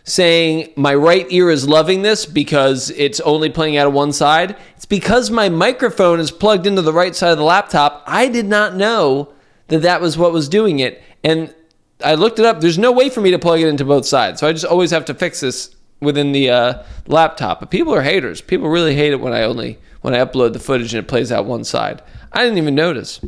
saying my right ear is loving this because it's only playing out of one side. It's because my microphone is plugged into the right side of the laptop. I did not know that was what was doing it. And I looked it up. There's no way for me to plug it into both sides. So I just always have to fix this within the laptop. But people are haters. People really hate it when I upload the footage and it plays out one side. I didn't even notice.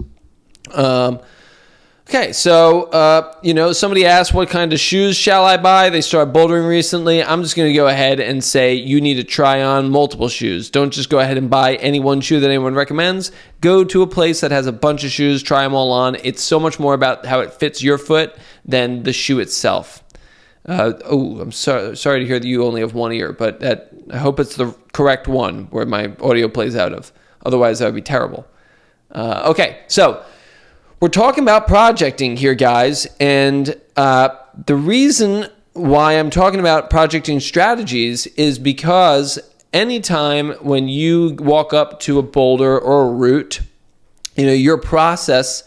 Okay, so, somebody asked, what kind of shoes shall I buy? They started bouldering recently. I'm just going to go ahead and say you need to try on multiple shoes. Don't just go ahead and buy any one shoe that anyone recommends. Go to a place that has a bunch of shoes, try them all on. It's so much more about how it fits your foot than the shoe itself. I'm sorry to hear that you only have one ear, but I hope it's the correct one where my audio plays out of. Otherwise, that would be terrible. Okay, so we're talking about projecting here, guys, and the reason why I'm talking about projecting strategies is because anytime when you walk up to a boulder or a route, your process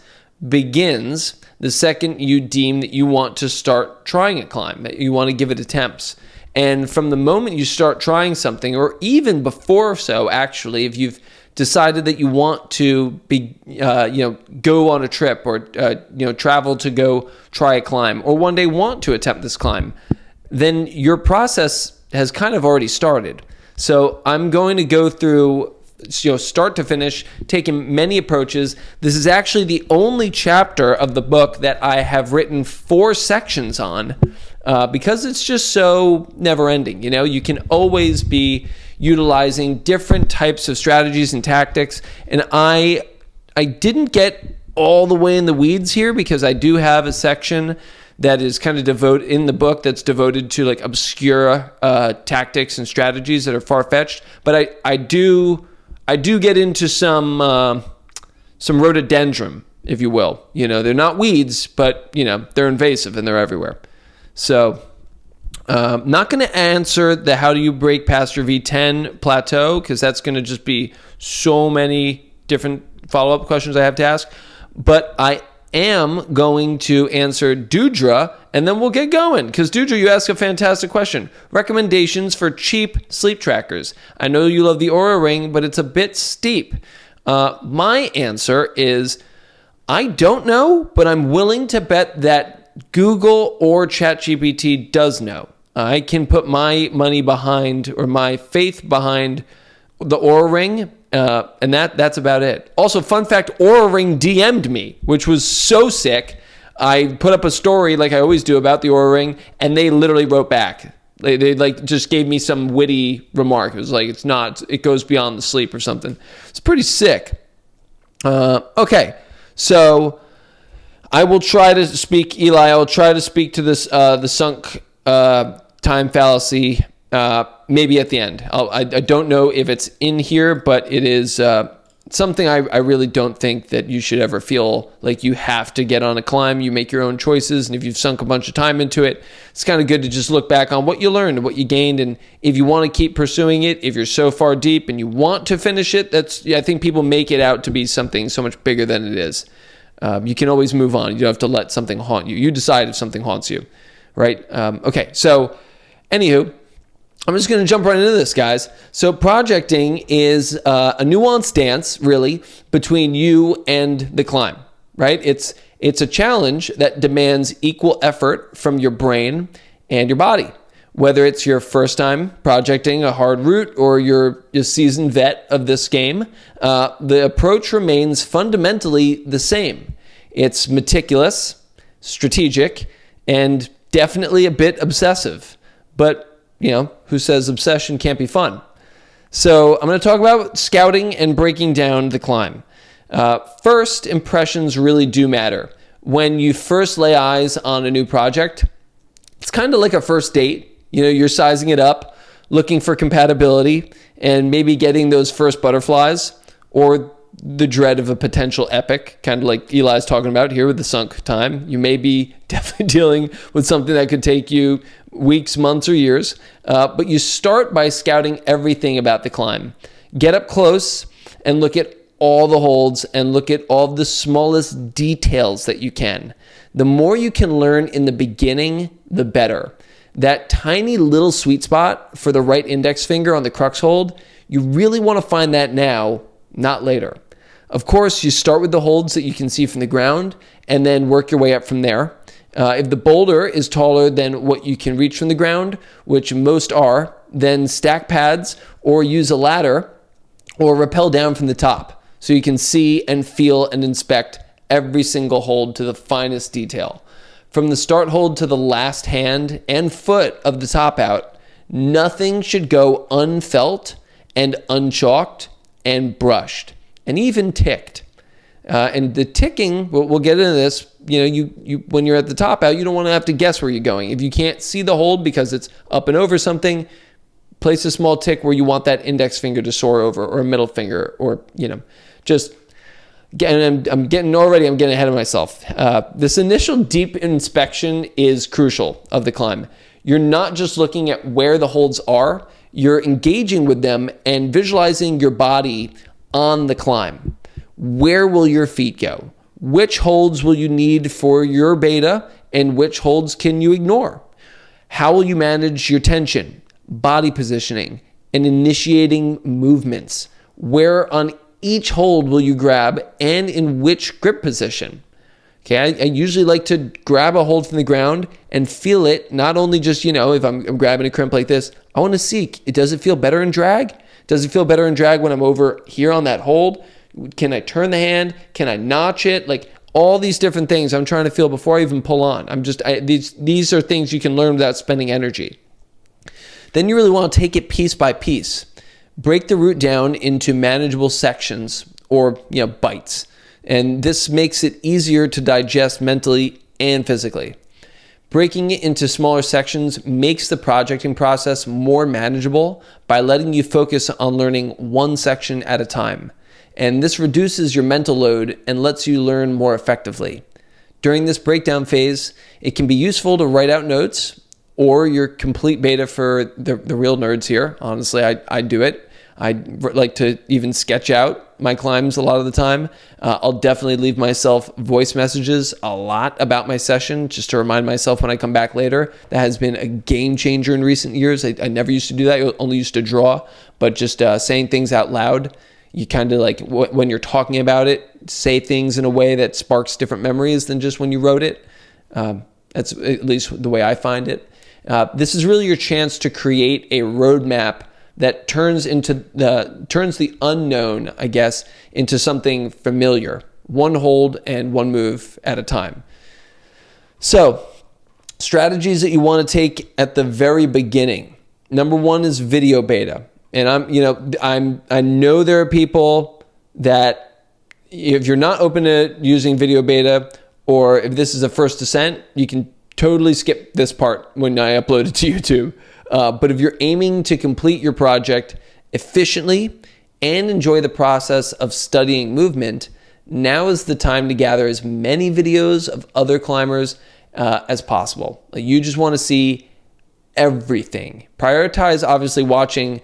begins the second you deem that you want to start trying a climb, that you want to give it attempts. And from the moment you start trying something, or even before so, actually, if you've decided that you want to be, go on a trip or, travel to go try a climb, or one day want to attempt this climb, then your process has kind of already started. So I'm going to go through, start to finish, taking many approaches. This is actually the only chapter of the book that I have written 4 sections on, because it's just so never ending. You can always be utilizing different types of strategies and tactics. And I didn't get all the way in the weeds here because I do have a section that is kind of devoted in the book that's devoted to like obscure tactics and strategies that are far-fetched. But I do get into some rhododendron, if you will. They're not weeds, but they're invasive and they're everywhere. So not going to answer the how do you break past your V10 plateau, because that's going to just be so many different follow-up questions I have to ask. But I am going to answer Dudra, and then we'll get going. Because Dudra, you ask a fantastic question. Recommendations for cheap sleep trackers. I know you love the Oura Ring, but it's a bit steep. My answer is, I don't know, but I'm willing to bet that Google or ChatGPT does know. I can put my money behind, or my faith behind, the Oura Ring, and that's about it. Also, fun fact, Oura Ring DM'd me, which was so sick. I put up a story like I always do about the Oura Ring, and they literally wrote back. They like just gave me some witty remark. It was like, it goes beyond the sleep or something. It's pretty sick. Okay, so I will try to speak, Eli, I will try to speak to this, the sunk time fallacy, maybe at the end. I don't know if it's in here, but it is something I really don't think that you should ever feel like you have to get on a climb. You make your own choices, and if you've sunk a bunch of time into it, it's kind of good to just look back on what you learned and what you gained, and if you want to keep pursuing it, if you're so far deep and you want to finish it, I think people make it out to be something so much bigger than it is. You can always move on. You don't have to let something haunt you. You decide if something haunts you, right? Okay, so anywho, I'm just going to jump right into this, guys. So projecting is a nuanced dance, really, between you and the climb, right? It's a challenge that demands equal effort from your brain and your body. Whether it's your first time projecting a hard route or you're a seasoned vet of this game, the approach remains fundamentally the same. It's meticulous, strategic, and definitely a bit obsessive. But who says obsession can't be fun? So I'm going to talk about scouting and breaking down the climb. First impressions really do matter. When you first lay eyes on a new project, it's kind of like a first date. You're sizing it up, looking for compatibility, and maybe getting those first butterflies, or the dread of a potential epic, kind of like Eli's talking about here with the sunk time. You may be definitely dealing with something that could take you weeks, months, or years, but you start by scouting everything about the climb. Get up close and look at all the holds and look at all the smallest details that you can. The more you can learn in the beginning, the better. that tiny little sweet spot for the right index finger on the crux hold, you really want to find that now, not later. Of course, you start with the holds that you can see from the ground and then work your way up from there. If the boulder is taller than what you can reach from the ground, which most are, then stack pads or use a ladder or rappel down from the top so you can see and feel and inspect every single hold to the finest detail. From the start hold to the last hand and foot of the top out, nothing should go unfelt and unchalked and brushed and even ticked. And the ticking, we'll get into this, you when you're at the top out, you don't want to have to guess where you're going. If you can't see the hold because it's up and over something, place a small tick where you want that index finger to soar over, or a middle finger, or, just, and I'm getting ahead of myself. This initial deep inspection is crucial of the climb. You're not just looking at where the holds are, you're engaging with them and visualizing your body on the climb. Where will your feet go? Which holds will you need for your beta, and which holds can you ignore? How will you manage your tension, body positioning, and initiating movements? Where on each hold will you grab, and in which grip position? Okay, I usually like to grab a hold from the ground and feel it, not only just, if I'm grabbing a crimp like this, I want to see, does it feel better in drag? Does it feel better in drag when I'm over here on that hold? Can I turn the hand? Can I notch it? Like all these different things I'm trying to feel before I even pull on. These are things you can learn without spending energy. Then you really want to take it piece by piece. Break the route down into manageable sections or bites. And this makes it easier to digest mentally and physically. Breaking it into smaller sections makes the projecting process more manageable by letting you focus on learning one section at a time. And this reduces your mental load and lets you learn more effectively. During this breakdown phase, it can be useful to write out notes or your complete beta for the real nerds here. Honestly, I do it. I like to even sketch out my climbs a lot of the time. I'll definitely leave myself voice messages a lot about my session just to remind myself when I come back later. That has been a game changer in recent years. I never used to do that. I only used to draw, but just saying things out loud. You kind of like when you're talking about it, say things in a way that sparks different memories than just when you wrote it. That's at least the way I find it. This is really your chance to create a roadmap that turns the unknown, I guess, into something familiar. One hold and one move at a time. So, strategies that you want to take at the very beginning. Number one is video beta. And I know there are people that if you're not open to using video beta, or if this is a first ascent, you can totally skip this part when I upload it to YouTube. But if you're aiming to complete your project efficiently and enjoy the process of studying movement, now is the time to gather as many videos of other climbers as possible. You just want to see everything. Prioritize obviously watching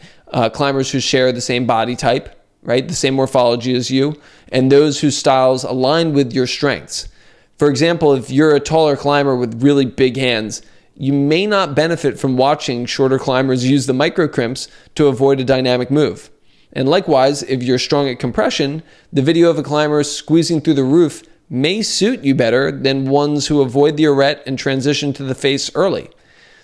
climbers who share the same body type, right? The same morphology as you, and those whose styles align with your strengths. For example, if you're a taller climber with really big hands, you may not benefit from watching shorter climbers use the micro crimps to avoid a dynamic move. And likewise, if you're strong at compression, the video of a climber squeezing through the roof may suit you better than ones who avoid the arete and transition to the face early.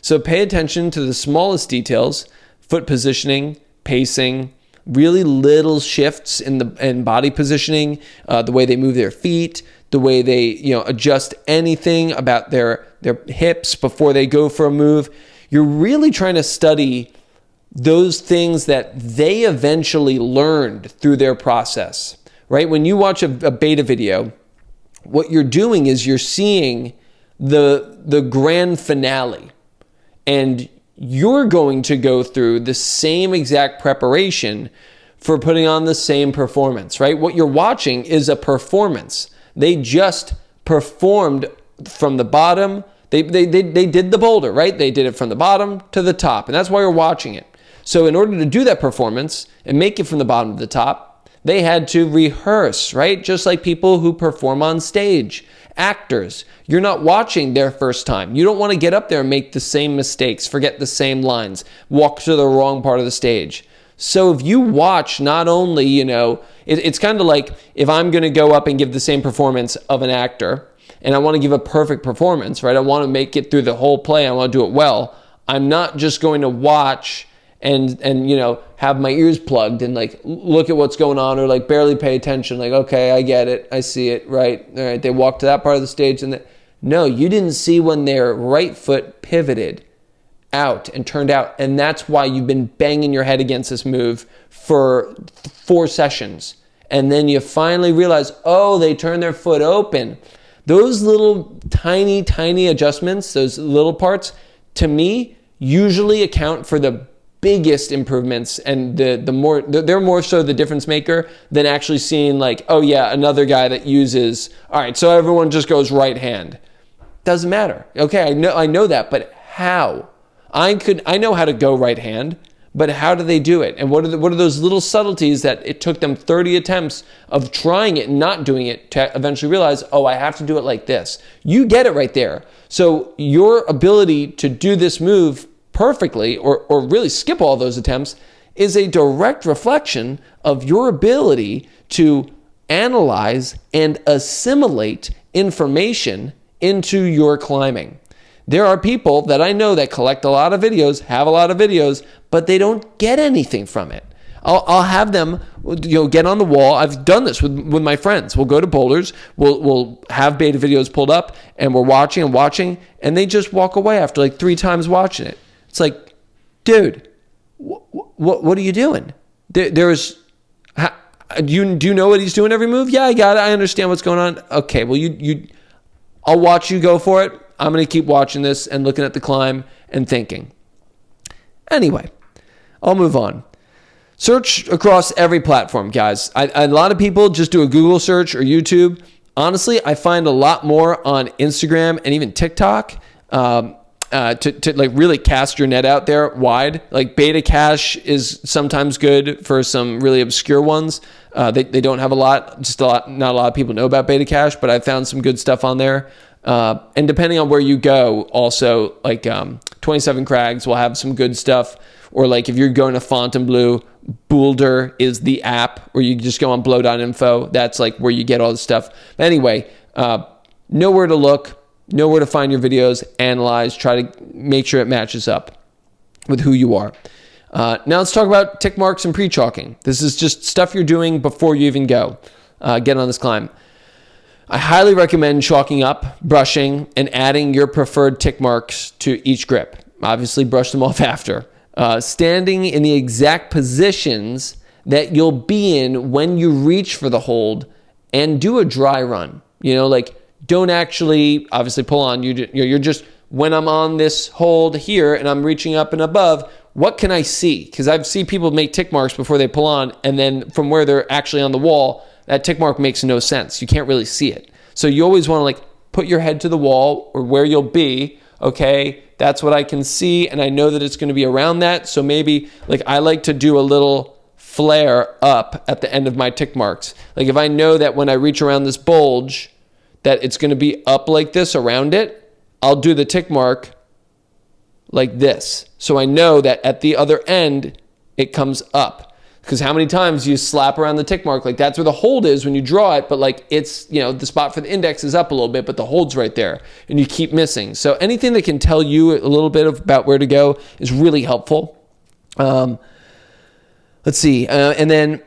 So pay attention to the smallest details, foot positioning, pacing, really little shifts in body positioning, the way they move their feet, the way they adjust anything about their hips before they go for a move. You're really trying to study those things that they eventually learned through their process, right? When you watch a beta video, what you're doing is you're seeing the grand finale, and you're going to go through the same exact preparation for putting on the same performance, right? What you're watching is a performance. They just performed from the bottom. They did the boulder, right? They did it from the bottom to the top, and that's why you're watching it. So in order to do that performance and make it from the bottom to the top, They had to rehearse, right? Just like people who perform on stage. Actors, you're not watching their first time. You don't want to get up there and make the same mistakes, forget the same lines, walk to the wrong part of the stage. So if you watch not only, it's kind of like if I'm going to go up and give the same performance of an actor, and I want to give a perfect performance, right? I want to make it through the whole play. I want to do it well. I'm not just going to watch and have my ears plugged and like look at what's going on or like barely pay attention. Like, okay, I get it. I see it. Right. All right. They walked to that part of the stage no, you didn't see when their right foot pivoted out and turned out. And that's why you've been banging your head against this move for 4 sessions. And then you finally realize, oh, they turned their foot open. Those little tiny, tiny adjustments, those little parts, to me, usually account for the biggest improvements, and they're more so the difference maker than actually seeing like, oh yeah, another guy that uses, all right, so everyone just goes right hand. Doesn't matter. Okay, I know that, but how? I know how to go right hand, but how do they do it? And what are those little subtleties that it took them 30 attempts of trying it and not doing it to eventually realize, oh, I have to do it like this. You get it right there. So your ability to do this move perfectly or really skip all those attempts is a direct reflection of your ability to analyze and assimilate information into your climbing. There are people that I know that collect a lot of videos, have a lot of videos, but they don't get anything from it. I'll have them, get on the wall. I've done this with my friends. We'll go to Boulders. We'll have beta videos pulled up, and we're watching, and they just walk away after like 3 times watching it. It's like, dude, what are you doing? Do you know what he's doing every move? Yeah, I got it. I understand what's going on. Okay, well, I'll watch you go for it. I'm going to keep watching this and looking at the climb and thinking. Anyway, I'll move on. Search across every platform, guys. A lot of people just do a Google search or YouTube. Honestly, I find a lot more on Instagram and even TikTok to like really cast your net out there wide. Like Beta Cache is sometimes good for some really obscure ones. They don't have not a lot of people know about Beta Cache, but I found some good stuff on there. And depending on where you go, also like 27 Crags will have some good stuff. Or like if you're going to Fontainebleau, Boulder is the app where you just go on blow.info. That's like where you get all the stuff. But anyway, know where to look, know where to find your videos, analyze, try to make sure it matches up with who you are. Now let's talk about tick marks and pre-chalking. This is just stuff you're doing before you even get on this climb. I highly recommend chalking up, brushing, and adding your preferred tick marks to each grip. Obviously, brush them off after. Standing in the exact positions that you'll be in when you reach for the hold, and do a dry run. Don't actually, obviously, pull on. You're just, when I'm on this hold here and I'm reaching up and above, what can I see? Because I've seen people make tick marks before they pull on, and then from where they're actually on the wall, that tick mark makes no sense. You can't really see it. So you always want to put your head to the wall or where you'll be. Okay, that's what I can see, and I know that it's going to be around that. So maybe I like to do a little flare up at the end of my tick marks. Like if I know that when I reach around this bulge that it's going to be up like this around it, I'll do the tick mark like this. So I know that at the other end it comes up. Because how many times you slap around the tick mark, that's where the hold is when you draw it, but it's, the spot for the index is up a little bit, but the hold's right there, and you keep missing. So anything that can tell you a little bit about where to go is really helpful. Let's see. And then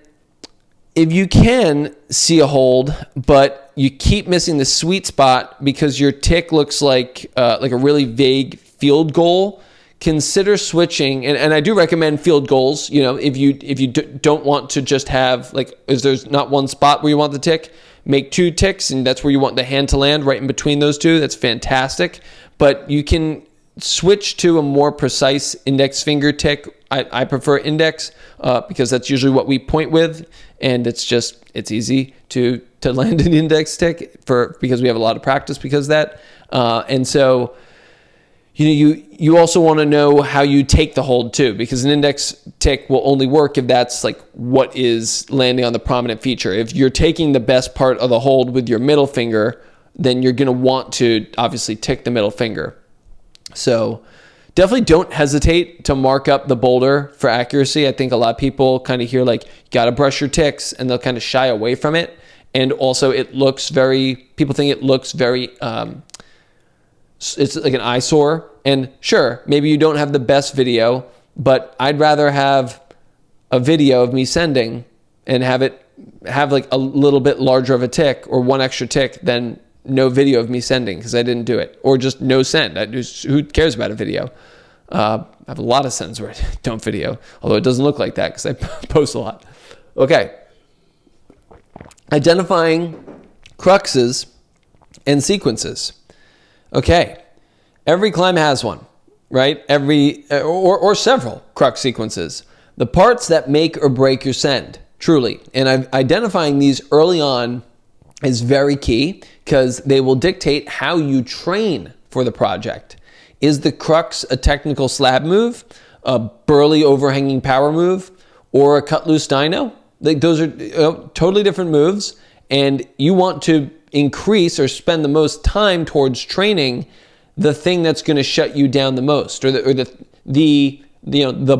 if you can see a hold, but you keep missing the sweet spot because your tick looks like a really vague field goal, consider switching, and I do recommend field goals. If you don't want to just have there's not one spot where you want the tick, make 2 ticks, and that's where you want the hand to land, right in between those 2. That's fantastic. But you can switch to a more precise index finger tick. I prefer index because that's usually what we point with, and it's easy to land an index tick because we have a lot of practice because of that, and so you also want to know how you take the hold too, because an index tick will only work if that's like what is landing on the prominent feature. If you're taking the best part of the hold with your middle finger, then you're going to want to obviously tick the middle finger. So definitely don't hesitate to mark up the boulder for accuracy. I think a lot of people kind of hear like, you got to brush your ticks, and they'll kind of shy away from it. And also people think it looks very, it's like an eyesore. And sure, maybe you don't have the best video, but I'd rather have a video of me sending and have like a little bit larger of a tick or one extra tick than no video of me sending because I didn't do it, or just no send. Who cares about a video? I have a lot of sends where I don't video, although it doesn't look like that because I post a lot. Okay. Identifying cruxes and sequences. Okay. Every climb has one, right? Or several crux sequences. The parts that make or break your send, truly. And identifying these early on is very key because they will dictate how you train for the project. Is the crux a technical slab move, a burly overhanging power move, or a cut loose dyno? Like those are totally different moves, and you want to increase or spend the most time towards training the thing that's going to shut you down the most, or the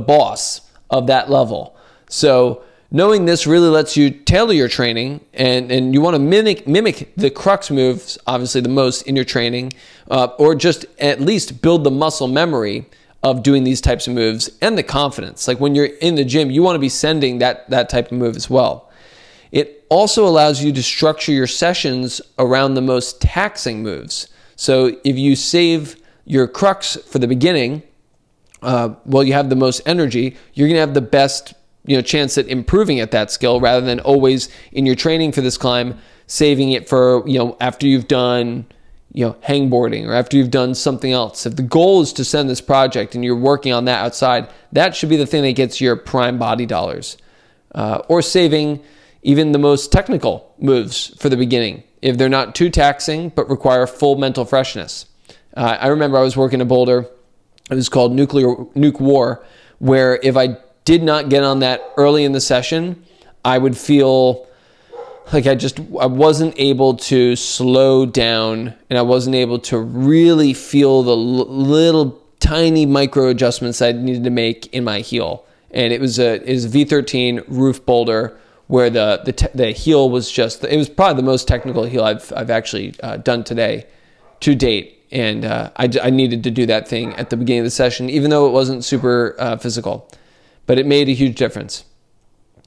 boss of that level. So knowing this really lets you tailor your training, and you want to mimic the crux moves, obviously the most in your training, or just at least build the muscle memory of doing these types of moves and the confidence. Like when you're in the gym, you want to be sending that type of move as well. It also allows you to structure your sessions around the most taxing moves. So if you save your crux for the beginning, while you have the most energy, you're going to have the best chance at improving at that skill, rather than always in your training for this climb saving it for after you've done hangboarding or after you've done something else. If the goal is to send this project and you're working on that outside, that should be the thing that gets your prime body dollars. Or saving even the most technical moves for the beginning if they're not too taxing but require full mental freshness. I remember I was working a boulder. It was called Nuke War, where if I did not get on that early in the session, I would feel like I wasn't able to slow down, and I wasn't able to really feel the little tiny micro adjustments I needed to make in my heel. And it was a V13 roof boulder where the heel was it was probably the most technical heel I've actually done to date. And I needed to do that thing at the beginning of the session, even though it wasn't super physical. But it made a huge difference.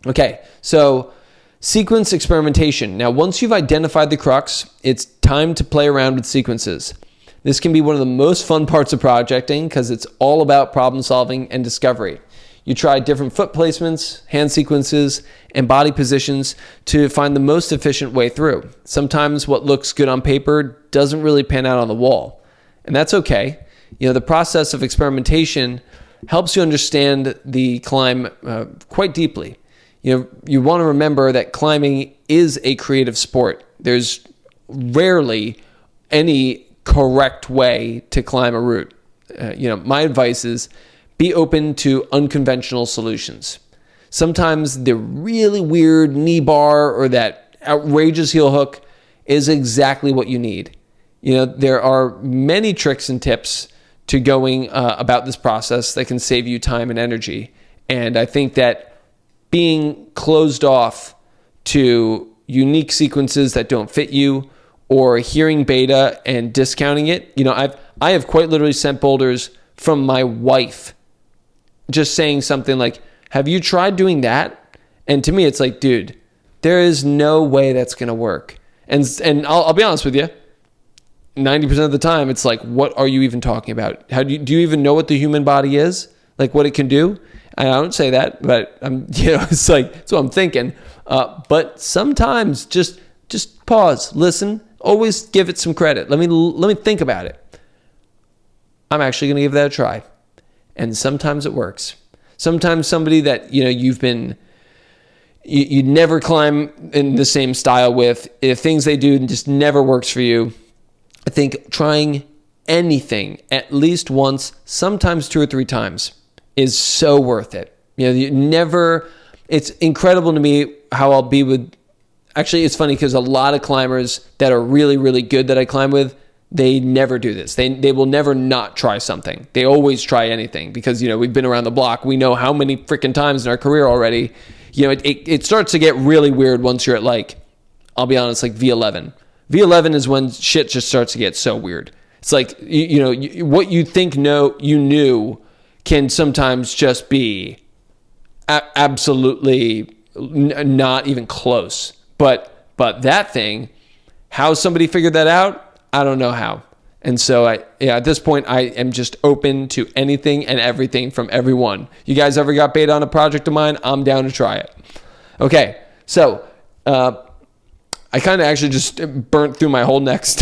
Okay, so sequence experimentation. Now, once you've identified the crux, it's time to play around with sequences. This can be one of the most fun parts of projecting because it's all about problem solving and discovery. You try different foot placements, hand sequences, and body positions to find the most efficient way through. Sometimes what looks good on paper doesn't really pan out on the wall, and that's okay. The process of experimentation helps you understand the climb quite deeply. You want to remember that climbing is a creative sport. There's rarely any correct way to climb a route. My advice is be open to unconventional solutions. Sometimes the really weird knee bar or that outrageous heel hook is exactly what you need. There are many tricks and tips to going about this process that can save you time and energy. And I think that being closed off to unique sequences that don't fit you, or hearing beta and discounting it, I have quite literally sent boulders from my wife just saying something like, have you tried doing that? And to me, it's like, dude, there is no way that's going to work. And I'll be honest with you, 90% of the time, it's like, what are you even talking about? Do you even know what the human body is? Like what it can do? I don't say that, but it's like, that's what I'm thinking. But sometimes just pause, listen, always give it some credit. Let me think about it. I'm actually going to give that a try. And sometimes it works. Sometimes somebody that, you never climb in the same style with, if things they do just never works for you, I think trying anything at least once, sometimes 2 or 3 times, is so worth it. It's incredible to me how I'll be with, actually it's funny because a lot of climbers that are really, really good that I climb with, they never do this. They will never not try something. They always try anything because, we've been around the block. We know how many freaking times in our career already. It starts to get really weird once you're at I'll be honest, V11. V11 is when shit just starts to get so weird. It's what you think you knew can sometimes just be absolutely not even close. But that thing, how somebody figured that out, I don't know how. And so at this point, I am just open to anything and everything from everyone. You guys ever got beta on a project of mine? I'm down to try it. Okay, so I kind of actually just burnt through my whole next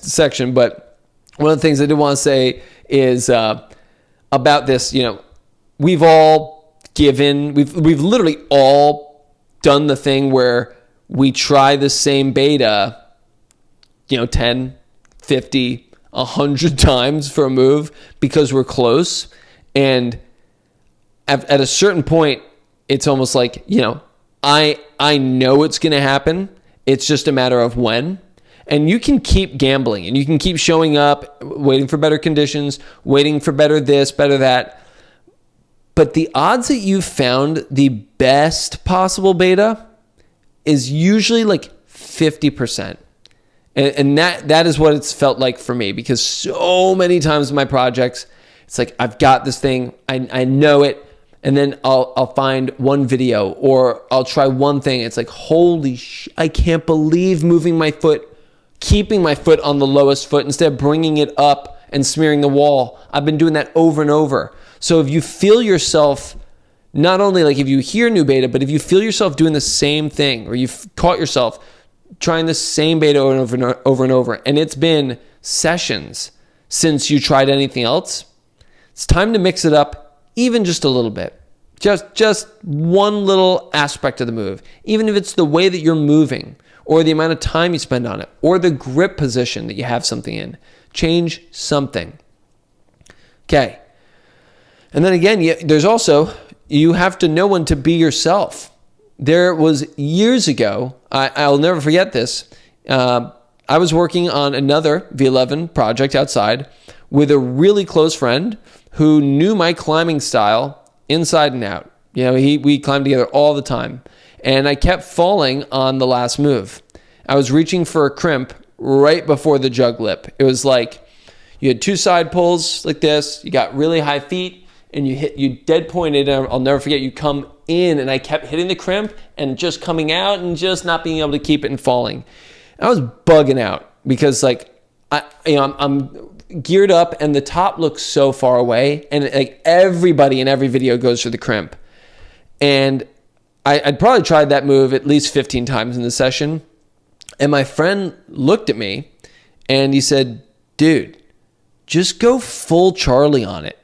section. But one of the things I did want to say is about this. We've all we've literally all done the thing where we try the same beta 10, 50, 100 times for a move because we're close. And at a certain point, it's almost like, I know it's going to happen. It's just a matter of when. And you can keep gambling and you can keep showing up, waiting for better conditions, waiting for better this, better that. But the odds that you've found the best possible beta is usually 50%. And that is what it's felt like for me, because so many times in my projects, it's like, I've got this thing, I know it, and then I'll find one video or I'll try one thing. It's like, holy I can't believe moving my foot, keeping my foot on the lowest foot instead of bringing it up and smearing the wall. I've been doing that over and over. So if you feel yourself, not only if you hear new beta, but if you feel yourself doing the same thing, or you've caught yourself trying the same beta over and over, and it's been sessions since you tried anything else, it's time to mix it up even just a little bit. Just one little aspect of the move, even if it's the way that you're moving, or the amount of time you spend on it, or the grip position that you have something in. Change something. Okay. And then again, there's also, you have to know when to be yourself. There was years ago, I'll never forget this. I was working on another V11 project outside with a really close friend who knew my climbing style inside and out. We climbed together all the time. And I kept falling on the last move. I was reaching for a crimp right before the jug lip. It was like you had 2 side pulls like this. You got really high feet and you dead pointed. And I'll never forget, you come in and I kept hitting the crimp and just coming out and just not being able to keep it and falling. I was bugging out because I'm geared up and the top looks so far away, and everybody in every video goes for the crimp. And I'd probably tried that move at least 15 times in the session. And my friend looked at me and he said, dude, just go full Charlie on it.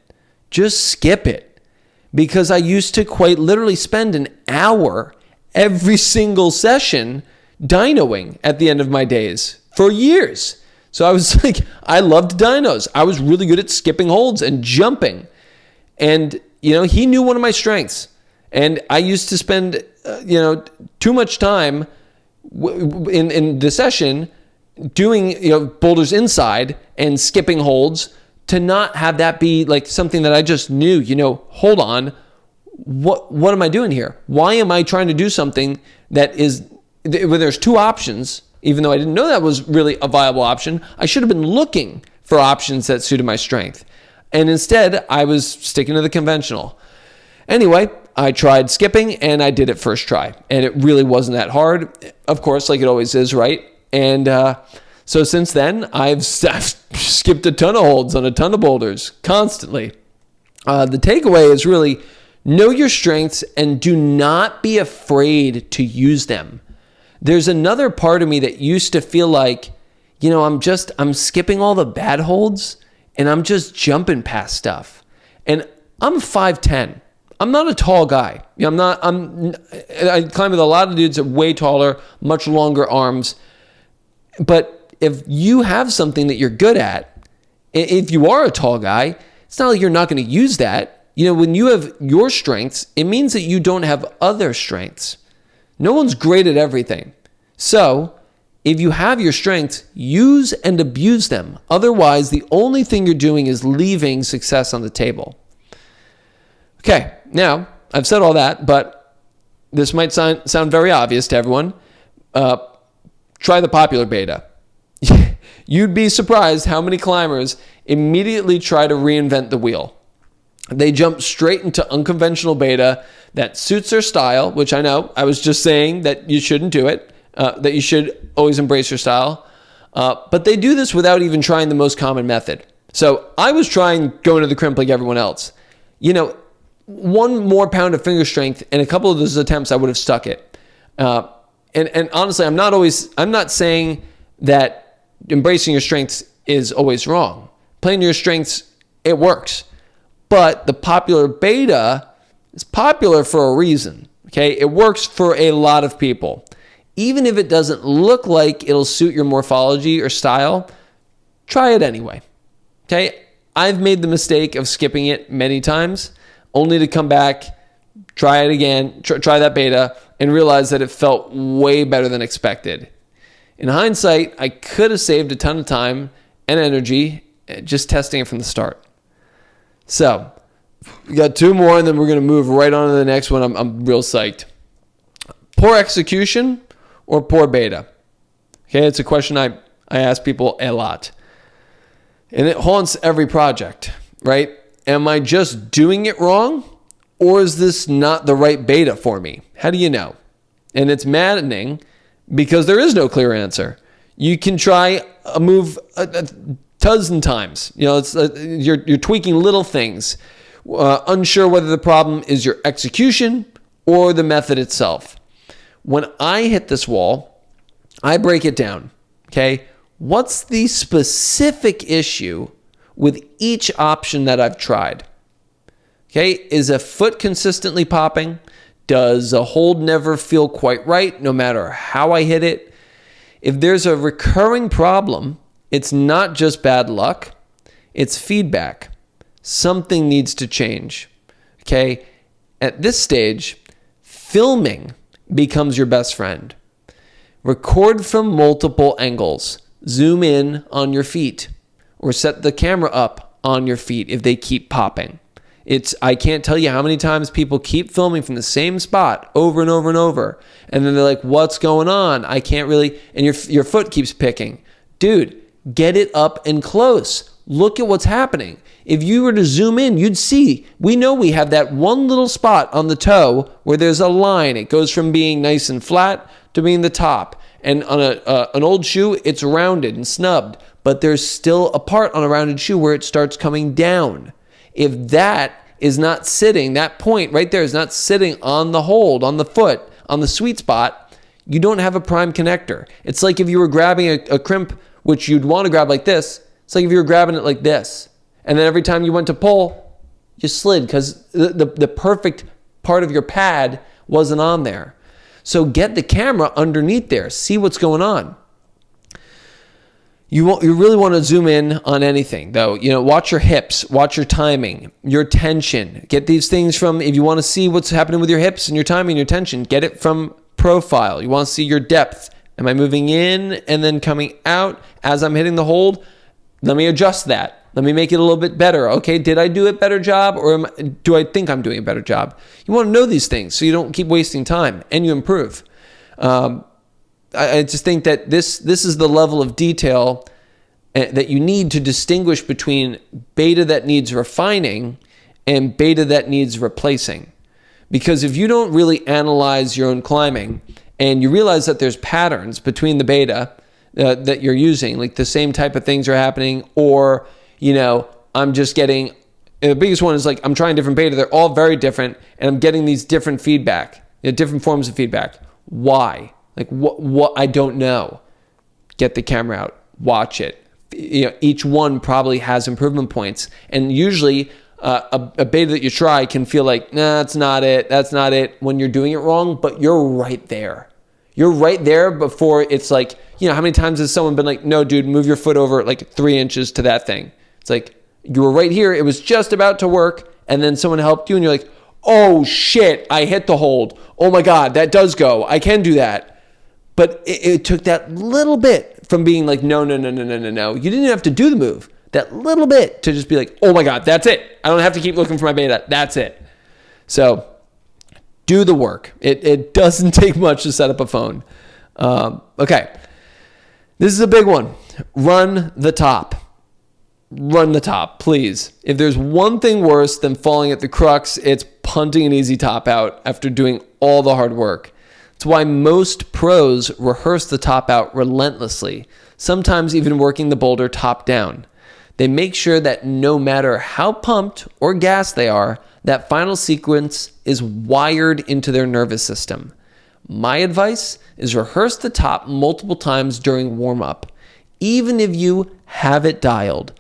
Just skip it. Because I used to quite literally spend an hour every single session dynoing at the end of my days for years. So I was I loved dynos. I was really good at skipping holds and jumping. And, he knew one of my strengths. And I used to spend, too much time in the session doing, boulders inside and skipping holds to not have that be something that I just knew, hold on, what am I doing here? Why am I trying to do something that is, when there's 2 options, even though I didn't know that was really a viable option, I should have been looking for options that suited my strength. And instead, I was sticking to the conventional. Anyway, I tried skipping and I did it first try. And it really wasn't that hard, of course, like it always is, right? And so since then, I've skipped a ton of holds on a ton of boulders constantly. The takeaway is really know your strengths and do not be afraid to use them. There's another part of me that used to feel like, I'm skipping all the bad holds and I'm just jumping past stuff. And I'm 5'10". I'm not a tall guy. I climb with a lot of dudes that are way taller, much longer arms. But if you have something that you're good at, if you are a tall guy, it's not like you're not going to use that. When you have your strengths, it means that you don't have other strengths. No one's great at everything. So if you have your strengths, use and abuse them. Otherwise, the only thing you're doing is leaving success on the table. Okay, now I've said all that, but this might sound very obvious to everyone. Try the popular beta. You'd be surprised how many climbers immediately try to reinvent the wheel. They jump straight into unconventional beta that suits their style, which I know. I was just saying that you shouldn't do it, that you should always embrace your style. But they do this without even trying the most common method. So I was trying going to the crimp like everyone else. 1 more pound of finger strength and a couple of those attempts, I would have stuck it. And honestly, I'm not saying that embracing your strengths is always wrong. Playing your strengths, it works. But the popular beta is popular for a reason. Okay, it works for a lot of people. Even if it doesn't look like it'll suit your morphology or style, try it anyway. Okay, I've made the mistake of skipping it many times, only to come back, try it again, try that beta, and realize that it felt way better than expected. In hindsight, I could have saved a ton of time and energy just testing it from the start. So, we got 2 more, and then we're going to move right on to the next one. I'm real psyched. Poor execution or poor beta? Okay, it's a question I ask people a lot. And it haunts every project, right? Am I just doing it wrong? Or is this not the right beta for me? How do you know? And it's maddening because there is no clear answer. You can try a move a dozen times. You're tweaking little things, unsure whether the problem is your execution or the method itself. When I hit this wall, I break it down. Okay, what's the specific issue with each option that I've tried? Okay, is a foot consistently popping? Does a hold never feel quite right, no matter how I hit it? If there's a recurring problem, it's not just bad luck, it's feedback. Something needs to change. Okay, at this stage, filming becomes your best friend. Record from multiple angles. Zoom in on your feet or set the camera up on your feet if they keep popping. I can't tell you how many times people keep filming from the same spot over and over and over. And then they're like, what's going on? I can't really, and your foot keeps picking. Dude, get it up and close. Look at what's happening. If you were to zoom in, you'd see, we know we have that one little spot on the toe where there's a line. It goes from being nice and flat to being the top. And on an old shoe, it's rounded and snubbed. But there's still a part on a rounded shoe where it starts coming down. If that is not sitting, that point right there is not sitting on the hold, on the foot, on the sweet spot, you don't have a prime connector. It's like if you were grabbing a crimp, which you'd want to grab like this. It's like if you were grabbing it like this. And then every time you went to pull, you slid because the perfect part of your pad wasn't on there. So get the camera underneath there. See what's going on. You really want to zoom in on anything, though. Watch your hips, watch your timing, your tension. Get these things from, if you want to see what's happening with your hips and your timing and your tension, get it from profile. You want to see your depth. Am I moving in and then coming out as I'm hitting the hold? Let me adjust that. Let me make it a little bit better. Okay, did I do a better job or do I think I'm doing a better job? You want to know these things so you don't keep wasting time and you improve. I just think that this is the level of detail that you need to distinguish between beta that needs refining and beta that needs replacing. Because if you don't really analyze your own climbing and you realize that there's patterns between the beta that you're using, like the same type of things are happening, or, I'm just getting, the biggest one is like, I'm trying different beta, they're all very different, and I'm getting these different feedback, different forms of feedback. Why? Like, what? I don't know. Get the camera out, watch it. Each one probably has improvement points, and usually a beta that you try can feel like, nah, that's not it when you're doing it wrong, but you're right there. You're right there before it's like how many times has someone been like, no, dude, move your foot over like 3 inches to that thing. It's like, you were right here. It was just about to work. And then someone helped you and you're like, oh shit, I hit the hold. Oh my God, that does go. I can do that. But it took that little bit from being like, no. You didn't even have to do the move. That little bit to just be like, oh my God, that's it. I don't have to keep looking for my beta. That's it. So do the work. It doesn't take much to set up a phone. Okay. This is a big one. Run the top. Run the top, please. If there's one thing worse than falling at the crux, it's punting an easy top out after doing all the hard work. It's why most pros rehearse the top out relentlessly, sometimes even working the boulder top down. They make sure that no matter how pumped or gassed they are, that final sequence is wired into their nervous system. My advice is rehearse the top multiple times during warm-up, even if you have it dialed.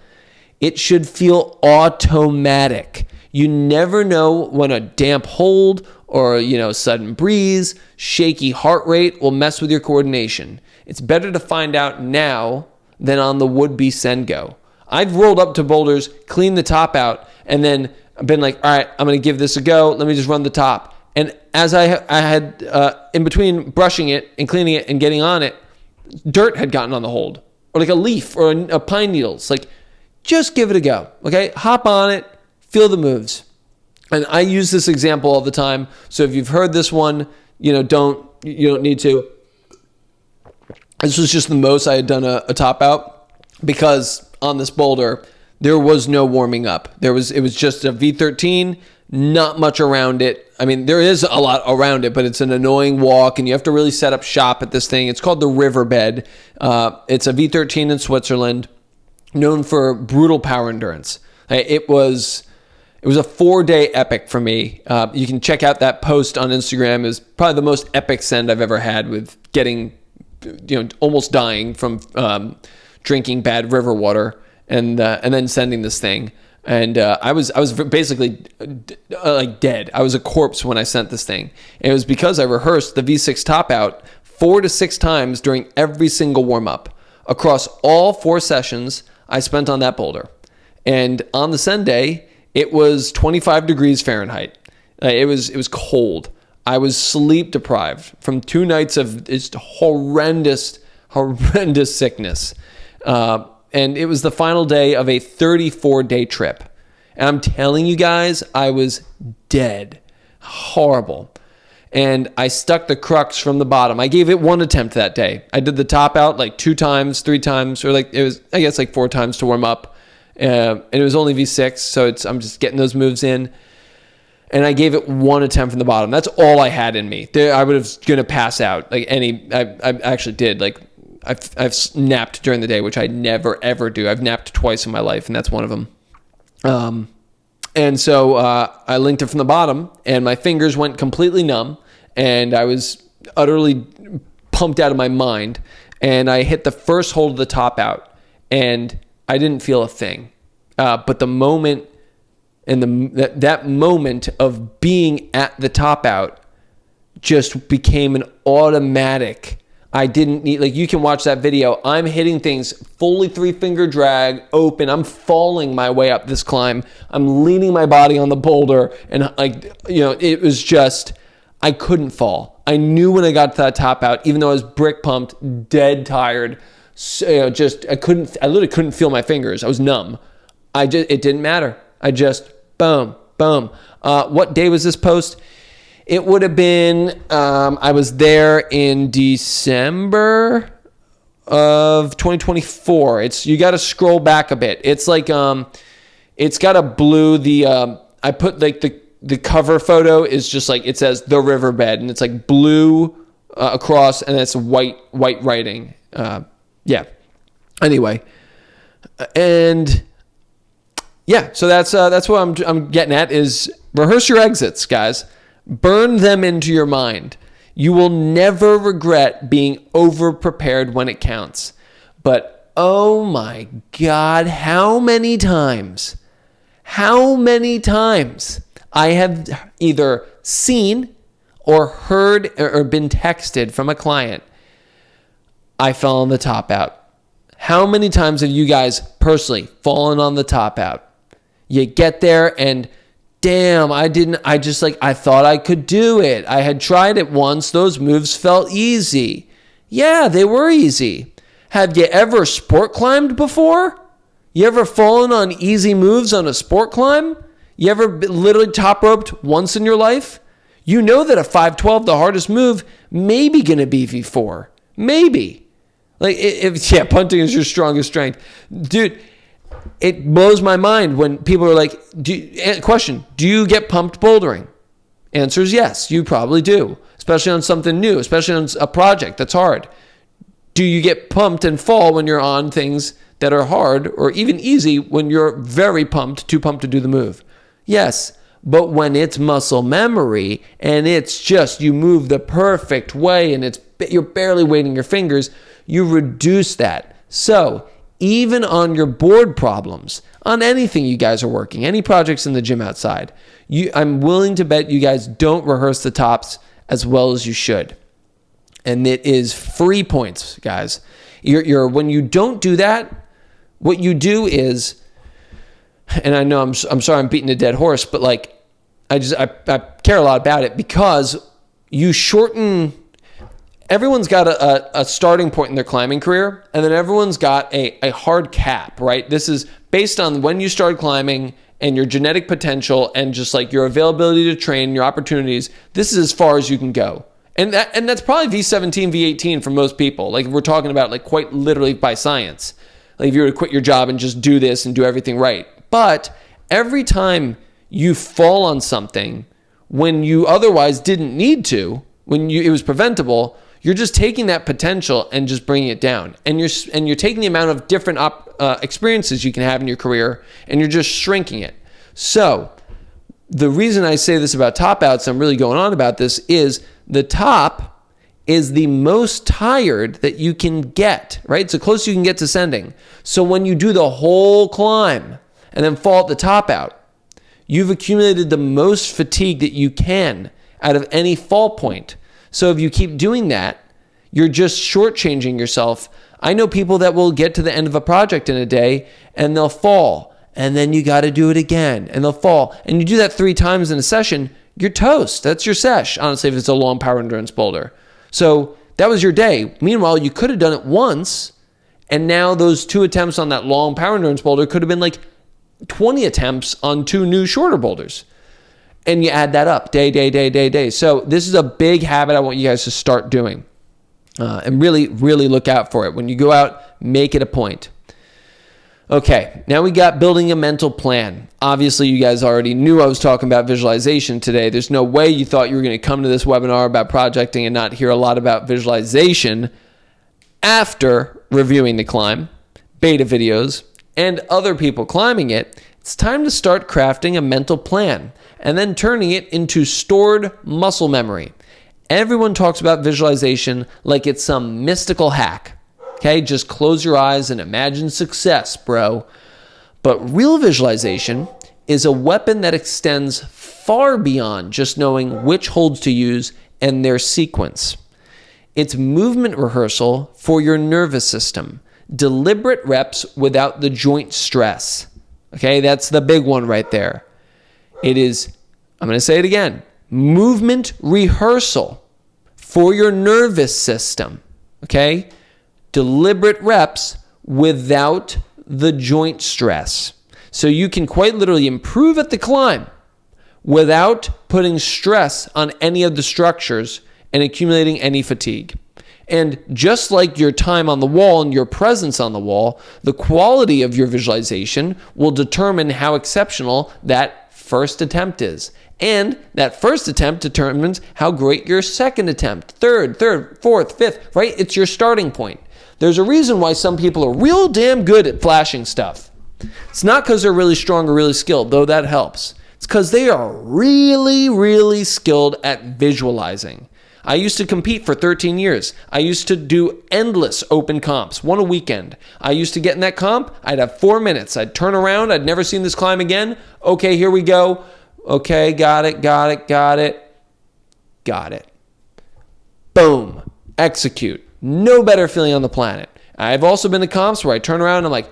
It should feel automatic. You never know when a damp hold or, sudden breeze, shaky heart rate will mess with your coordination. It's better to find out now than on the would-be send-go. I've rolled up to boulders, cleaned the top out, and then been like, all right, I'm going to give this a go. Let me just run the top. And as I had, in between brushing it and cleaning it and getting on it, dirt had gotten on the hold, or like a leaf or a pine needles. Like, just give it a go, okay? Hop on it, feel the moves. And I use this example all the time. So if you've heard this one, you don't need to. This was just the most I had done a top out, because on this boulder there was no warming up. It was just a V13, not much around it. I mean, there is a lot around it, but it's an annoying walk, and you have to really set up shop at this thing. It's called the Riverbed. It's a V13 in Switzerland, known for brutal power endurance. It was a 4-day epic for me. You can check out that post on Instagram. It was probably the most epic send I've ever had, with getting, almost dying from drinking bad river water and then sending this thing. And I was basically like dead. I was a corpse when I sent this thing. And it was because I rehearsed the V6 top out 4 to 6 times during every single warm up across all 4 sessions I spent on that boulder. And on the send day, it was 25 degrees Fahrenheit. It was cold. I was sleep deprived from 2 nights of just horrendous sickness. And it was the final day of a 34-day trip. And I'm telling you guys, I was dead. Horrible. And I stuck the crux from the bottom. I gave it 1 attempt that day. I did the top out like 2 times, 3 times, or like it was, I guess, like 4 times to warm up. And it was only V6, so I'm just getting those moves in. And I gave it 1 attempt from the bottom. That's all I had in me. I would have gonna pass out. I actually did. Like I've napped during the day, which I never ever do. I've napped twice in my life, and that's one of them. And so I linked it from the bottom, and my fingers went completely numb, and I was utterly pumped out of my mind. And I hit the first hold of the top out, and I didn't feel a thing. But the moment, and that moment of being at the top out just became an automatic. I didn't need, like, you can watch that video. I'm hitting things fully 3-finger drag open. I'm falling my way up this climb. I'm leaning my body on the boulder, and it was just, I couldn't fall. I knew when I got to that top out, even though I was brick pumped, dead tired, I literally couldn't feel my fingers. I was numb. It didn't matter. I just, boom. What day was this post? It would have been, I was there in December of 2024. You got to scroll back a bit. It's like, it's got a blue, I put like the cover photo is just like, it says the Riverbed, and it's like blue across, and it's white writing. Yeah. Anyway. And yeah, so that's what I'm getting at, is rehearse your exits, guys. Burn them into your mind. You will never regret being over-prepared when it counts. But, oh my God, how many times I have either seen or heard or been texted from a client, I fell on the top out. How many times have you guys personally fallen on the top out? You get there and damn, I thought I could do it. I had tried it once. Those moves felt easy. Yeah, they were easy. Have you ever sport climbed before? You ever fallen on easy moves on a sport climb? You ever literally top roped once in your life? You know that a 512, the hardest move, maybe going to be V4. Maybe. Punting is your strongest strength. Dude, it blows my mind when people are like, do you get pumped bouldering? Answer is yes, you probably do, especially on something new, especially on a project that's hard. Do you get pumped and fall when you're on things that are hard or even easy when you're very pumped, too pumped to do the move? Yes, but when it's muscle memory and it's just you move the perfect way and you're barely weighting your fingers, you reduce that. So even on your board problems, on anything you guys are working, any projects in the gym outside, I'm willing to bet you guys don't rehearse the tops as well as you should. And it is free points, guys. When you don't do that, what you do is, and I know I'm sorry I'm beating a dead horse, but I care a lot about it because you shorten. Everyone's got a starting point in their climbing career, and then everyone's got a hard cap, right? This is based on when you started climbing and your genetic potential and just your availability to train, your opportunities. This is as far as you can go. And that's probably V17, V18 for most people. We're talking about quite literally by science. If you were to quit your job and just do this and do everything right. But every time you fall on something when you otherwise didn't need to, it was preventable, you're just taking that potential and just bringing it down. And you're taking the amount of different experiences you can have in your career and you're just shrinking it. So the reason I say this about top outs, I'm really going on about this, is the top is the most tired that you can get, right? It's the closest you can get to sending. So when you do the whole climb and then fall at the top out, you've accumulated the most fatigue that you can out of any fall point. So if you keep doing that, you're just shortchanging yourself. I know people that will get to the end of a project in a day and they'll fall, and then you got to do it again, and they'll fall. And you do that 3 times in a session, you're toast. That's your sesh, honestly, if it's a long power endurance boulder. So that was your day. Meanwhile, you could have done it once, and now those 2 attempts on that long power endurance boulder could have been 20 attempts on 2 new shorter boulders. And you add that up day. So this is a big habit I want you guys to start doing. And really, really look out for it. When you go out, make it a point. Okay, now we got building a mental plan. Obviously, you guys already knew I was talking about visualization today. There's no way you thought you were going to come to this webinar about projecting and not hear a lot about visualization after reviewing the climb, beta videos, and other people climbing it. It's time to start crafting a mental plan and then turning it into stored muscle memory. Everyone talks about visualization like it's some mystical hack. Okay, just close your eyes and imagine success, bro. But real visualization is a weapon that extends far beyond just knowing which holds to use and their sequence. It's movement rehearsal for your nervous system. Deliberate reps without the joint stress. Okay, that's the big one right there. It is, I'm going to say it again, movement rehearsal for your nervous system. Okay? Deliberate reps without the joint stress. So you can quite literally improve at the climb without putting stress on any of the structures and accumulating any fatigue. And just like your time on the wall and your presence on the wall, the quality of your visualization will determine how exceptional that first attempt is. And that first attempt determines how great your second attempt, third, fourth, fifth, right? It's your starting point. There's a reason why some people are real damn good at flashing stuff. It's not because they're really strong or really skilled, though that helps. It's because they are really, really skilled at visualizing. I used to compete for 13 years. I used to do endless open comps, one a weekend. I used to get in that comp. I'd have 4 minutes. I'd turn around. I'd never seen this climb again. Okay, here we go. Okay, got it. Boom. Execute. No better feeling on the planet. I've also been to comps where I turn around and I'm like,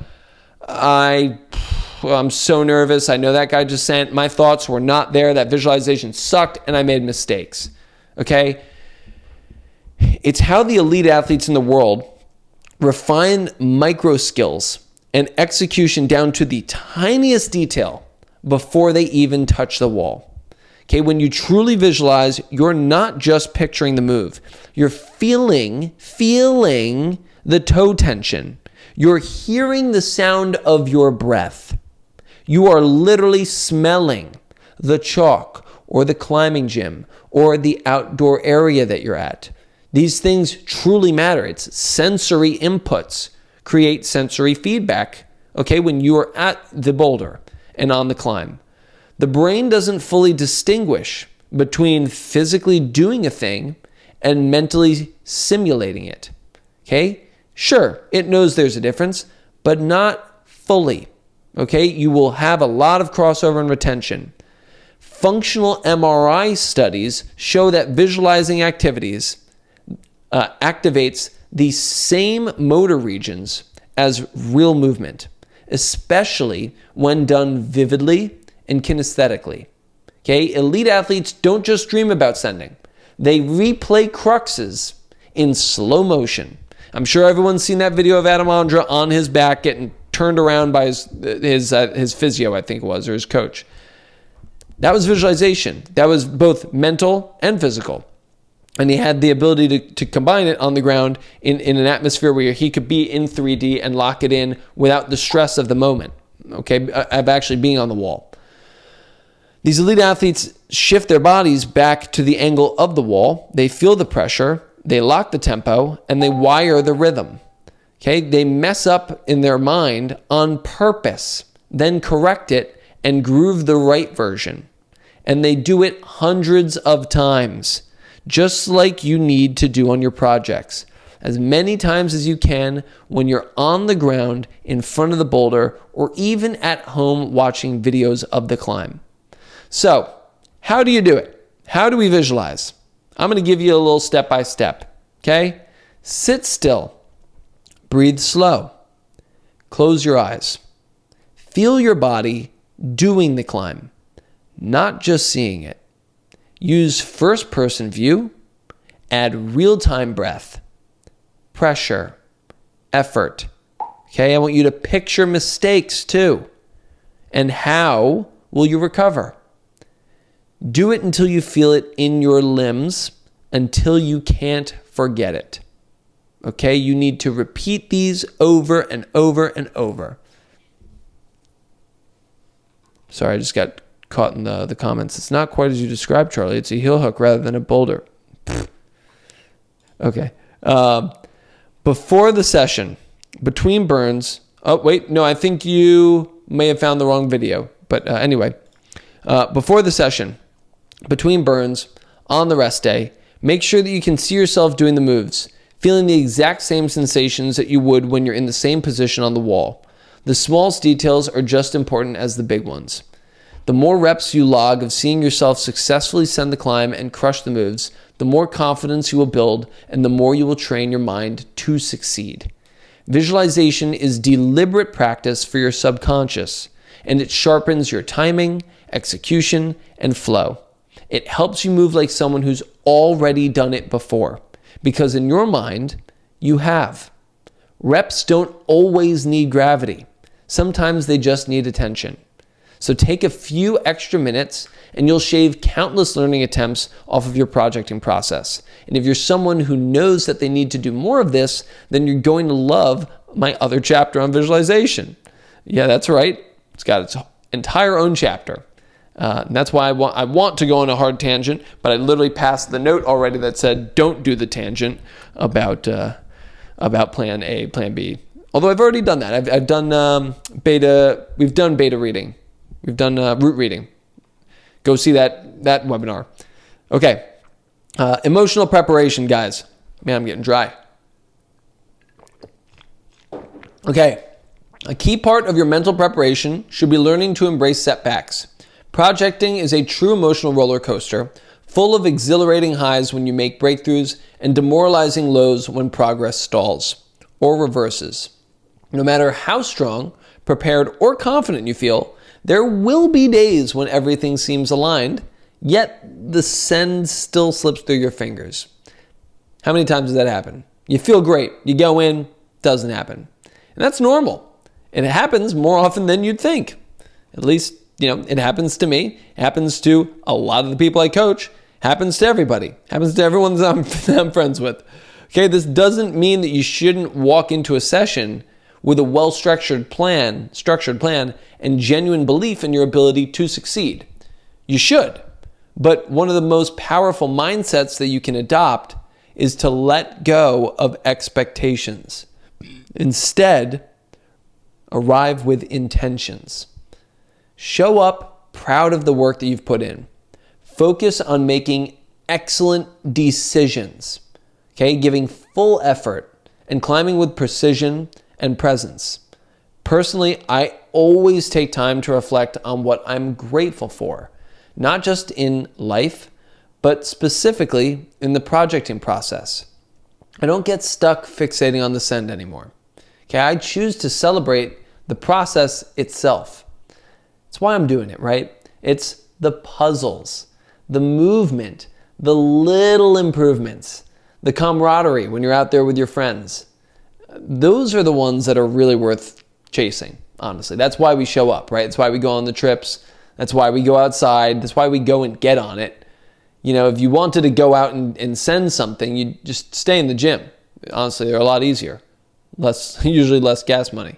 I'm so nervous. I know that guy just sent. My thoughts were not there. That visualization sucked and I made mistakes. Okay? It's how the elite athletes in the world refine micro skills and execution down to the tiniest detail before they even touch the wall. Okay, when you truly visualize, you're not just picturing the move. You're feeling the toe tension. You're hearing the sound of your breath. You are literally smelling the chalk or the climbing gym or the outdoor area that you're at. These things truly matter. It's sensory inputs create sensory feedback, okay, when you are at the boulder and on the climb. The brain doesn't fully distinguish between physically doing a thing and mentally simulating it, okay? Sure, it knows there's a difference, but not fully, okay? You will have a lot of crossover and retention. Functional MRI studies show that visualizing activities activates the same motor regions as real movement, especially when done vividly and kinesthetically. Okay, elite athletes don't just dream about sending. They replay Cruxes in slow motion. I'm sure everyone's seen that video of Adam Ondra on his back getting turned around by his physio, I think it was, or his coach. That was visualization. That was both mental and physical. And he had the ability to combine it on the ground in an atmosphere where he could be in 3D and lock it in without the stress of the moment, okay, of actually being on the wall. These elite athletes shift their bodies back to the angle of the wall. They feel the pressure, they lock the tempo, and they wire the rhythm. Okay, they mess up in their mind on purpose, then correct it and groove the right version. And they do it hundreds of times, just like you need to do on your projects. As many times as you can when you're on the ground in front of the boulder or even at home watching videos of the climb. So, how do you do it? How do we visualize? I'm going to give you a little step-by-step, okay? Sit still. Breathe slow. Close your eyes. Feel your body doing the climb, not just seeing it. Use first-person view. Add real-time breath, pressure, effort. Okay, I want you to picture mistakes too. And how will you recover? Do it until you feel it in your limbs, until you can't forget it. Okay, you need to repeat these over and over and over. Sorry, I just got caught in the comments. It's not quite as you described, Charlie. It's a heel hook rather than a boulder. Okay. Before the session, between burns. Oh, wait. No, I think you may have found the wrong video. But anyway, before the session, between burns, on the rest day, make sure that you can see yourself doing the moves, feeling the exact same sensations that you would when you're in the same position on the wall. The smallest details are just important as the big ones. The more reps you log of seeing yourself successfully send the climb and crush the moves, the more confidence you will build and the more you will train your mind to succeed. Visualization is deliberate practice for your subconscious, and it sharpens your timing, execution, and flow. It helps you move like someone who's already done it before, because in your mind, you have. Reps don't always need gravity. Sometimes they just need attention. So take a few extra minutes and you'll shave countless learning attempts off of your projecting process. And if you're someone who knows that they need to do more of this, then you're going to love my other chapter on visualization. Yeah, that's right. It's got its entire own chapter. And that's why I want to go on a hard tangent, but I literally passed the note already that said, don't do the tangent about plan A, plan B. Although I've already done that. I've done we've done beta reading. We've done root reading. Go see that webinar. Okay. Emotional preparation, guys. Man, I'm getting dry. Okay. A key part of your mental preparation should be learning to embrace setbacks. Projecting is a true emotional roller coaster, full of exhilarating highs when you make breakthroughs and demoralizing lows when progress stalls or reverses. No matter how strong, prepared, or confident you feel, there will be days when everything seems aligned, yet the send still slips through your fingers. How many times does that happen? You feel great, you go in, doesn't happen. And that's normal. And it happens more often than you'd think. At least, it happens to me. It happens to a lot of the people I coach. It happens to everybody. It happens to everyone that I'm friends with. Okay, this doesn't mean that you shouldn't walk into a session with a well-structured plan and genuine belief in your ability to succeed. You should. But one of the most powerful mindsets that you can adopt is to let go of expectations. Instead, arrive with intentions. Show up proud of the work that you've put in. Focus on making excellent decisions. Okay, giving full effort and climbing with precision and presence. Personally, I always take time to reflect on what I'm grateful for, not just in life, but specifically in the projecting process. I don't get stuck fixating on the send anymore. Okay, I choose to celebrate the process itself. That's why I'm doing it, right? It's the puzzles, the movement, the little improvements, the camaraderie when you're out there with your friends. Those are the ones that are really worth chasing, honestly. That's why we show up, right? That's why we go on the trips. That's why we go outside. That's why we go and get on it. If you wanted to go out and send something, you just stay in the gym. Honestly, they're a lot easier. Usually less gas money.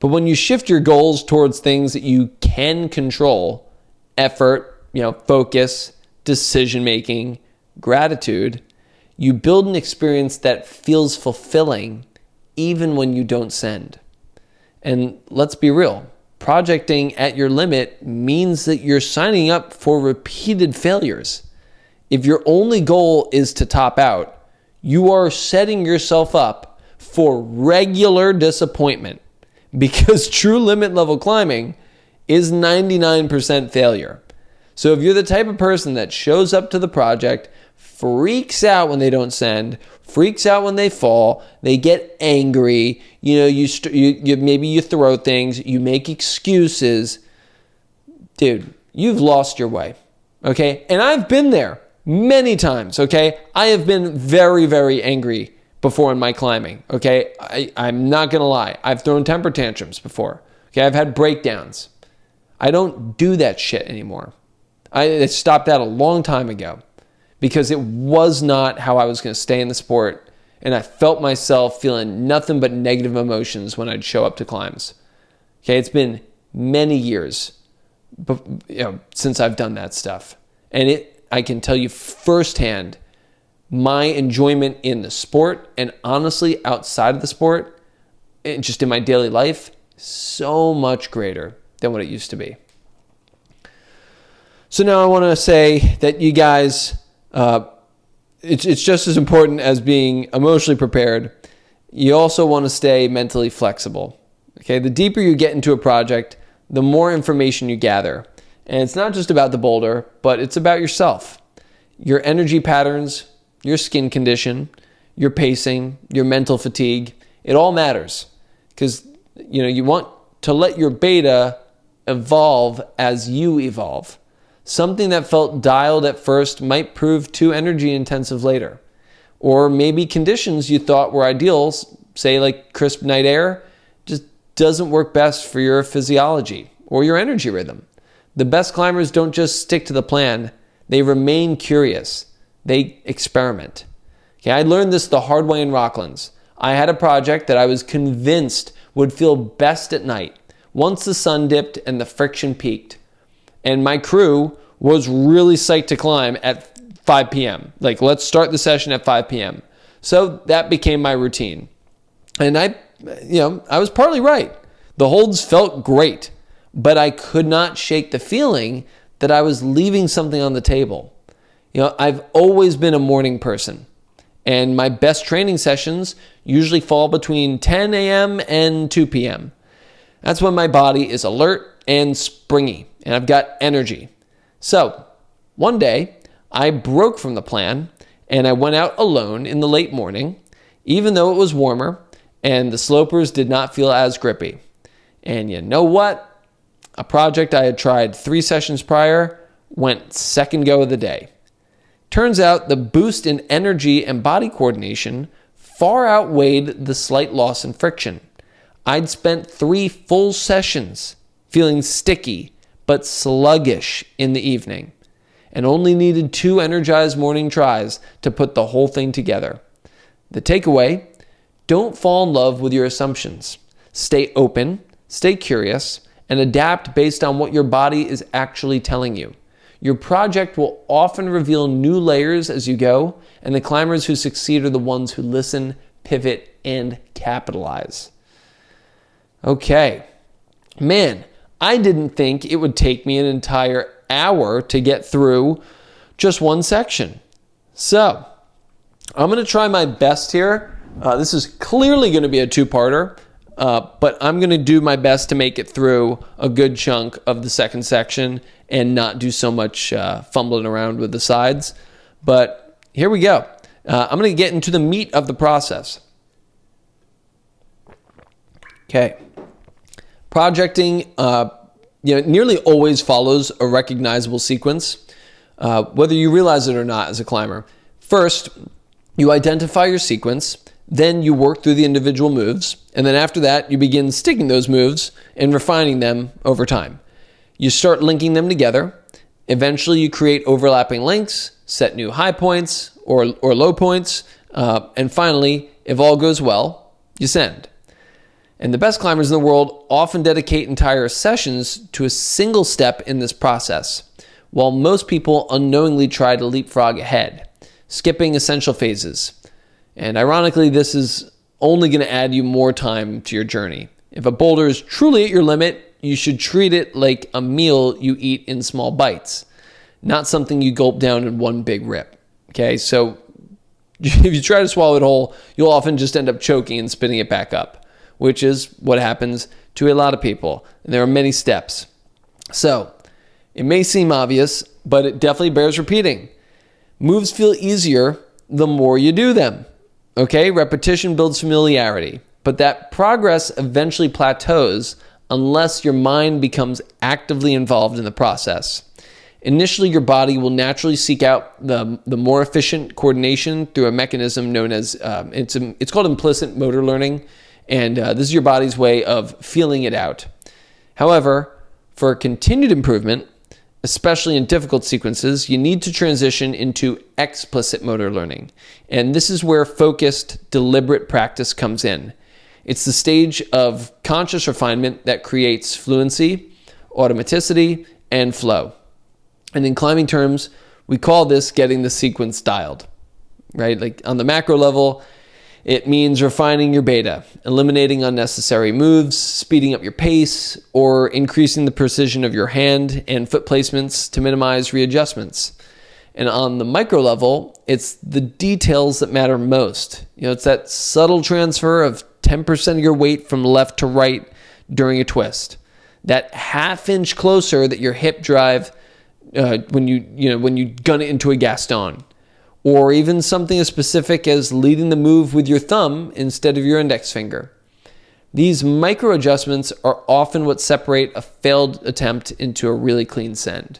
But when you shift your goals towards things that you can control, effort, focus, decision-making, gratitude, you build an experience that feels fulfilling even when you don't send. And let's be real, projecting at your limit means that you're signing up for repeated failures. If your only goal is to top out, you are setting yourself up for regular disappointment, because true limit level climbing is 99% failure. So if you're the type of person that shows up to the project, freaks out when they don't send, freaks out when they fall, they get angry, maybe you throw things, you make excuses, dude, you've lost your way, okay? And I've been there many times, okay? I have been very, very angry before in my climbing, okay? I'm not gonna lie. I've thrown temper tantrums before, okay? I've had breakdowns. I don't do that shit anymore. I stopped that a long time ago because it was not how I was gonna stay in the sport, and I felt myself feeling nothing but negative emotions when I'd show up to climbs. Okay, it's been many years since I've done that stuff. And I can tell you firsthand, my enjoyment in the sport, and honestly outside of the sport, and just in my daily life, so much greater than what it used to be. So now I want to say that you guys, it's just as important as being emotionally prepared. You also want to stay mentally flexible. Okay, the deeper you get into a project, the more information you gather. And it's not just about the boulder, but it's about yourself, your energy patterns, your skin condition, your pacing, your mental fatigue. It all matters because you want to let your beta evolve as you evolve. Something that felt dialed at first might prove too energy intensive later. Or maybe conditions you thought were ideal, say like crisp night air, just doesn't work best for your physiology or your energy rhythm. The best climbers don't just stick to the plan, they remain curious. They experiment. Okay, I learned this the hard way in Rocklands. I had a project that I was convinced would feel best at night, once the sun dipped and the friction peaked. And my crew was really psyched to climb at 5 p.m. Like, let's start the session at 5 p.m. So that became my routine. And I was partly right. The holds felt great, but I could not shake the feeling that I was leaving something on the table. I've always been a morning person, and my best training sessions usually fall between 10 a.m. and 2 p.m. That's when my body is alert and springy, and I've got energy. So, one day, I broke from the plan and I went out alone in the late morning, even though it was warmer and the slopers did not feel as grippy. And you know what? A project I had tried 3 sessions prior went second go of the day. Turns out the boost in energy and body coordination far outweighed the slight loss in friction. I'd spent 3 full sessions feeling sticky but sluggish in the evening, and only needed 2 energized morning tries to put the whole thing together. The takeaway: don't fall in love with your assumptions. Stay open, stay curious, and adapt based on what your body is actually telling you. Your project will often reveal new layers as you go, and the climbers who succeed are the ones who listen, pivot, and capitalize. Okay. Man, I didn't think it would take me an entire hour to get through just one section. So, I'm going to try my best here. This is clearly going to be a 2-parter, but I'm going to do my best to make it through a good chunk of the second section and not do so much fumbling around with the sides. But here we go. I'm going to get into the meat of the process. Okay. Projecting nearly always follows a recognizable sequence, whether you realize it or not as a climber. First, you identify your sequence, then you work through the individual moves, and then after that, you begin sticking those moves and refining them over time. You start linking them together. Eventually, you create overlapping links, set new high points or low points, and finally, if all goes well, you send. And the best climbers in the world often dedicate entire sessions to a single step in this process, while most people unknowingly try to leapfrog ahead, skipping essential phases. And ironically, this is only going to add you more time to your journey. If a boulder is truly at your limit, you should treat it like a meal you eat in small bites, not something you gulp down in one big rip. Okay, so if you try to swallow it whole, you'll often just end up choking and spitting it back up, which is what happens to a lot of people. And there are many steps. So it may seem obvious, but it definitely bears repeating. Moves feel easier the more you do them. Okay, repetition builds familiarity, but that progress eventually plateaus unless your mind becomes actively involved in the process. Initially, your body will naturally seek out the more efficient coordination through a mechanism known as, it's called implicit motor learning, and this is your body's way of feeling it out. However, for continued improvement, especially in difficult sequences, you need to transition into explicit motor learning. And this is where focused, deliberate practice comes in. It's the stage of conscious refinement that creates fluency, automaticity, and flow. And in climbing terms, we call this getting the sequence dialed, right? Like on the macro level, it means refining your beta, eliminating unnecessary moves, speeding up your pace, or increasing the precision of your hand and foot placements to minimize readjustments. And on the micro level, it's the details that matter most. It's that subtle transfer of 10% of your weight from left to right during a twist. That half inch closer that your hip drive when you gun it into a Gaston. Or even something as specific as leading the move with your thumb instead of your index finger. These micro adjustments are often what separate a failed attempt into a really clean send.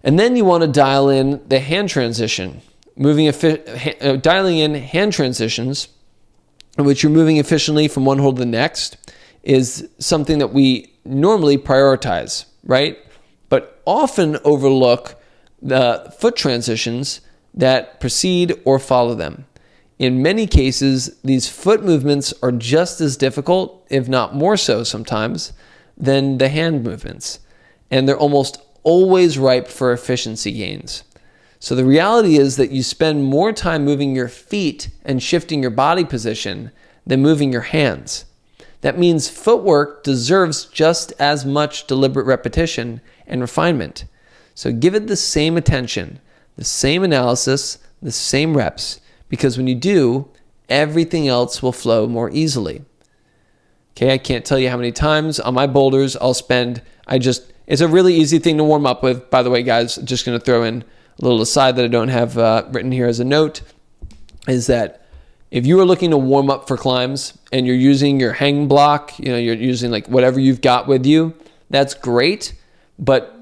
And then you want to dial in the hand transition, dialing in hand transitions, in which you're moving efficiently from one hold to the next, is something that we normally prioritize, right? But often overlook the foot transitions that precede or follow them. In many cases, these foot movements are just as difficult, if not more so sometimes, than the hand movements. And they're almost always ripe for efficiency gains. So the reality is that you spend more time moving your feet and shifting your body position than moving your hands. That means footwork deserves just as much deliberate repetition and refinement. So give it the same attention, the same analysis, the same reps, because when you do, everything else will flow more easily. Okay, I can't tell you how many times on my boulders it's a really easy thing to warm up with. By the way, guys, just going to throw in A little aside that I don't have written here as a note is that if you are looking to warm up for climbs and you're using your hang block, you're using like whatever you've got with you, that's great. But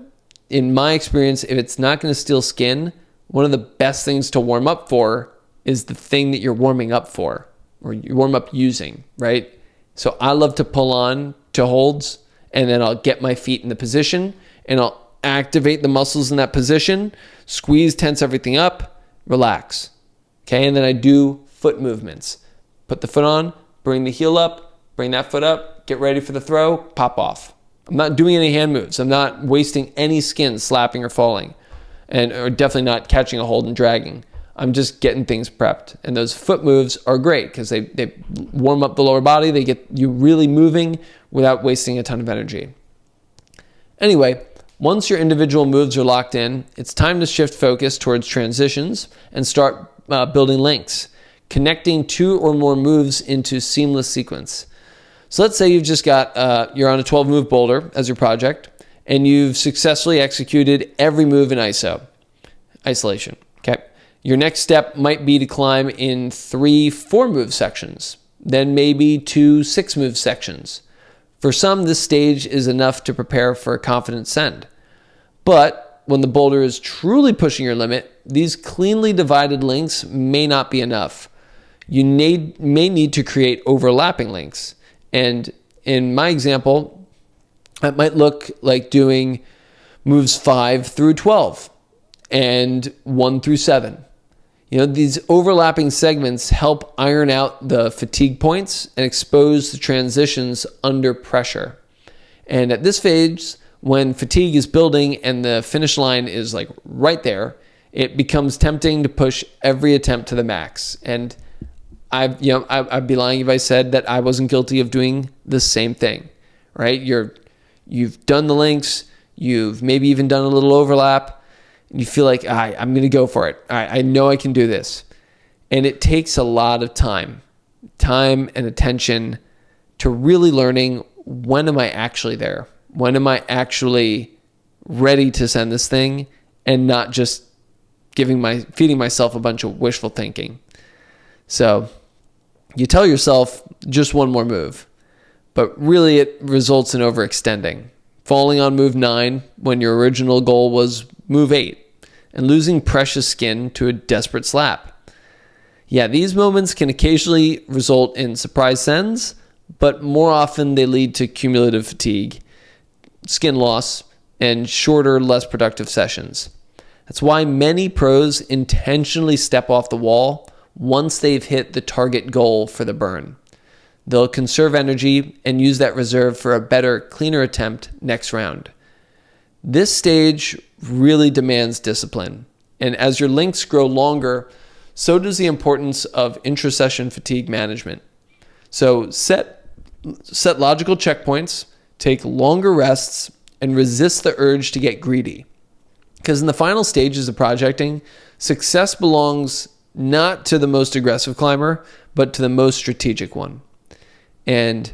in my experience, if it's not going to steal skin, one of the best things to warm up for is the thing that you're warming up for, or you warm up using, right? So I love to pull on to holds, and then I'll get my feet in the position, and I'll activate the muscles in that position, squeeze, tense everything up, relax. Okay, and then I do foot movements. Put the foot on, bring the heel up, bring that foot up, get ready for the throw, pop off. I'm not doing any hand moves. I'm not wasting any skin slapping or falling, or definitely not catching a hold and dragging. I'm just getting things prepped. And those foot moves are great because they warm up the lower body. They get you really moving without wasting a ton of energy. Anyway, once your individual moves are locked in, it's time to shift focus towards transitions and start building links, connecting 2 or more moves into seamless sequence. So let's say you've just got, you're on a 12-move boulder as your project, and you've successfully executed every move in isolation. Okay. Your next step might be to climb in 3 4-move sections, then maybe 2 6-move sections. For some, this stage is enough to prepare for a confident send. But when the boulder is truly pushing your limit, these cleanly divided links may not be enough. You may need to create overlapping links. And in my example, it might look like doing moves 5 through 12 and 1 through 7. These overlapping segments help iron out the fatigue points and expose the transitions under pressure. And at this phase, when fatigue is building and the finish line is like right there, it becomes tempting to push every attempt to the max. And I'd be lying if I said that I wasn't guilty of doing the same thing, right? You've done the links, you've maybe even done a little overlap, and you feel like, all right, I'm going to go for it. All right, I know I can do this. And it takes a lot of time and attention to really learning, when am I actually there? When am I actually ready to send this thing, and not just feeding myself a bunch of wishful thinking. So you tell yourself just one more move, but really it results in overextending, falling on move 9 when your original goal was move 8, and losing precious skin to a desperate slap. Yeah, these moments can occasionally result in surprise sends, but more often they lead to cumulative fatigue, skin loss, and shorter, less productive sessions. That's why many pros intentionally step off the wall once they've hit the target goal for the burn. They'll conserve energy and use that reserve for a better, cleaner attempt next round. This stage really demands discipline, and as your links grow longer, so does the importance of intra-session fatigue management. So set logical checkpoints, take longer rests, and resist the urge to get greedy. Because in the final stages of projecting, success belongs not to the most aggressive climber, but to the most strategic one. And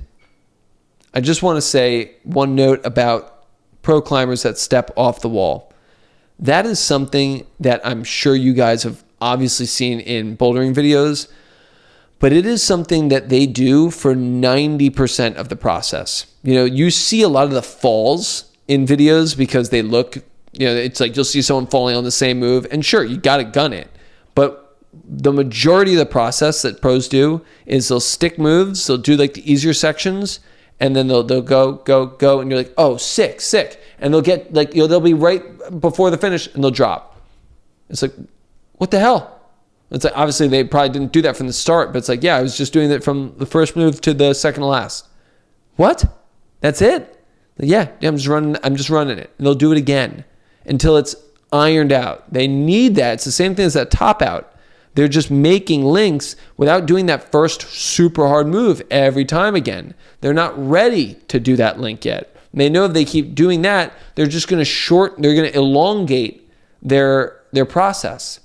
I just want to say one note about pro climbers that step off the wall. That is something that I'm sure you guys have obviously seen in bouldering videos, but it is something that they do for 90% of the process. You see a lot of the falls in videos because they look, it's like you'll see someone falling on the same move, and sure, you got to gun it. But the majority of the process that pros do is they'll stick moves, they'll do like the easier sections, and then they'll go, and you're like, oh, sick. And they'll get like, they'll be right before the finish and they'll drop. It's like, what the hell? It's like, obviously they probably didn't do that from the start, but it's like, yeah, I was just doing it from the first move to the second to last. What? That's it? Like, yeah, I'm just running it. And they'll do it again until it's ironed out. They need that. It's the same thing as that top out. They're just making links without doing that first super hard move every time again. They're not ready to do that link yet. And they know if they keep doing that, they're just going to elongate their process.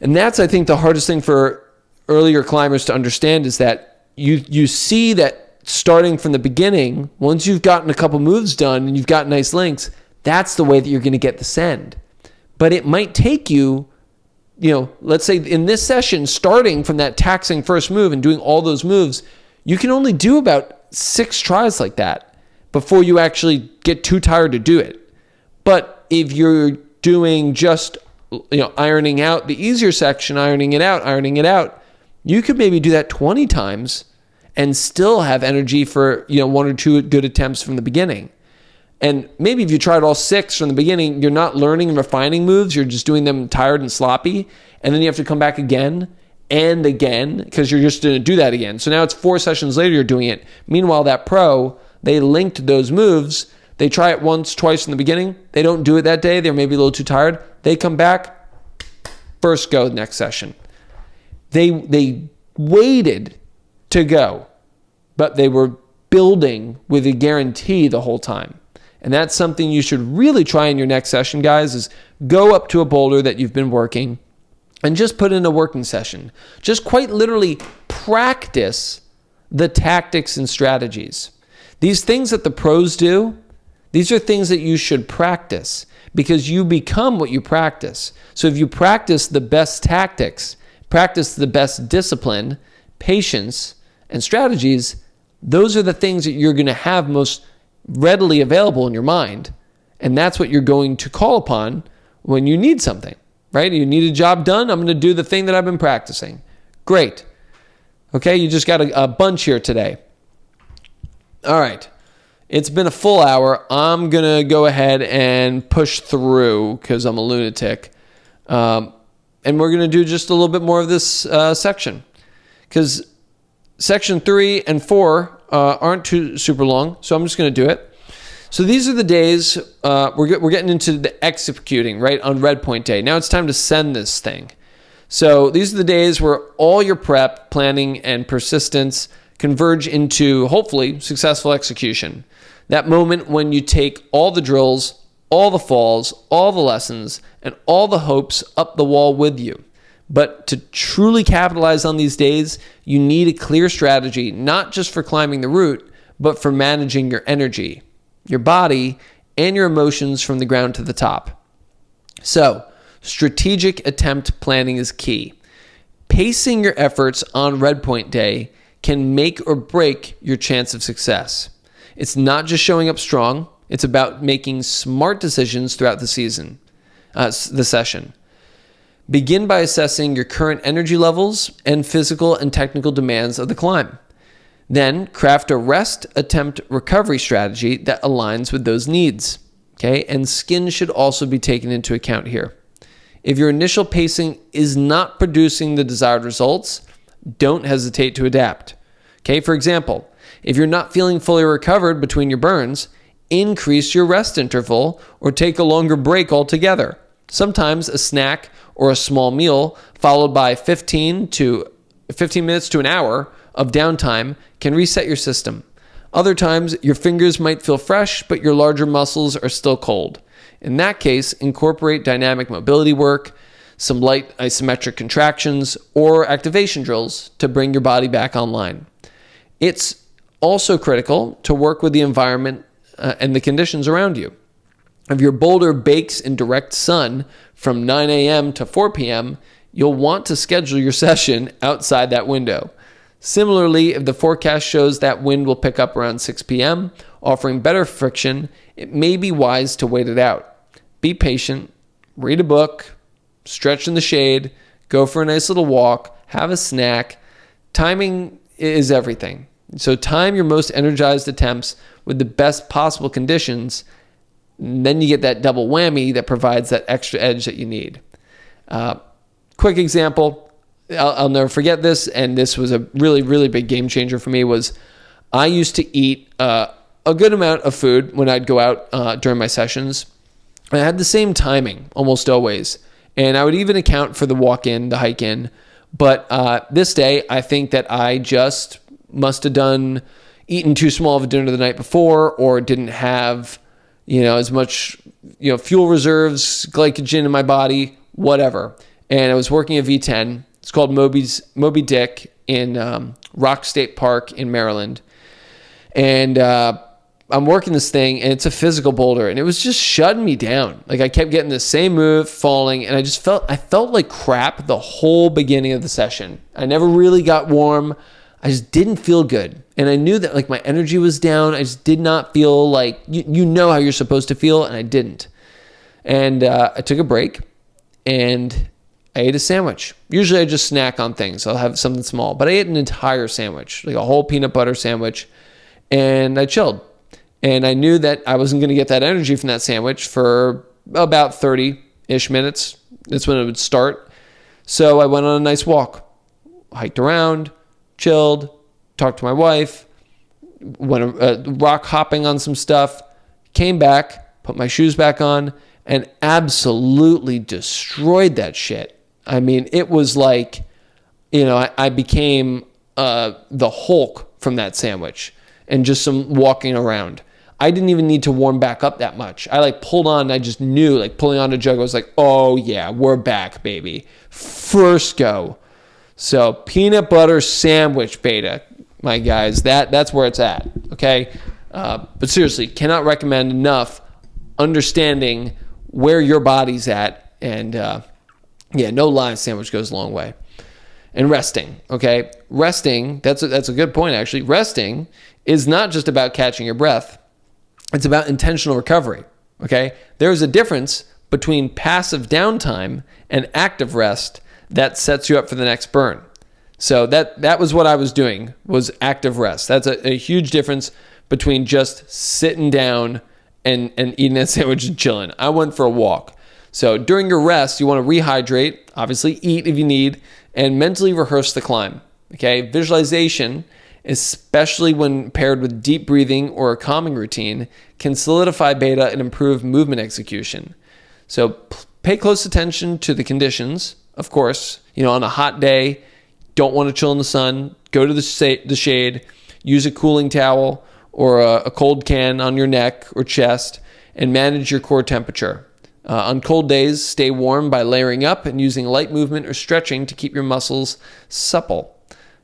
And that's, I think, the hardest thing for earlier climbers to understand is that you see that starting from the beginning, once you've gotten a couple moves done and you've got nice links, that's the way that you're going to get the send. but it might take you, let's say in this session, starting from that taxing first move and doing all those moves, you can only do about 6 tries like that before you actually get too tired to do it. But if you're doing just, ironing out the easier section, ironing it out, you could maybe do that 20 times and still have energy for, 1 or 2 good attempts from the beginning. And maybe if you tried all 6 from the beginning, you're not learning and refining moves. You're just doing them tired and sloppy. And then you have to come back again and again because you're just going to do that again. So now it's 4 sessions later you're doing it. Meanwhile, that pro, they linked those moves. They try it once, twice in the beginning. They don't do it that day. They're maybe a little too tired. They come back, first go next session. They waited to go, but they were building with a guarantee the whole time. And that's something you should really try in your next session, guys, is go up to a boulder that you've been working and just put in a working session. Just quite literally practice the tactics and strategies. These things that the pros do, these are things that you should practice because you become what you practice. So if you practice the best tactics, practice the best discipline, patience, and strategies, those are the things that you're going to have most readily available in your mind. And that's what you're going to call upon when you need something, right? You need a job done. I'm going to do the thing that I've been practicing. Great. Okay, you just got a bunch here today. All right. It's been a full hour. I'm going to go ahead and push through because I'm a lunatic. And we're going to do just a little bit more of this section because section 3 and 4 aren't too super long, so I'm just going to do it. So these are the days we're getting into the executing, right, on red point day. Now it's time to send this thing. So these are the days where all your prep, planning, and persistence converge into, hopefully, successful execution. That moment when you take all the drills, all the falls, all the lessons, and all the hopes up the wall with you. But to truly capitalize on these days, you need a clear strategy, not just for climbing the route, but for managing your energy, your body, and your emotions from the ground to the top. So, strategic attempt planning is key. Pacing your efforts on red point day can make or break your chance of success. It's not just showing up strong. It's about making smart decisions throughout the season, the session. Begin by assessing your current energy levels and physical and technical demands of the climb. Then craft a rest, attempt, recovery strategy that aligns with those needs. Okay, and skin should also be taken into account here. If your initial pacing is not producing the desired results, don't hesitate to adapt. Okay, for example, if you're not feeling fully recovered between your burns, increase your rest interval or take a longer break altogether. Sometimes a snack or a small meal followed by 15 minutes to an hour of downtime can reset your system. Other times, your fingers might feel fresh, but your larger muscles are still cold. In that case, incorporate dynamic mobility work, some light isometric contractions, or activation drills to bring your body back online. It's also critical to work with the environment and the conditions around you. If your boulder bakes in direct sun from 9 a.m. to 4 p.m., you'll want to schedule your session outside that window. Similarly, if the forecast shows that wind will pick up around 6 p.m., offering better friction, it may be wise to wait it out. Be patient, read a book, stretch in the shade, go for a nice little walk, have a snack. Timing is everything. So time your most energized attempts with the best possible conditions, and then you get that double whammy that provides that extra edge that you need. Quick example, I'll never forget this, and this was a really, really big game changer for me, was I used to eat a good amount of food when I'd go out during my sessions. I had the same timing almost always, and I would even account for the walk-in, the hike-in, but this day I think that I just must have eaten too small of a dinner the night before, or didn't have as much fuel reserves, glycogen in my body, whatever. And I was working at V10. It's called Moby Dick in Rock State Park in Maryland. And I'm working this thing, and it's a physical boulder, and it was just shutting me down. Like, I kept getting the same move, falling, and I felt like crap the whole beginning of the session. I never really got warm. I just didn't feel good. And I knew that, like, my energy was down. I just did not feel like, you know how you're supposed to feel, and I didn't. And I took a break, and I ate a sandwich. Usually I just snack on things. I'll have something small. But I ate an entire sandwich, like a whole peanut butter sandwich, and I chilled. And I knew that I wasn't going to get that energy from that sandwich for about 30-ish minutes. That's when it would start. So I went on a nice walk, hiked around, chilled, talked to my wife, went rock hopping on some stuff, came back, put my shoes back on, and absolutely destroyed that shit. I mean, it was like, I became the Hulk from that sandwich and just some walking around. I didn't even need to warm back up that much. I pulled on, I just knew, pulling on a jug, I was like, oh yeah, we're back, baby. First go. So peanut butter sandwich beta, my guys, that's where it's at, okay? But seriously, cannot recommend enough understanding where your body's at. And no lie, sandwich goes a long way. And resting, okay? Resting, that's a good point, actually. Resting is not just about catching your breath. It's about intentional recovery, okay? There's a difference between passive downtime and active rest that sets you up for the next burn. So that was what I was doing, was active rest. That's a huge difference between just sitting down and eating that sandwich and chilling. I went for a walk. So during your rest, you want to rehydrate, obviously eat if you need, and mentally rehearse the climb, okay? Visualization, especially when paired with deep breathing or a calming routine, can solidify beta and improve movement execution. So pay close attention to the conditions. Of course, on a hot day, don't want to chill in the sun, go to the shade, use a cooling towel or a cold can on your neck or chest, and manage your core temperature. On cold days, stay warm by layering up and using light movement or stretching to keep your muscles supple.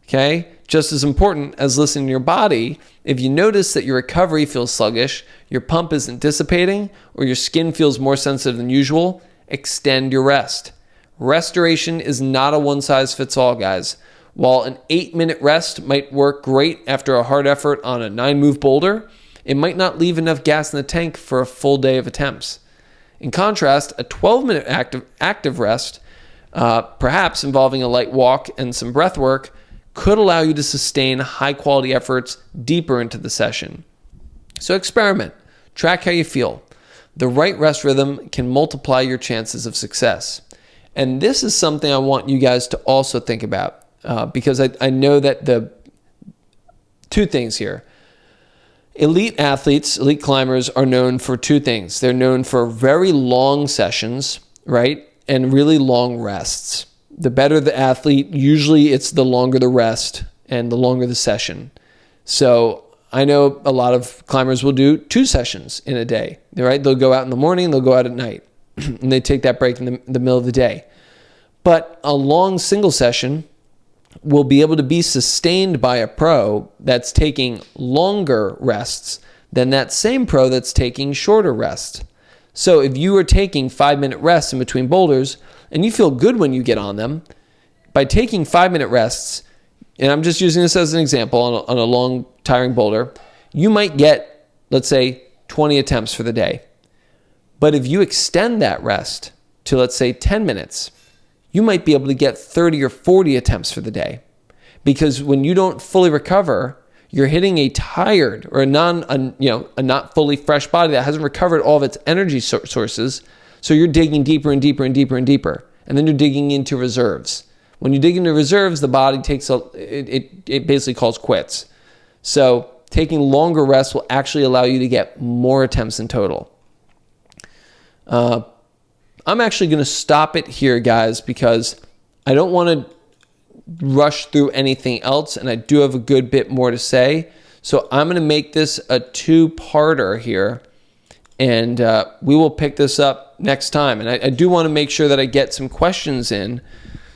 Okay? Just as important as listening to your body, if you notice that your recovery feels sluggish, your pump isn't dissipating, or your skin feels more sensitive than usual, extend your rest. Restoration is not a one-size-fits-all, guys. While an 8-minute rest might work great after a hard effort on a 9-move boulder, it might not leave enough gas in the tank for a full day of attempts. In contrast, a 12-minute active rest, perhaps involving a light walk and some breath work, could allow you to sustain high-quality efforts deeper into the session. So experiment. Track how you feel. The right rest rhythm can multiply your chances of success. And this is something I want you guys to also think about, because I know that the two things here. Elite athletes, elite climbers are known for two things. They're known for very long sessions, right? And really long rests. The better the athlete, usually it's the longer the rest and the longer the session. So I know a lot of climbers will do 2 sessions in a day, right? They'll go out in the morning, they'll go out at night, and they take that break in the middle of the day. But a long single session will be able to be sustained by a pro that's taking longer rests than that same pro that's taking shorter rests. So if you are taking 5-minute rests in between boulders and you feel good when you get on them, by taking 5-minute rests, and I'm just using this as an example on a long, tiring boulder, you might get, let's say, 20 attempts for the day. But if you extend that rest to, let's say, 10 minutes, you might be able to get 30 or 40 attempts for the day. Because when you don't fully recover, you're hitting a tired or a not fully fresh body that hasn't recovered all of its energy sources. So you're digging deeper and deeper and deeper and deeper. And then you're digging into reserves. When you dig into reserves, the body it basically calls quits. So taking longer rests will actually allow you to get more attempts in total. I'm actually going to stop it here, guys, because I don't want to rush through anything else, and I do have a good bit more to say. So I'm going to make this a 2-parter here, and we will pick this up next time. And I do want to make sure that I get some questions in.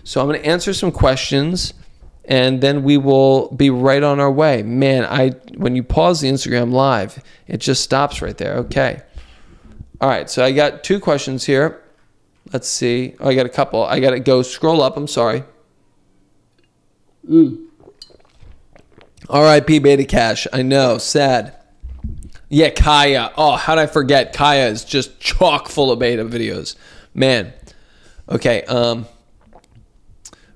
So I'm going to answer some questions, and then we will be right on our way. Man, when you pause the Instagram live, it just stops right there. Okay. All right, so I got 2 questions here. Let's see. Oh, I got a couple. I got to go scroll up. I'm sorry. R.I.P. Beta Cash. I know. Sad. Yeah, Kaya. Oh, how did I forget? Kaya is just chock full of beta videos. Man. Okay.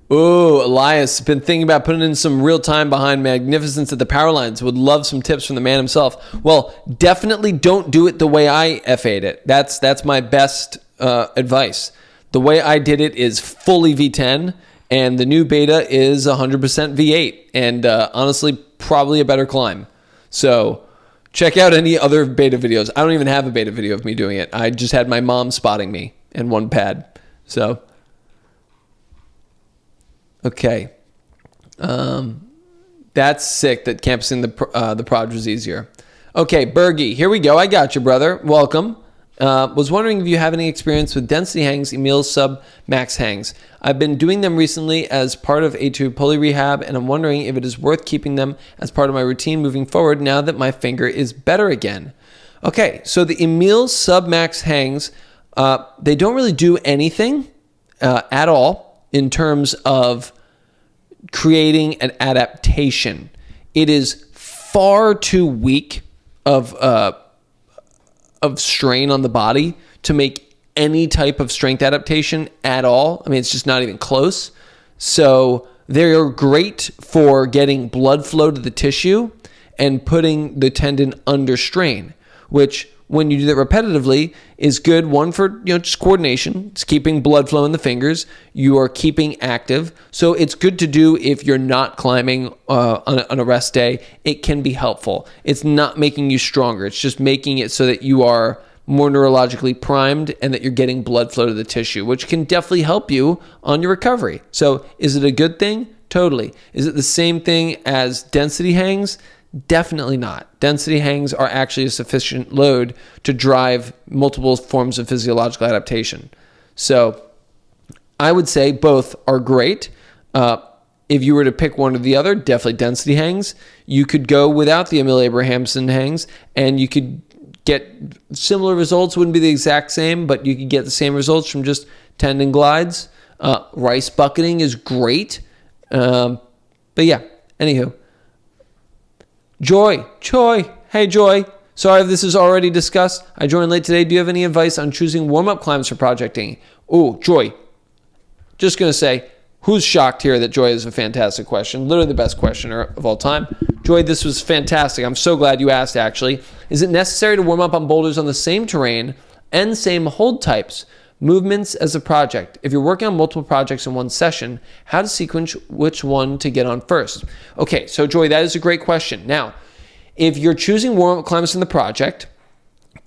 Elias, been thinking about putting in some real time behind Magnificence at the power lines. Would love some tips from the man himself. Well, definitely don't do it the way I FA'd it. That's my best advice. The way I did it is fully V10, and the new beta is 100% V8, and honestly, probably a better climb. So check out any other beta videos. I don't even have a beta video of me doing it. I just had my mom spotting me and one pad. So, okay. That's sick that campusing the proj was easier. Okay, Bergie, here we go. I got you, brother. Welcome. Was wondering if you have any experience with density hangs, Emil sub max hangs. I've been doing them recently as part of A2 pulley rehab, and I'm wondering if it is worth keeping them as part of my routine moving forward now that my finger is better again. Okay, so the Emil sub max hangs, they don't really do anything at all in terms of creating an adaptation. It is far too weak of strain on the body to make any type of strength adaptation at all. I mean, it's just not even close. So they're great for getting blood flow to the tissue and putting the tendon under strain, which when you do that repetitively is good. One for just coordination. It's keeping blood flow in the fingers. You are keeping active. So it's good to do if you're not climbing on a rest day. It can be helpful. It's not making you stronger. It's just making it so that you are more neurologically primed and that you're getting blood flow to the tissue, which can definitely help you on your recovery. So is it a good thing? Totally. Is it the same thing as density hangs? Definitely not. Density hangs are actually a sufficient load to drive multiple forms of physiological adaptation. So I would say both are great. If you were to pick one or the other, definitely density hangs. You could go without the Emil Abrahamson hangs, and you could get similar results. Wouldn't be the exact same, but you could get the same results from just tendon glides. Rice bucketing is great. But yeah, anywho. Joy. Hey, Joy. Sorry if this is already discussed. I joined late today. Do you have any advice on choosing warm-up climbs for projecting? Oh, Joy. Just going to say, who's shocked here that Joy is a fantastic question? Literally the best questioner of all time. Joy, this was fantastic. I'm so glad you asked, actually. Is it necessary to warm up on boulders on the same terrain and same hold types? Movements as a project. If you're working on multiple projects in one session, how to sequence which one to get on first? Okay, so Joy, that is a great question. Now, if you're choosing warm-up climbs in the project,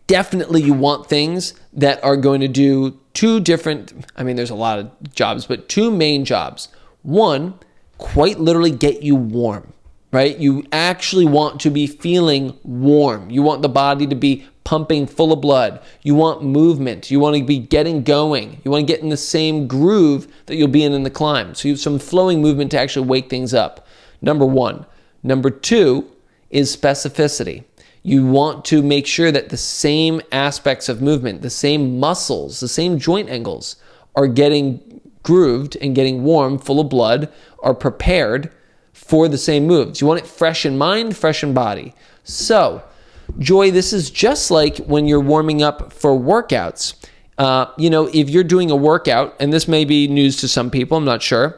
definitely you want things that are going to do there's a lot of jobs, but 2 main jobs. One, quite literally get you warm, right? You actually want to be feeling warm. You want the body to be pumping full of blood. You want movement. You want to be getting going. You want to get in the same groove that you'll be in the climb. So you have some flowing movement to actually wake things up. Number 1. Number 2 is specificity. You want to make sure that the same aspects of movement, the same muscles, the same joint angles are getting grooved and getting warm, full of blood, are prepared for the same moves. You want it fresh in mind, fresh in body. So, Joy, this is just like when you're warming up for workouts. If you're doing a workout, and this may be news to some people, I'm not sure,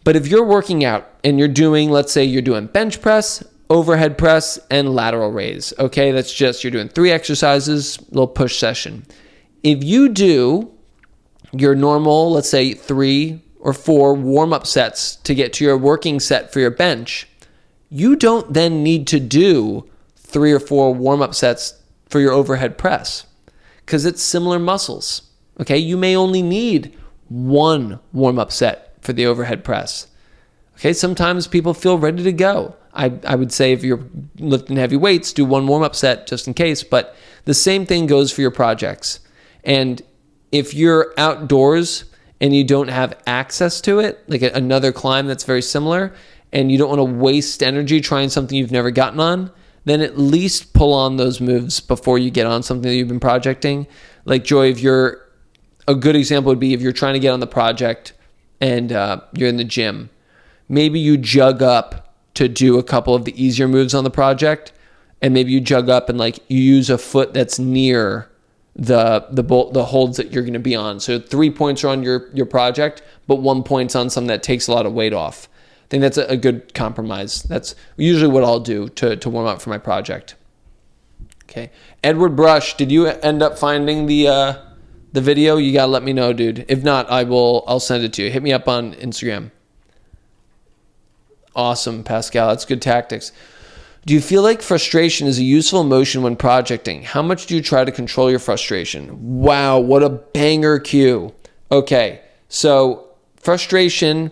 but if you're working out and you're doing, let's say you're doing bench press, overhead press, and lateral raise, okay? That's just, you're doing 3 exercises, little push session. If you do your normal, let's say 3 or 4 warm-up sets to get to your working set for your bench, you don't then need to do 3 or 4 warm-up sets for your overhead press because it's similar muscles, okay? You may only need 1 warm-up set for the overhead press, okay? Sometimes people feel ready to go. I would say if you're lifting heavy weights, do 1 warm-up set just in case, but the same thing goes for your projects. And if you're outdoors and you don't have access to it, like another climb that's very similar, and you don't want to waste energy trying something you've never gotten on, then at least pull on those moves before you get on something that you've been projecting. Like Joy, a good example would be if you're trying to get on the project and you're in the gym, maybe you jug up to do a couple of the easier moves on the project, and maybe you jug up and like you use a foot that's near the holds that you're going to be on. So 3 points are on your project, but 1 point's on something that takes a lot of weight off. I think that's a good compromise. That's usually what I'll do to warm up for my project. Okay. Edward Brush, did you end up finding the video? You got to let me know, dude. If not, I'll send it to you. Hit me up on Instagram. Awesome, Pascal. That's good tactics. Do you feel like frustration is a useful emotion when projecting? How much do you try to control your frustration? Wow, what a banger cue. Okay, so frustration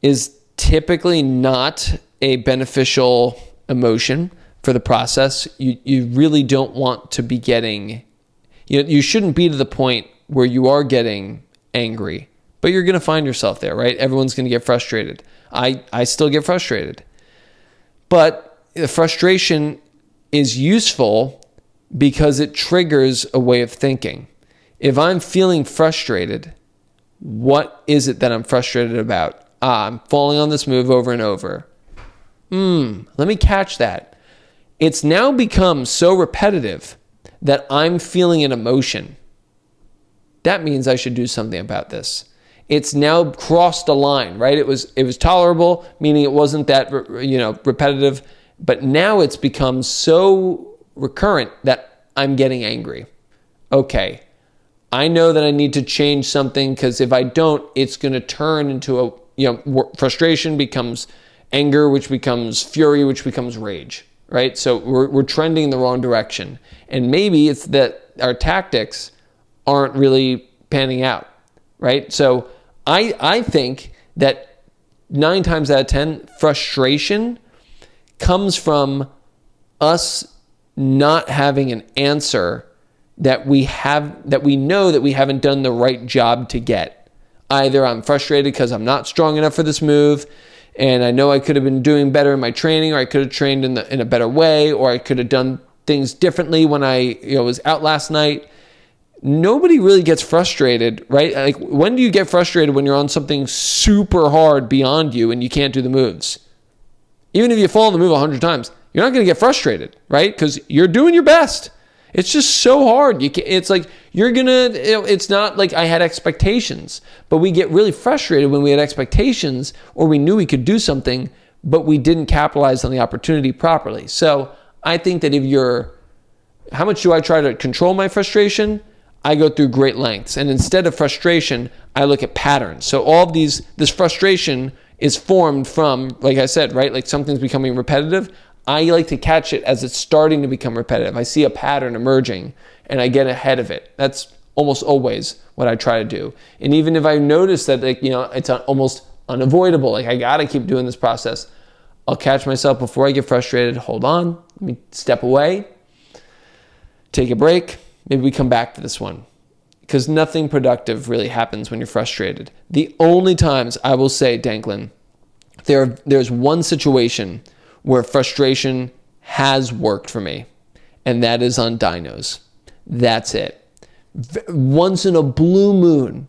is typically not a beneficial emotion for the process. You really don't want to be getting, you shouldn't be to the point where you are getting angry, but you're going to find yourself there, right? Everyone's going to get frustrated. I still get frustrated. But the frustration is useful because it triggers a way of thinking. If I'm feeling frustrated, what is it that I'm frustrated about? I'm falling on this move over and over. Let me catch that. It's now become so repetitive that I'm feeling an emotion. That means I should do something about this. It's now crossed a line, right? It was tolerable, meaning it wasn't that repetitive, but now it's become so recurrent that I'm getting angry. Okay, I know that I need to change something because if I don't, it's going to turn into frustration becomes anger, which becomes fury, which becomes rage, right? So we're trending in the wrong direction. And maybe it's that our tactics aren't really panning out, right? So I think that 9 times out of 10, frustration comes from us not having an answer that we know that we haven't done the right job to get. Either I'm frustrated because I'm not strong enough for this move, and I know I could have been doing better in my training, or I could have trained in a better way, or I could have done things differently when I was out last night. Nobody really gets frustrated, right? Like, when do you get frustrated? When you're on something super hard beyond you and you can't do the moves. Even if you fall on the move 100 times, you're not going to get frustrated, right? Because you're doing your best. It's just so hard. It's like you're going to, it's not like I had expectations, but we get really frustrated when we had expectations or we knew we could do something, but we didn't capitalize on the opportunity properly. So I think that how much do I try to control my frustration? I go through great lengths. And instead of frustration, I look at patterns. So all of this frustration is formed from, like I said, right? Like something's becoming repetitive. I like to catch it as it's starting to become repetitive. I see a pattern emerging and I get ahead of it. That's almost always what I try to do. And even if I notice that it's almost unavoidable, like I gotta keep doing this process, I'll catch myself before I get frustrated. Hold on, let me step away, take a break. Maybe we come back to this one. Because nothing productive really happens when you're frustrated. The only times I will say, Danklin, there's one situation where frustration has worked for me, and that is on dynos. That's it. Once in a blue moon,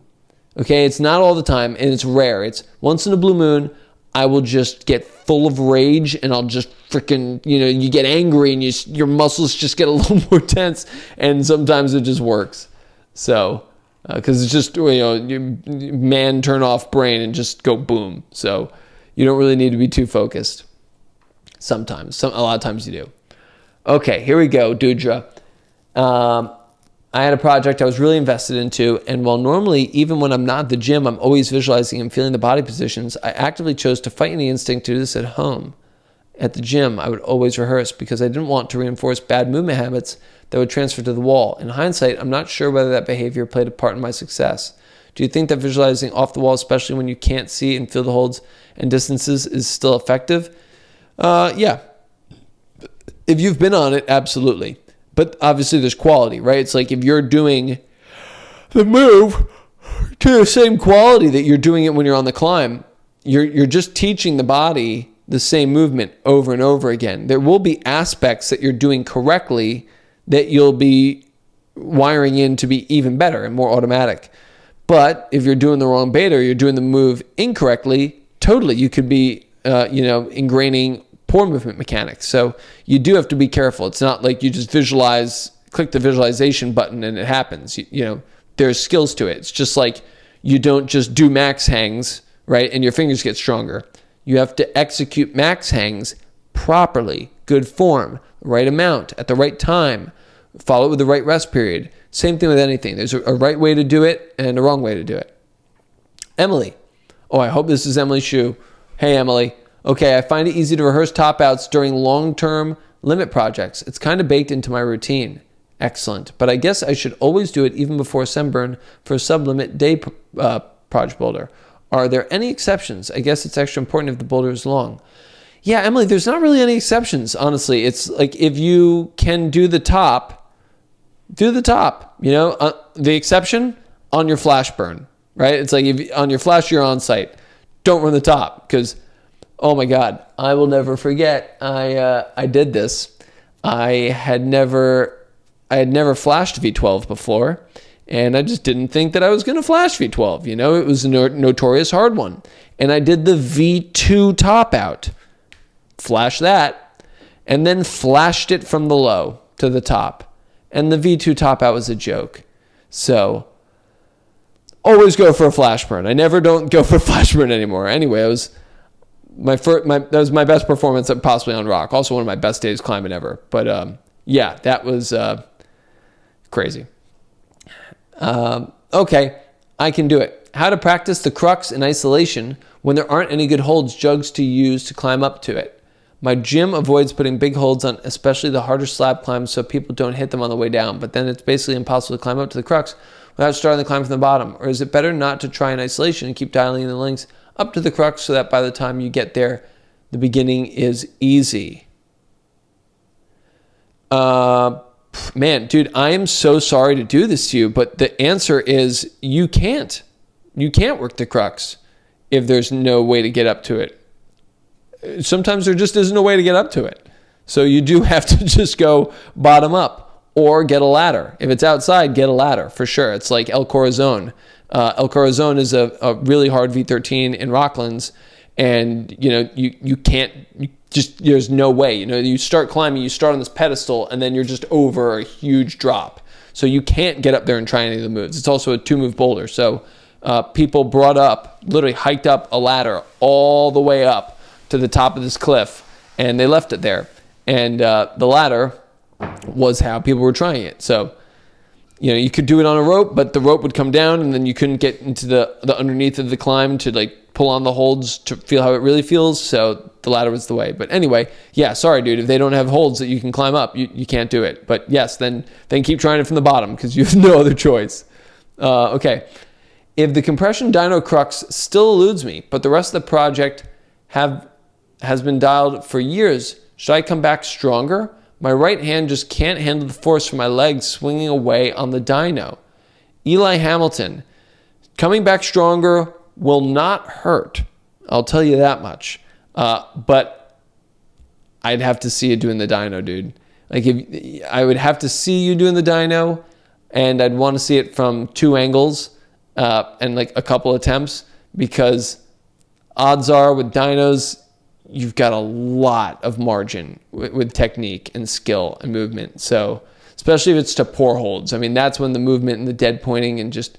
okay? It's not all the time, and it's rare. It's once in a blue moon, I will just get full of rage, and I'll just freaking, you get angry, and your muscles just get a little more tense, and sometimes it just works. So, because it's just, man turn off brain and just go boom. So you don't really need to be too focused. Sometimes, a lot of times you do. Okay, here we go, Dudra. I had a project I was really invested into, and while normally, even when I'm not at the gym, I'm always visualizing and feeling the body positions, I actively chose to fight any instinct to do this at home. At the gym, I would always rehearse because I didn't want to reinforce bad movement habits that would transfer to the wall. In hindsight, I'm not sure whether that behavior played a part in my success. Do you think that visualizing off the wall, especially when you can't see and feel the holds and distances, is still effective? Yeah. If you've been on it, absolutely. But obviously there's quality, right? It's like if you're doing the move to the same quality that you're doing it when you're on the climb. You're just teaching the body the same movement over and over again. There will be aspects that you're doing correctly that you'll be wiring in to be even better and more automatic. But if you're doing the wrong beta, or you're doing the move incorrectly, totally, you could be, ingraining poor movement mechanics. So you do have to be careful. It's not like you just click the visualization button and it happens. There's skills to it. It's just like you don't just do max hangs, right, and your fingers get stronger. You have to execute max hangs properly, good form, right amount, at the right time, follow it with the right rest period. Same thing with anything. There's a right way to do it and a wrong way to do it. Emily. Oh, I hope this is Emily Shu. Hey, Emily. Okay, I find it easy to rehearse top outs during long-term limit projects. It's kind of baked into my routine. Excellent. But I guess I should always do it even before sunburn for a sublimit day project boulder. Are there any exceptions? I guess it's extra important if the boulder is long. Yeah, Emily, there's not really any exceptions, honestly. It's like if you can do the top, do the top. The exception, on your flash burn, right? It's like if on your flash, you're on site. Don't run the top because, oh my God, I will never forget. I did this. I had never flashed V12 before. And I just didn't think that I was going to flash V12. It was a notorious hard one. And I did the V2 top out. Flashed that. And then flashed it from the low to the top. And the V2 top out was a joke. So, always go for a flash burn. I never don't go for a flash burn anymore. Anyway, it was that was my best performance possibly on rock. Also one of my best days climbing ever. But yeah, that was crazy. Okay, I can do it. How to practice the crux in isolation when there aren't any good holds jugs to use to climb up to it. My gym avoids putting big holds on especially the harder slab climbs so people don't hit them on the way down, but then it's basically impossible to climb up to the crux without starting the climb from the bottom. Or is it better not to try in isolation and keep dialing in the links up to the crux so that by the time you get there, the beginning is easy? Man, dude, I am so sorry to do this to you, but the answer is you can't. You can't work the crux if there's no way to get up to it. Sometimes there just isn't a way to get up to it. So you do have to just go bottom up or get a ladder. If it's outside, get a ladder for sure. It's like El Corazon. El Corazon is a really hard V13 in Rocklands, and you can't. There's no way. You start climbing, you start on this pedestal, and then you're just over a huge drop. So you can't get up there and try any of the moves. It's also a 2-move boulder. So people literally hiked up a ladder all the way up to the top of this cliff, and they left it there. And the ladder was how people were trying it. So, you could do it on a rope, but the rope would come down, and then you couldn't get into the underneath of the climb to pull on the holds to feel how it really feels. So the ladder was the way. But anyway, yeah, sorry, dude. If they don't have holds that you can climb up, you can't do it. But yes, then keep trying it from the bottom because you have no other choice. Okay. If the compression dyno crux still eludes me, but the rest of the project has been dialed for years, should I come back stronger? My right hand just can't handle the force from my legs swinging away on the dyno. Eli Hamilton, coming back stronger will not hurt. I'll tell you that much. But I'd have to see you doing the dyno, dude. I would have to see you doing the dyno, and I'd want to see it from 2 angles and a couple attempts, because odds are with dynos, you've got a lot of margin with technique and skill and movement. So especially if it's to poor holds. I mean, that's when the movement and the dead pointing and just,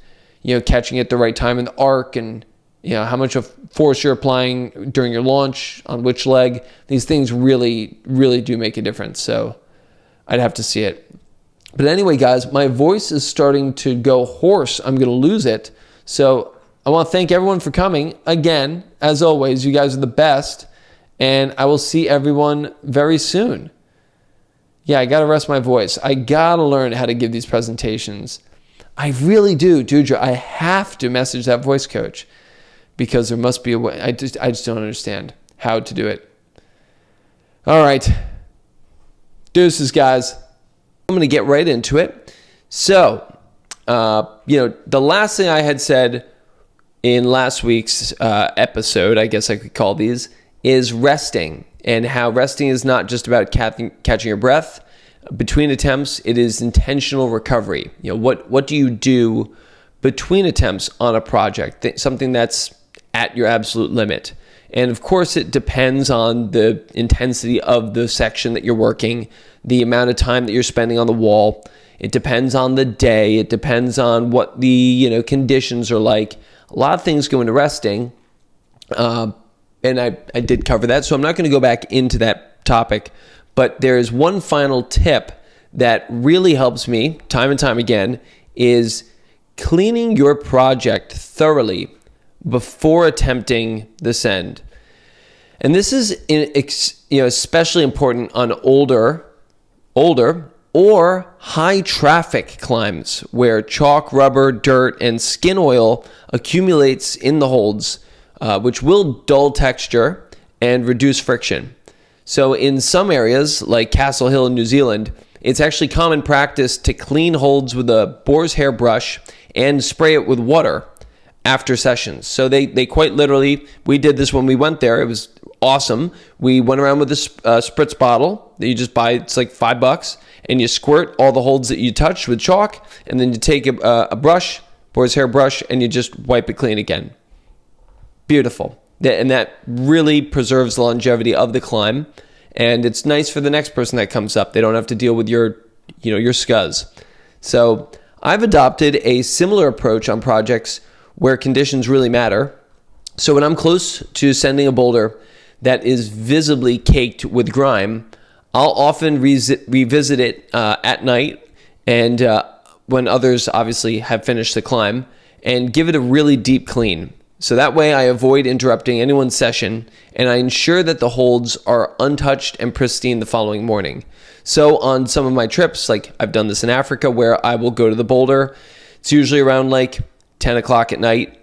catching at the right time in the arc and, how much of force you're applying during your launch on which leg. These things really, really do make a difference. So I'd have to see it. But anyway, guys, my voice is starting to go hoarse. I'm going to lose it. So I want to thank everyone for coming. Again, as always, you guys are the best. And I will see everyone very soon. Yeah, I got to rest my voice. I got to learn how to give these presentations. I really do, Deirdre. I have to message that voice coach because there must be a way. I just don't understand how to do it. All right. Deuces, guys. I'm going to get right into it. So, the last thing I had said in last week's episode, I guess I could call these, is resting, and how resting is not just about catching your breath between attempts. It is intentional recovery. What do you do between attempts on a project, something that's at your absolute limit? And of course, it depends on the intensity of the section that you're working, the amount of time that you're spending on the wall. It depends on the day. It depends on what the conditions are like. A lot of things go into resting, and I did cover that, so I'm not going to go back into that topic. But there is one final tip that really helps me time and time again, is cleaning your project thoroughly before attempting the send. And this is especially important on older or high traffic climbs where chalk, rubber, dirt, and skin oil accumulates in the holds, which will dull texture and reduce friction. So in some areas like Castle Hill in New Zealand, it's actually common practice to clean holds with a boar's hair brush and spray it with water after sessions. So they quite literally, we did this when we went there. It was awesome. We went around with a spritz bottle that you just buy. It's like $5, and you squirt all the holds that you touch with chalk, and then you take a brush, boar's hair brush, and you just wipe it clean again. Beautiful. And that really preserves the longevity of the climb, and it's nice for the next person that comes up. They don't have to deal with your scuzz. So I've adopted a similar approach on projects where conditions really matter. So when I'm close to sending a boulder that is visibly caked with grime, I'll often revisit it at night, and when others obviously have finished the climb, and give it a really deep clean. So that way I avoid interrupting anyone's session, and I ensure that the holds are untouched and pristine the following morning. So on some of my trips, like I've done this in Africa, where I will go to the boulder. It's usually around like 10 o'clock at night.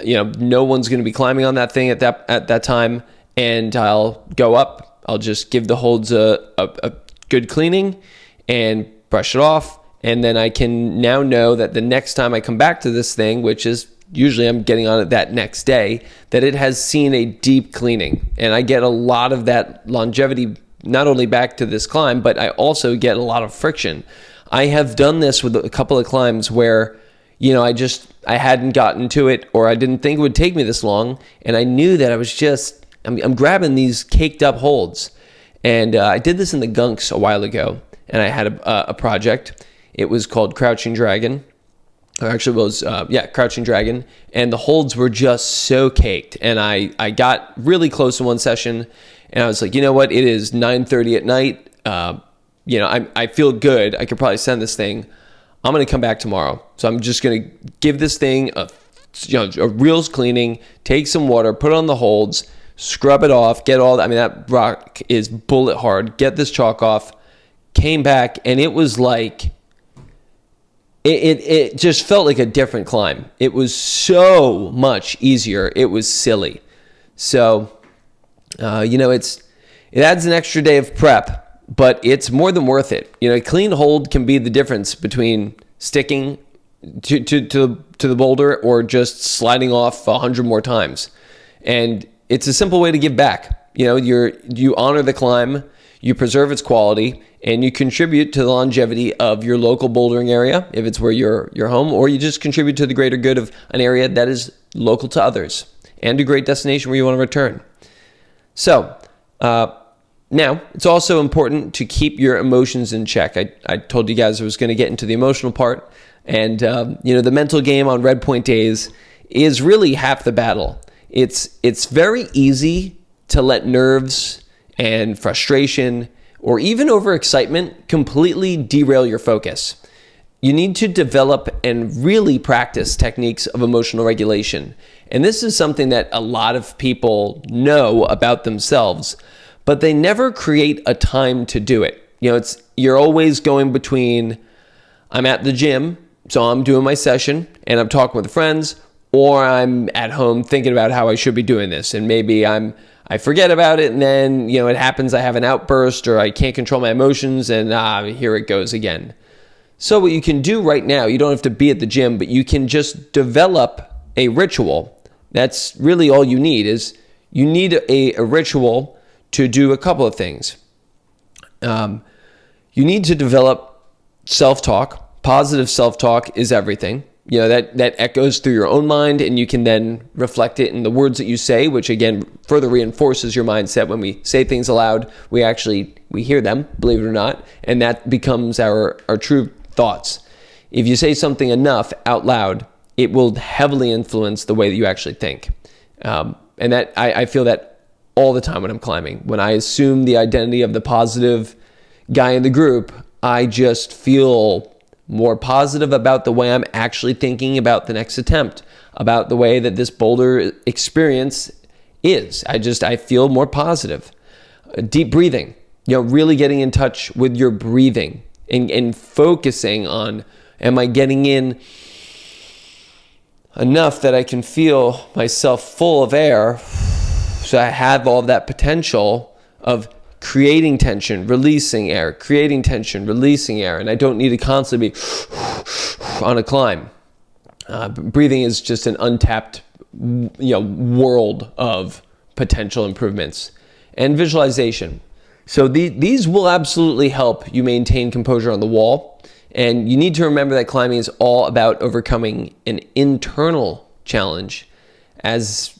No one's going to be climbing on that thing at that time, and I'll go up. I'll just give the holds a good cleaning and brush it off, and then I can now know that the next time I come back to this thing, which is usually I'm getting on it that next day, that it has seen a deep cleaning. And I get a lot of that longevity, not only back to this climb, but I also get a lot of friction. I have done this with a couple of climbs where, I hadn't gotten to it, or I didn't think it would take me this long. And I knew that I'm grabbing these caked up holds. And I did this in the Gunks a while ago. And I had a project. It was called Crouching Dragon. Crouching Dragon, and the holds were just so caked. And I got really close to one session, and I was like, you know what? It is 9:30 at night. I feel good. I could probably send this thing. I'm going to come back tomorrow. So I'm just going to give this thing a real cleaning, take some water, put it on the holds, scrub it off, get all that. I mean, that rock is bullet hard. Get this chalk off. Came back, and it was like, It just felt like a different climb. It was so much easier. It was silly. So, it adds an extra day of prep, but it's more than worth it. A clean hold can be the difference between sticking to the boulder or just sliding off 100 more times. And it's a simple way to give back. You honor the climb, you preserve its quality, and you contribute to the longevity of your local bouldering area, if it's where you're home, or you just contribute to the greater good of an area that is local to others and a great destination where you want to return. So now it's also important to keep your emotions in check. I told you guys I was going to get into the emotional part, and the mental game on Red Point days is really half the battle. It's very easy to let nerves and frustration or even overexcitement completely derail your focus. You need to develop and really practice techniques of emotional regulation. And this is something that a lot of people know about themselves, but they never create a time to do it. You're always going between, I'm at the gym, so I'm doing my session and I'm talking with friends, or I'm at home thinking about how I should be doing this. And maybe I forget about it, and then, it happens, I have an outburst, or I can't control my emotions, and here it goes again. So what you can do right now, you don't have to be at the gym, but you can just develop a ritual That's really all you need. Is you need a ritual to do a couple of things. You need to develop self-talk. Positive self-talk is everything. That echoes through your own mind, and you can then reflect it in the words that you say, which again further reinforces your mindset. When we say things aloud, we hear them, believe it or not, and that becomes our true thoughts. If you say something enough out loud, it will heavily influence the way that you actually think. And that I feel that all the time when I'm climbing. When I assume the identity of the positive guy in the group, I just feel more positive about the way I'm actually thinking about the next attempt, about the way that this boulder experience is. I feel more positive. Deep breathing, really getting in touch with your breathing and focusing on, am I getting in enough that I can feel myself full of air, so I have all of that potential of creating tension, releasing air, creating tension, releasing air, and I don't need to constantly be on a climb. Breathing is just an untapped, world of potential improvements. And visualization. So these will absolutely help you maintain composure on the wall. And you need to remember that climbing is all about overcoming an internal challenge, as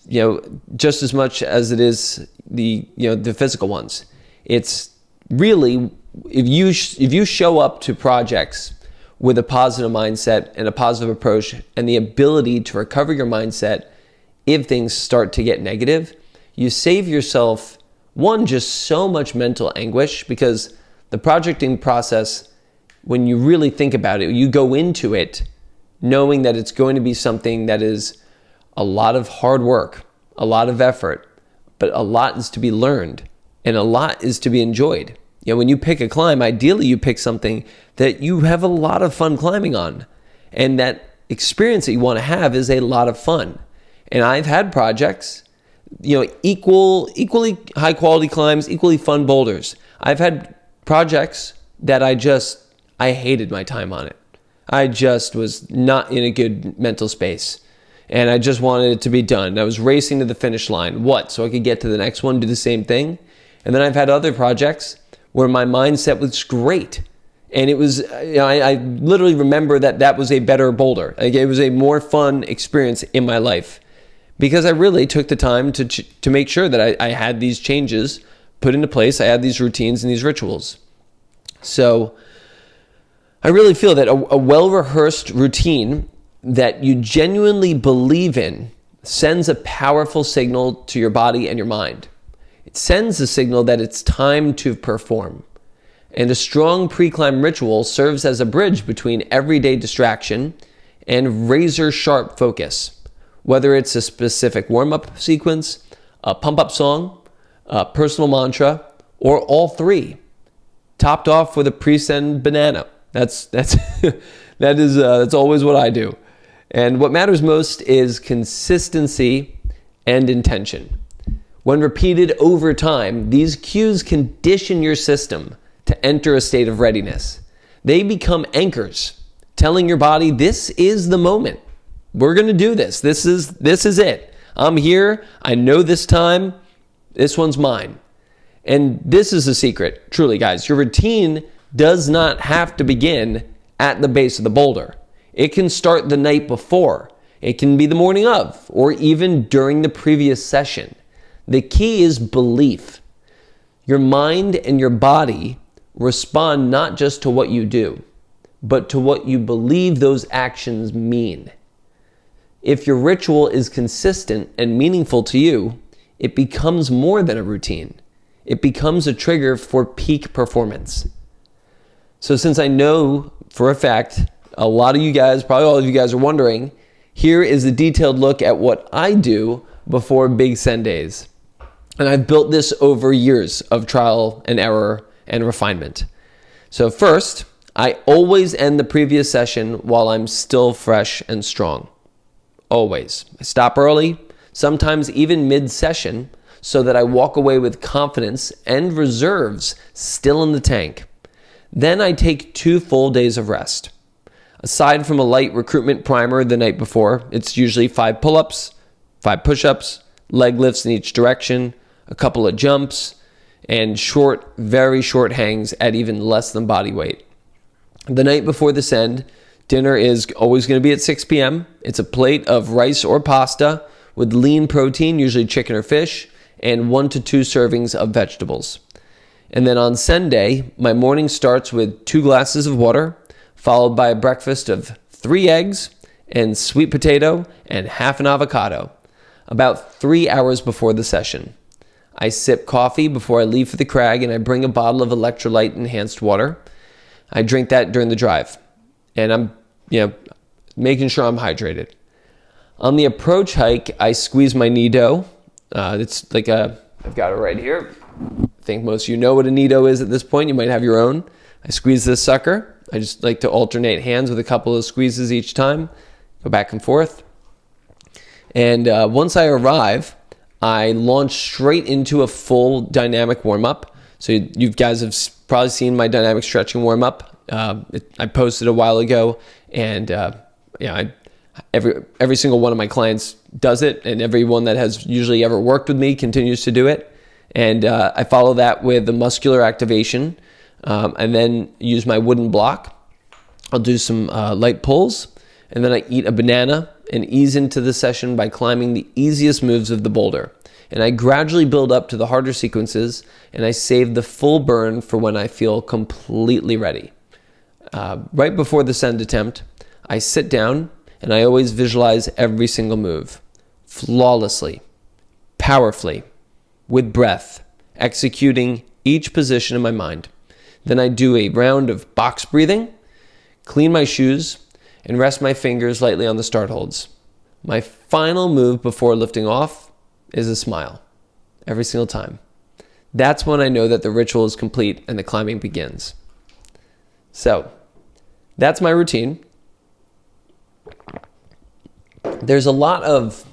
just as much as it is the physical ones. It's really, if you show up to projects with a positive mindset and a positive approach and the ability to recover your mindset if things start to get negative, you save yourself, one, just so much mental anguish, because the projecting process, when you really think about it, you go into it knowing that it's going to be something that is a lot of hard work, a lot of effort, but a lot is to be learned and a lot is to be enjoyed. When you pick a climb, ideally you pick something that you have a lot of fun climbing on, and that experience that you want to have is a lot of fun. And I've had projects, equally high quality climbs, equally fun boulders. I've had projects that I hated my time on it. I just was not in a good mental space, and I just wanted it to be done. I was racing to the finish line. So I could get to the next one, do the same thing. And then I've had other projects where my mindset was great. And it was, I literally remember that was a better boulder. Like, it was a more fun experience in my life, because I really took the time to make sure that I had these changes put into place. I had these routines and these rituals. So I really feel that a well-rehearsed routine that you genuinely believe in sends a powerful signal to your body and your mind. It sends a signal that it's time to perform. And a strong pre-climb ritual serves as a bridge between everyday distraction and razor-sharp focus. Whether it's a specific warm-up sequence, a pump-up song, a personal mantra, or all three, topped off with a pre-send banana. That's always what I do. And what matters most is consistency and intention. When repeated over time, these cues condition your system to enter a state of readiness. They become anchors, telling your body, this is the moment. We're going to do this. This is it. I'm here. I know this time. This one's mine. And this is the secret. Truly, guys, your routine does not have to begin at the base of the boulder. It can start the night before. It can be the morning of, or even during the previous session. The key is belief. Your mind and your body respond not just to what you do, but to what you believe those actions mean. If your ritual is consistent and meaningful to you, it becomes more than a routine. It becomes a trigger for peak performance. So since I know for a fact, a lot of you guys, probably all of you guys are wondering, here is a detailed look at what I do before big send days. And I've built this over years of trial and error and refinement. So first, I always end the previous session while I'm still fresh and strong. Always. I stop early, sometimes even mid-session, so that I walk away with confidence and reserves still in the tank. Then I take 2 full days of rest. Aside from a light recruitment primer the night before, it's usually 5 pull-ups, 5 push-ups, leg lifts in each direction, a couple of jumps, and short, very short hangs at even less than body weight. The night before this end, dinner is always going to be at 6 p.m. It's a plate of rice or pasta with lean protein, usually chicken or fish, and 1 to 2 servings of vegetables. And then on Sunday, my morning starts with 2 glasses of water, followed by a breakfast of 3 eggs and sweet potato and half an avocado, about 3 hours before the session. I sip coffee before I leave for the crag, and I bring a bottle of electrolyte enhanced water. I drink that during the drive, and I'm making sure I'm hydrated. On the approach hike, I squeeze my knee dough. It's like I've got it right here. I think most of you know what a knee dough is at this point. You might have your own. I squeeze this sucker. I just like to alternate hands with a couple of squeezes each time. Go back and forth. And once I arrive, I launch straight into a full dynamic warm-up. So you guys have probably seen my dynamic stretching warm-up. I posted a while ago, and every single one of my clients does it, and everyone that has usually ever worked with me continues to do it. And I follow that with the muscular activation, and then use my wooden block. I'll do some light pulls, and then I eat a banana and ease into the session by climbing the easiest moves of the boulder. And I gradually build up to the harder sequences, and I save the full burn for when I feel completely ready. Right before the send attempt, I sit down, and I always visualize every single move, flawlessly, powerfully, with breath, executing each position in my mind. Then I do a round of box breathing, clean my shoes, and rest my fingers lightly on the start holds. My final move before lifting off is a smile, every single time. That's when I know that the ritual is complete and the climbing begins. So, that's my routine. There's a lot of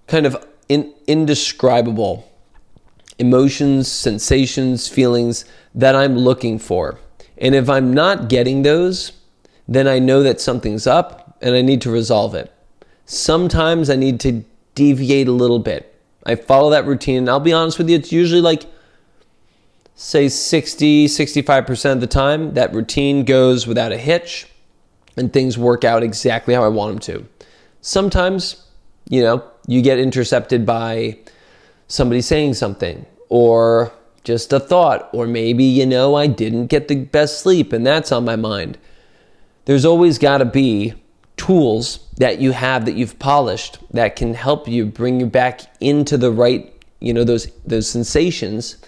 kind of indescribable emotions, sensations, feelings that I'm looking for. And if I'm not getting those, then I know that something's up and I need to resolve it. Sometimes I need to deviate a little bit. I follow that routine, and I'll be honest with you, it's usually like, say 65% of the time, that routine goes without a hitch and things work out exactly how I want them to. Sometimes, you get intercepted by somebody saying something, or just a thought, or maybe, I didn't get the best sleep and that's on my mind. There's always got to be tools that you have that you've polished that can help you bring you back into the right, those sensations,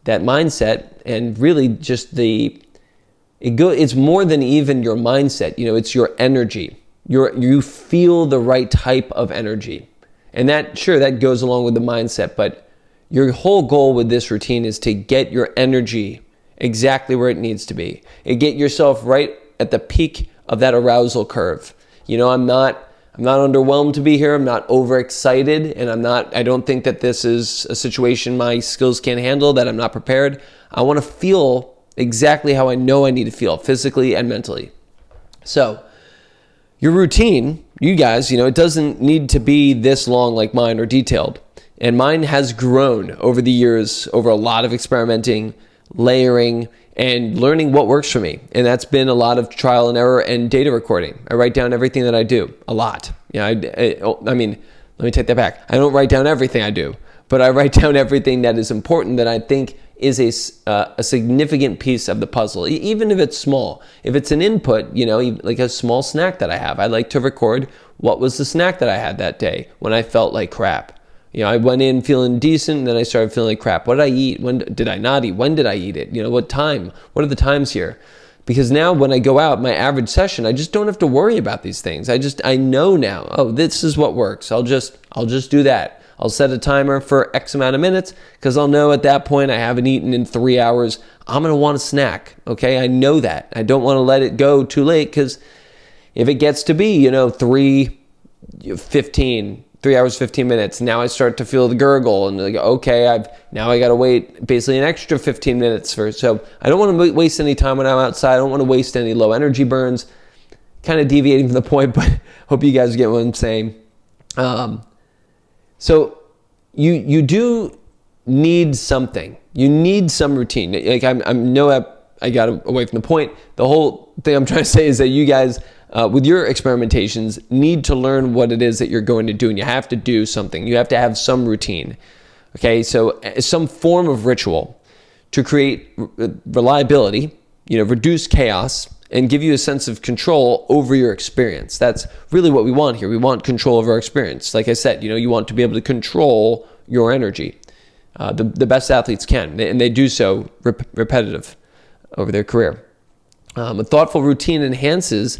that mindset, and really just it's more than even your mindset. It's your energy. You feel the right type of energy. And that goes along with the mindset, but your whole goal with this routine is to get your energy exactly where it needs to be. And get yourself right at the peak of that arousal curve. I'm not underwhelmed to be here. I'm not overexcited, and I don't think that this is a situation my skills can't handle, that I'm not prepared. I want to feel exactly how I know I need to feel, physically and mentally. So, your routine, you guys, it doesn't need to be this long like mine or detailed. And mine has grown over the years, over a lot of experimenting, layering, and learning what works for me. And that's been a lot of trial and error and data recording. I write down everything that I do, a lot. Let me take that back. I don't write down everything I do, but I write down everything that is important that I think is a significant piece of the puzzle, even if it's small. If it's an input, like a small snack that I have, I like to record what was the snack that I had that day when I felt like crap. I went in feeling decent, and then I started feeling like crap. What did I eat? When did I not eat? When did I eat it? What time? What are the times here? Because now when I go out, my average session, I just don't have to worry about these things. I know now, this is what works. I'll just do that. I'll set a timer for X amount of minutes, because I'll know at that point I haven't eaten in 3 hours. I'm going to want a snack. Okay. I know that. I don't want to let it go too late, because if it gets to be, 3 hours, 15 minutes. Now I start to feel the gurgle, and I got to wait basically an extra 15 minutes so I don't want to waste any time when I'm outside. I don't want to waste any low energy burns. Kind of deviating from the point, but hope you guys get what I'm saying. So you do need something. You need some routine. Like I got away from the point. The whole thing I'm trying to say is that you guys, with your experimentations, need to learn what it is that you're going to do, and you have to do something. You have to have some routine. Okay, so some form of ritual to create reliability, reduce chaos, and give you a sense of control over your experience. That's really what we want here. We want control over our experience. Like I said, you want to be able to control your energy. The best athletes can, and they do so repetitive over their career. A thoughtful routine enhances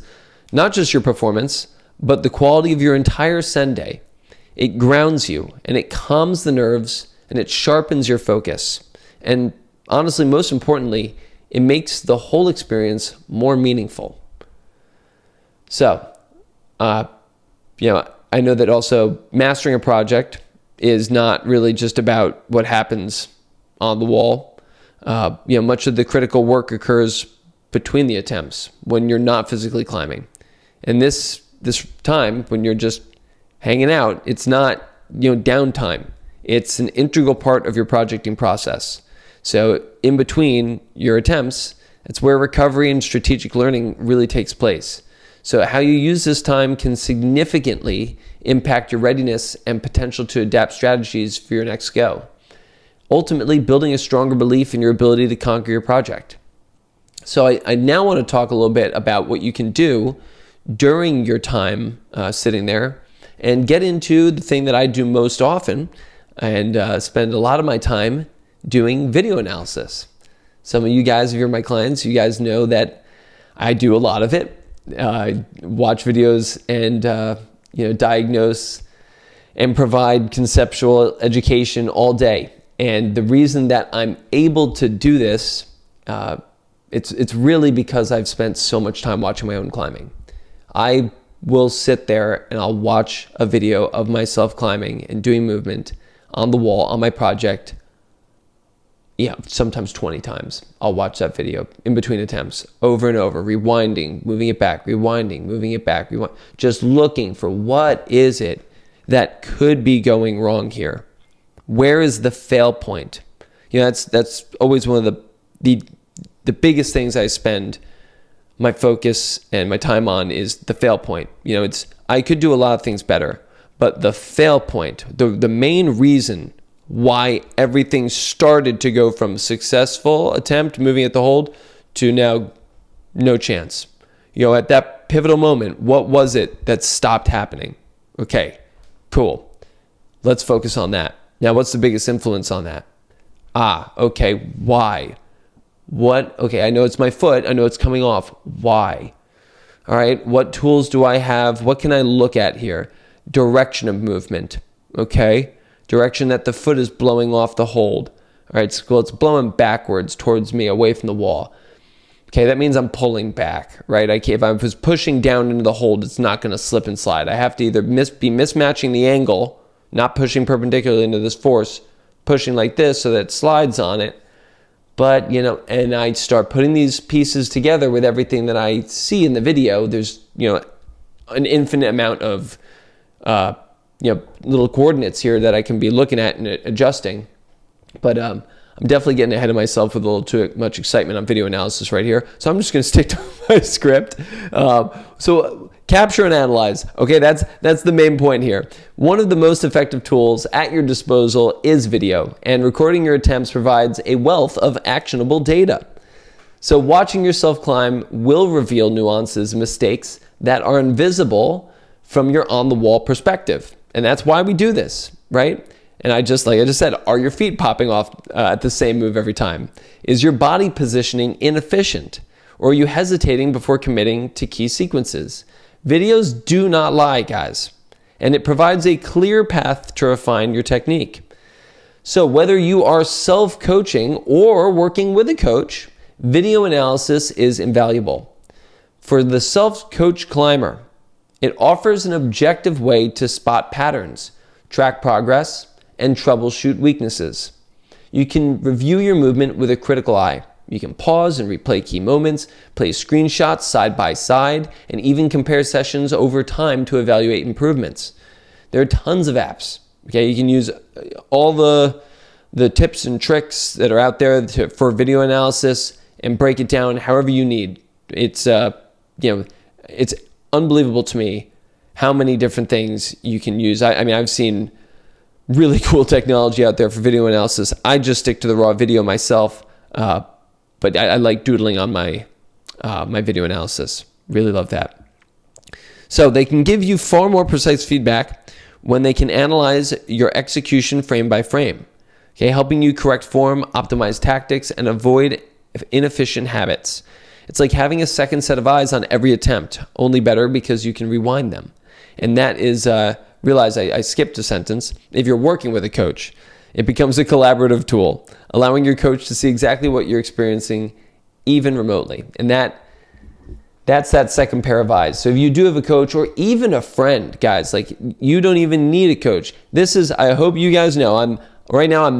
not just your performance, but the quality of your entire send day. It grounds you, and it calms the nerves, and it sharpens your focus. And honestly, most importantly, it makes the whole experience more meaningful. So, I know that also mastering a project is not really just about what happens on the wall. Much of the critical work occurs between the attempts when you're not physically climbing. And this time when you're just hanging out, it's not, downtime. It's an integral part of your projecting process. So in between your attempts, it's where recovery and strategic learning really takes place. So how you use this time can significantly impact your readiness and potential to adapt strategies for your next go, ultimately building a stronger belief in your ability to conquer your project. So I now want to talk a little bit about what you can do during your time sitting there, and get into the thing that I do most often and spend a lot of my time doing video analysis. Some of you guys, if you're my clients, you guys know that I do a lot of it. Watch videos and diagnose and provide conceptual education all day. And the reason that I'm able to do this, it's really because I've spent so much time watching my own climbing. I will sit there and I'll watch a video of myself climbing and doing movement on the wall on my project. Sometimes 20 times. I'll watch that video in between attempts over and over, rewinding, moving it back, rewinding, moving it back, just looking for what is it that could be going wrong here. Where is the fail point? That's always one of the biggest things I spend my focus and my time on is the fail point. I could do a lot of things better, but the fail point, the main reason why everything started to go from successful attempt, moving at the hold, to now no chance. At that pivotal moment, what was it that stopped happening? Okay, cool. Let's focus on that. Now, what's the biggest influence on that? Okay, why? What? Okay, I know it's my foot. I know it's coming off. Why? All right, what tools do I have? What can I look at here? Direction of movement, okay? Direction that the foot is blowing off the hold. All right, so it's blowing backwards towards me, away from the wall. Okay, that means I'm pulling back, right? If I was pushing down into the hold, it's not going to slip and slide. I have to either be mismatching the angle, not pushing perpendicularly into this force, pushing like this so that it slides on it. But, and I start putting these pieces together with everything that I see in the video. There's, an infinite amount of, little coordinates here that I can be looking at and adjusting. But I'm definitely getting ahead of myself with a little too much excitement on video analysis right here. So I'm just going to stick to my script. So capture and analyze. Okay, that's the main point here. One of the most effective tools at your disposal is video, and recording your attempts provides a wealth of actionable data. So watching yourself climb will reveal nuances and mistakes that are invisible from your on-the-wall perspective. And that's why we do this, right? And like I just said, are your feet popping off at the same move every time? Is your body positioning inefficient? Or are you hesitating before committing to key sequences? Videos do not lie, guys. And it provides a clear path to refine your technique. So whether you are self-coaching or working with a coach, video analysis is invaluable. For the self-coach climber, it offers an objective way to spot patterns, track progress, and troubleshoot weaknesses. You can review your movement with a critical eye. You can pause and replay key moments, play screenshots side by side, and even compare sessions over time to evaluate improvements. There are tons of apps Okay, you can use all the tips and tricks that are out there for video analysis and break it down however you need. It's it's unbelievable to me how many different things you can use. I mean, I've seen really cool technology out there for video analysis. I just stick to the raw video myself, but I like doodling on my my video analysis. Really love that. So they can give you far more precise feedback when they can analyze your execution frame by frame, okay, helping you correct form, optimize tactics, and avoid inefficient habits. It's like having a second set of eyes on every attempt, only better because you can rewind them. And that is, realize I skipped a sentence. If you're working with a coach, it becomes a collaborative tool, allowing your coach to see exactly what you're experiencing, even remotely. And that's that second pair of eyes. So if you do have a coach or even a friend, guys, like you don't even need a coach. This is, I hope you guys know, I'm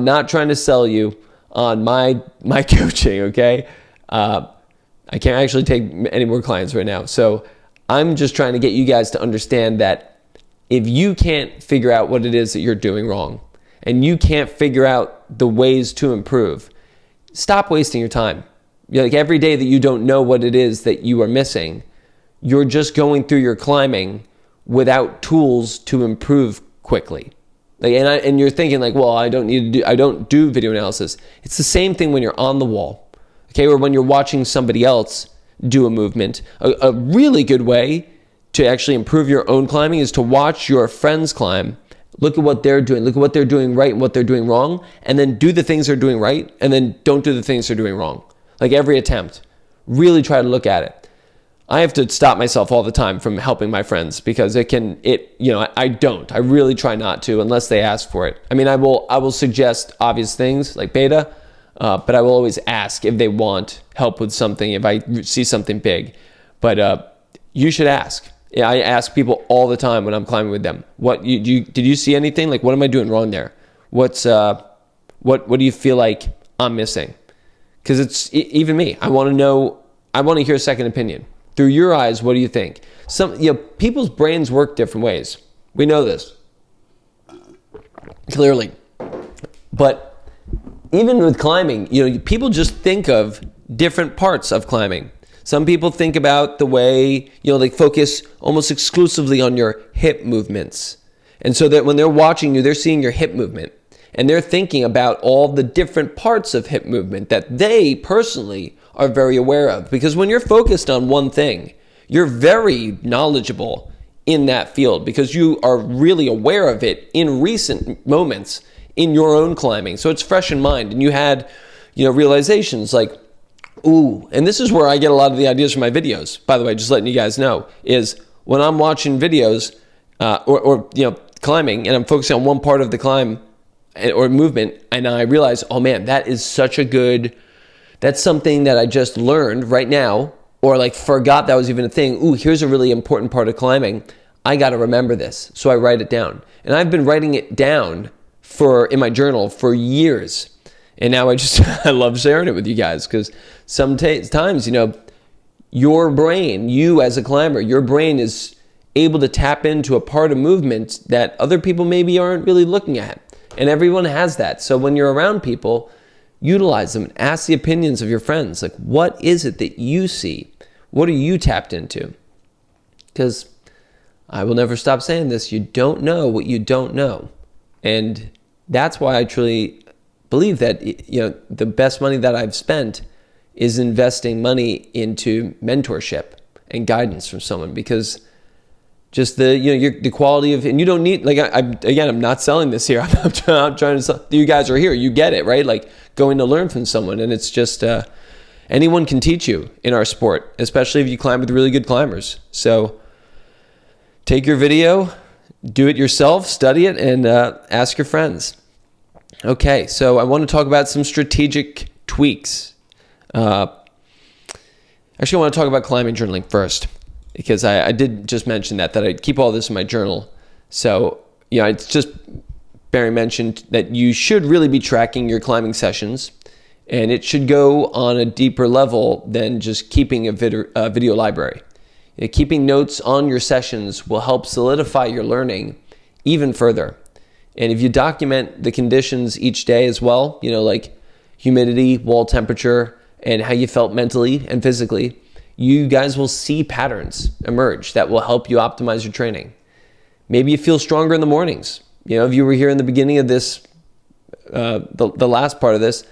not trying to sell you on my coaching, okay? I can't actually take any more clients right now. So I'm just trying to get you guys to understand that if you can't figure out what it is that you're doing wrong and you can't figure out the ways to improve, stop wasting your time. Like every day that you don't know what it is that you are missing, you're just going through your climbing without tools to improve quickly. Like, and you're thinking like, well, I don't do video analysis. It's the same thing when you're on the wall, okay, or when you're watching somebody else do a movement. A really good way to actually improve your own climbing is to watch your friends climb. Look at what they're doing. Look at what they're doing right and what they're doing wrong, and then do the things they're doing right, and then don't do the things they're doing wrong. Like every attempt, really try to look at it. I have to stop myself all the time from helping my friends because I really try not to unless they ask for it. I mean, I will suggest obvious things like beta, but I will always ask if they want help with something if I see something big. But you should ask. Yeah, I ask people all the time when I'm climbing with them. Did you see anything? Like, what am I doing wrong there? What do you feel like I'm missing? Because it's even me. I want to know. I want to hear a second opinion. Through your eyes, what do you think? People's brains work different ways. We know this clearly. But even with climbing, people just think of different parts of climbing. Some people think about the way, they focus almost exclusively on your hip movements. And so that when they're watching you, they're seeing your hip movement. And they're thinking about all the different parts of hip movement that they personally are very aware of. Because when you're focused on one thing, you're very knowledgeable in that field because you are really aware of it in recent moments in your own climbing. So it's fresh in mind. And you had, realizations like, ooh, and this is where I get a lot of the ideas from my videos. By the way, just letting you guys know, is when I'm watching videos or climbing and I'm focusing on one part of the climb or movement, and I realize, oh man, that's something that I just learned right now, or like forgot that was even a thing. Ooh, here's a really important part of climbing. I got to remember this. So I write it down. And I've been writing it down in my journal for years. And now I love sharing it with you guys because sometimes, your brain, you as a climber, your brain is able to tap into a part of movement that other people maybe aren't really looking at. And everyone has that. So when you're around people, utilize them and ask the opinions of your friends. Like, what is it that you see? What are you tapped into? Because I will never stop saying this. You don't know what you don't know. And that's why I truly believe that, the best money that I've spent is investing money into mentorship and guidance from someone, because just the quality of, and you don't need, like, I'm not selling this here. I'm trying to sell, you guys are here, you get it, right? Like going to learn from someone, and it's just, anyone can teach you in our sport, especially if you climb with really good climbers. So take your video, do it yourself, study it, and ask your friends. Okay, so I want to talk about some strategic tweaks. Actually, I want to talk about climbing journaling first, because I did just mention that I keep all this in my journal. So, it's just Barry mentioned that you should really be tracking your climbing sessions, and it should go on a deeper level than just keeping a video library. Keeping notes on your sessions will help solidify your learning even further. And if you document the conditions each day as well, like humidity, wall temperature, and how you felt mentally and physically, you guys will see patterns emerge that will help you optimize your training. Maybe you feel stronger in the mornings. If you were here in the beginning of this, the last part of this,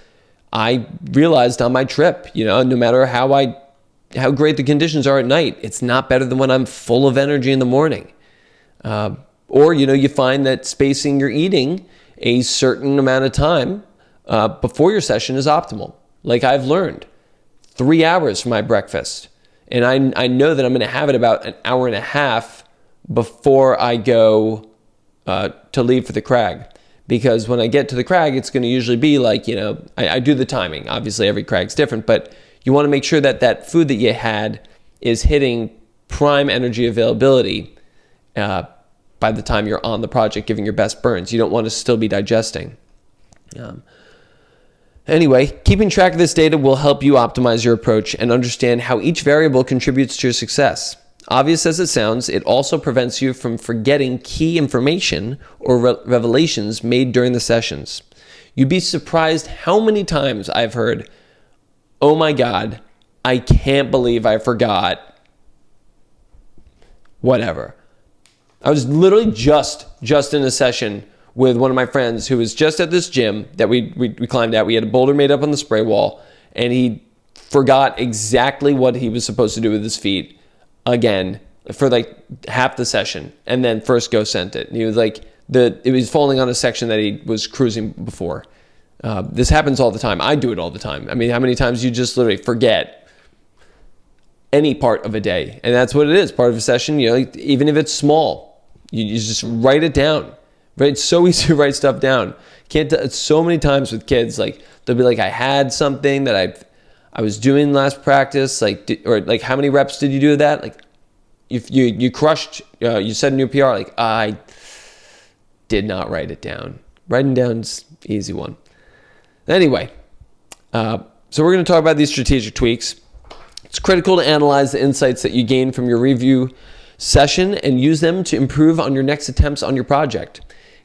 I realized on my trip, no matter how great the conditions are at night, it's not better than when I'm full of energy in the morning. Or, you find that spacing your eating a certain amount of time before your session is optimal. Like I've learned 3 hours for my breakfast. And I know that I'm going to have it about an hour and a half before I go to leave for the crag. Because when I get to the crag, it's going to usually be like, I do the timing. Obviously, every crag's different, but you want to make sure that that food that you had is hitting prime energy availability by the time you're on the project, giving your best burns. You don't want to still be digesting. Anyway, keeping track of this data will help you optimize your approach and understand how each variable contributes to your success. Obvious as it sounds, it also prevents you from forgetting key information or revelations made during the sessions. You'd be surprised how many times I've heard, "Oh my God, I can't believe I forgot whatever." I was literally just in a session with one of my friends who was just at this gym that we climbed at. We had a boulder made up on the spray wall, and he forgot exactly what he was supposed to do with his feet again for like half the session, and then first go sent it. And he was like, it was falling on a section that he was cruising before. This happens all the time. I do it all the time. I mean, how many times you just literally forget any part of a day? And that's what it is, part of a session. Like, even if it's small, you just write it down. Right? It's so easy to write stuff down. It's so many times with kids, like they'll be like, I had something that I was doing last practice, or how many reps did you do that? Like if you crushed, you set a new PR, like I did not write it down. Writing down's an easy one. Anyway, so we're going to talk about these strategic tweaks. It's critical to analyze the insights that you gain from your review session and use them to improve on your next attempts on your project.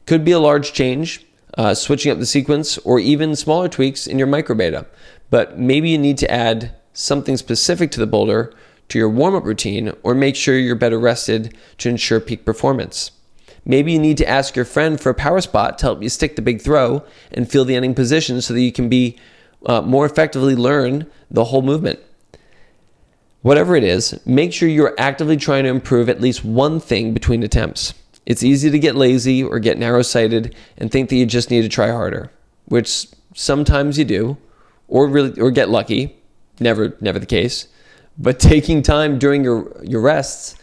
Could be a large change, switching up the sequence, or even smaller tweaks in your microbeta. But maybe you need to add something specific to the boulder to your warm-up routine, or make sure you're better rested to ensure peak performance. Maybe you need to ask your friend for a power spot to help you stick the big throw and feel the ending position so that you can be more effectively learn the whole movement. Whatever it is, make sure you're actively trying to improve at least one thing between attempts. It's easy to get lazy or get narrow-sighted and think that you just need to try harder, which sometimes you do, or get lucky. Never the case. But taking time during your rests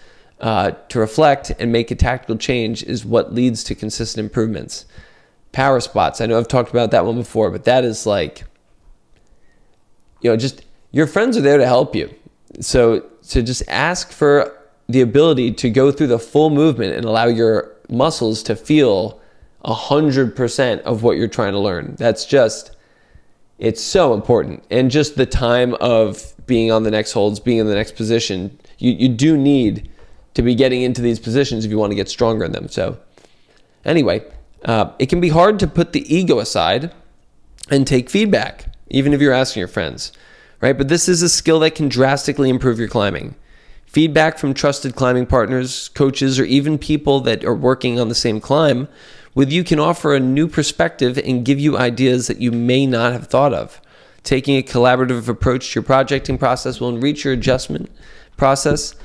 to reflect and make a tactical change is what leads to consistent improvements. Power spots. I know I've talked about that one before, but that is like, just your friends are there to help you. So just ask for the ability to go through the full movement and allow your muscles to feel 100% of what you're trying to learn. It's so important. And just the time of being on the next holds, being in the next position, you do need to be getting into these positions if you want to get stronger in them. So anyway, it can be hard to put the ego aside and take feedback, even if you're asking your friends, right? But this is a skill that can drastically improve your climbing. Feedback from trusted climbing partners, coaches, or even people that are working on the same climb with you can offer a new perspective and give you ideas that you may not have thought of. Taking a collaborative approach to your projecting process will enrich your adjustment process,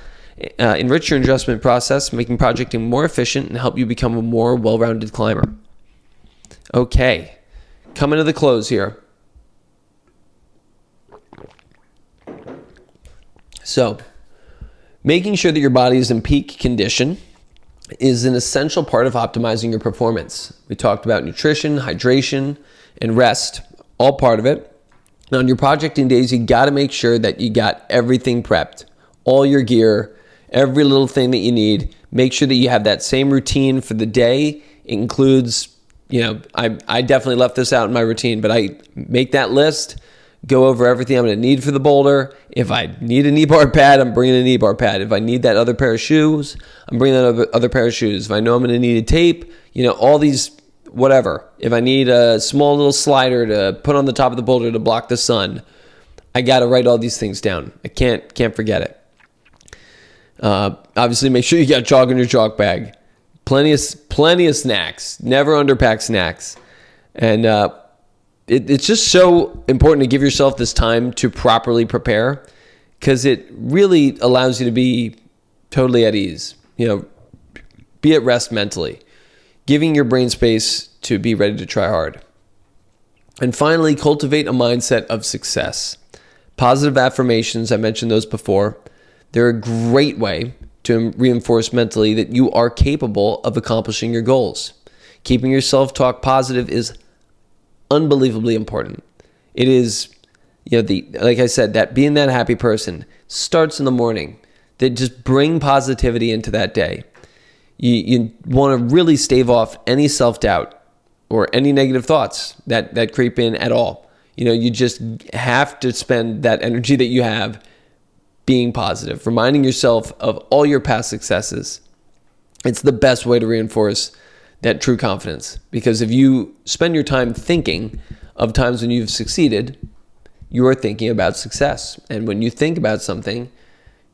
making projecting more efficient and help you become a more well-rounded climber. Okay, coming to the close here. So, making sure that your body is in peak condition is an essential part of optimizing your performance. We talked about nutrition, hydration, and rest, all part of it. Now, on your projecting days, you got to make sure that you got everything prepped, all your gear, every little thing that you need. Make sure that you have that same routine for the day. It includes, I definitely left this out in my routine, but I make that list, go over everything I'm going to need for the boulder. If I need a knee bar pad, I'm bringing a knee bar pad. If I need that other pair of shoes, I'm bringing that other pair of shoes. If I know I'm going to need a tape, all these whatever. If I need a small little slider to put on the top of the boulder to block the sun, I got to write all these things down. I can't forget it. Obviously, make sure you got chalk in your chalk bag. Plenty of snacks. Never underpack snacks. And it's just so important to give yourself this time to properly prepare, because it really allows you to be totally at ease. Be at rest mentally, giving your brain space to be ready to try hard. And finally, cultivate a mindset of success. Positive affirmations, I mentioned those before. They're a great way to reinforce mentally that you are capable of accomplishing your goals. Keeping your self-talk positive is unbelievably important. It is, like I said, that being that happy person starts in the morning. That just bring positivity into that day. You want to really stave off any self-doubt or any negative thoughts that creep in at all. You just have to spend that energy that you have being positive, reminding yourself of all your past successes. It's the best way to reinforce that true confidence, because if you spend your time thinking of times when you've succeeded, you are thinking about success. And when you think about something,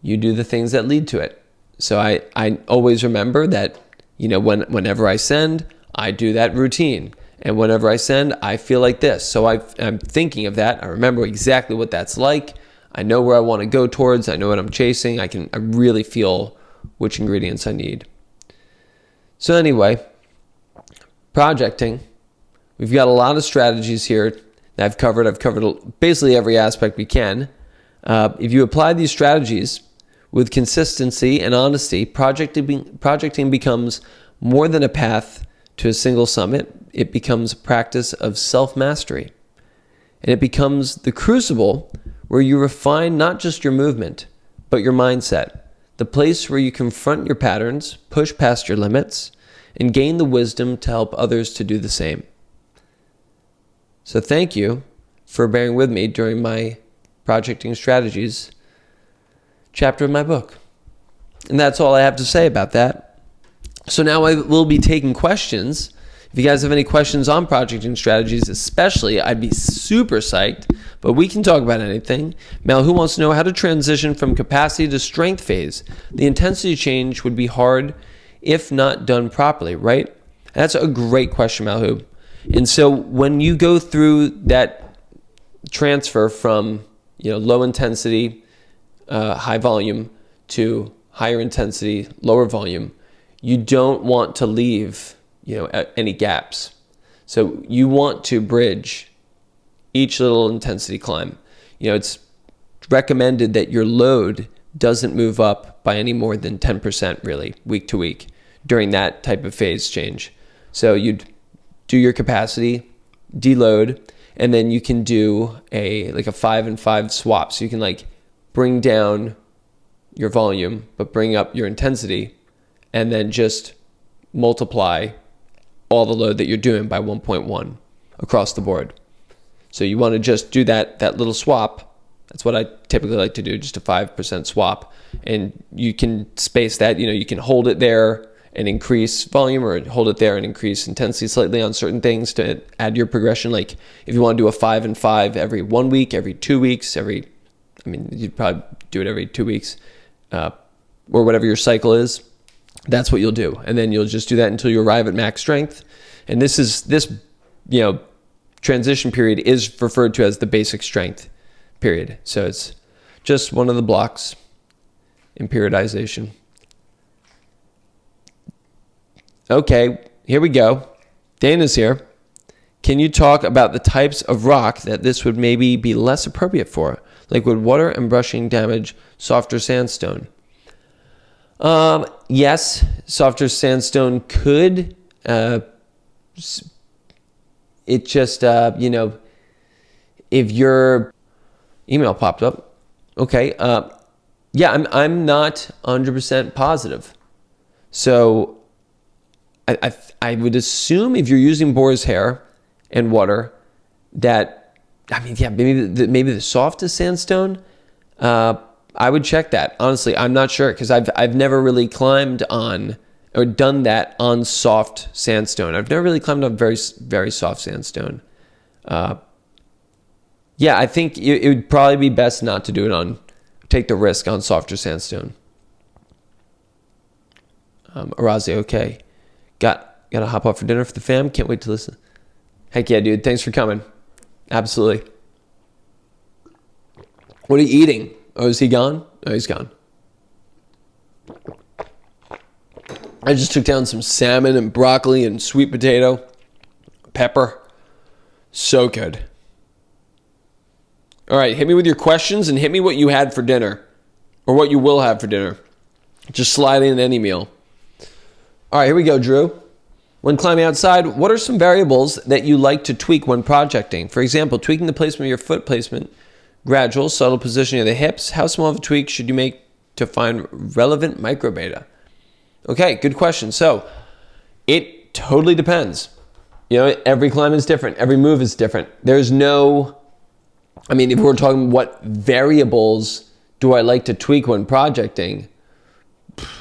you do the things that lead to it. So I always remember that, whenever I send, I do that routine. And whenever I send, I feel like this. So I'm thinking of that. I remember exactly what that's like. I know where I want to go towards. I know what I'm chasing. I really feel which ingredients I need. So anyway, projecting. We've got a lot of strategies here that I've covered. I've covered basically every aspect we can. If you apply these strategies with consistency and honesty, projecting becomes more than a path to a single summit. It becomes a practice of self-mastery. And it becomes the crucible where you refine not just your movement, but your mindset. The place where you confront your patterns, push past your limits, and gain the wisdom to help others to do the same. So thank you for bearing with me during my projecting strategies chapter of my book. And that's all I have to say about that. So now I will be taking questions. If you guys have any questions on projecting strategies especially, I'd be super psyched, but we can talk about anything. Mel, who wants to know how to transition from capacity to strength phase? The intensity change would be hard if not done properly, right? That's a great question, Malhu. And so when you go through that transfer from low intensity, high volume to higher intensity, lower volume, you don't want to leave any gaps. So you want to bridge each little intensity climb. It's recommended that your load doesn't move up by any more than 10% really week to week during that type of phase change. So you'd do your capacity, deload, and then you can do a 5 and 5 swap. So you can bring down your volume, but bring up your intensity, and then just multiply all the load that you're doing by 1.1 across the board. So you want to just do that little swap. That's what I typically like to do, just a 5% swap. And you can space that, you can hold it there and increase volume, or hold it there and increase intensity slightly on certain things to add your progression. Like if you want to do a 5 and 5 every 1 week, every 2 weeks, you'd probably do it every 2 weeks, or whatever your cycle is. That's what you'll do. And then you'll just do that until you arrive at max strength. And this transition period is referred to as the basic strength period. So it's just one of the blocks in periodization. Okay, here we go. Dana's here. Can you talk about the types of rock that this would maybe be less appropriate for? Like would water and brushing damage softer sandstone? Yes, softer sandstone could. It just, if your email popped up, okay. Yeah, I'm not 100% positive. So I would assume if you're using boar's hair and water that, maybe the softest sandstone, I would check that. Honestly, I'm not sure because I've never really climbed on or done that on soft sandstone. I've never really climbed on very, very soft sandstone. Yeah, I think it would probably be best not to do it on, take the risk on softer sandstone. Arazi, okay. Gotta hop off for dinner for the fam. Can't wait to listen. Heck yeah, dude. Thanks for coming. Absolutely. What are you eating? Oh, is he gone? Oh, he's gone. I just took down some salmon and broccoli and sweet potato, pepper. So good. All right, hit me with your questions and hit me what you had for dinner or what you will have for dinner. Just slide in any meal. All right, here we go, Drew. When climbing outside, what are some variables that you like to tweak when projecting? For example, tweaking the placement of your foot placement, gradual, subtle positioning of the hips. How small of a tweak should you make to find relevant microbeta? Okay, good question. So it totally depends. You know, every climb is different. Every move is different. There's no, I mean, if we're talking what variables do I like to tweak when projecting,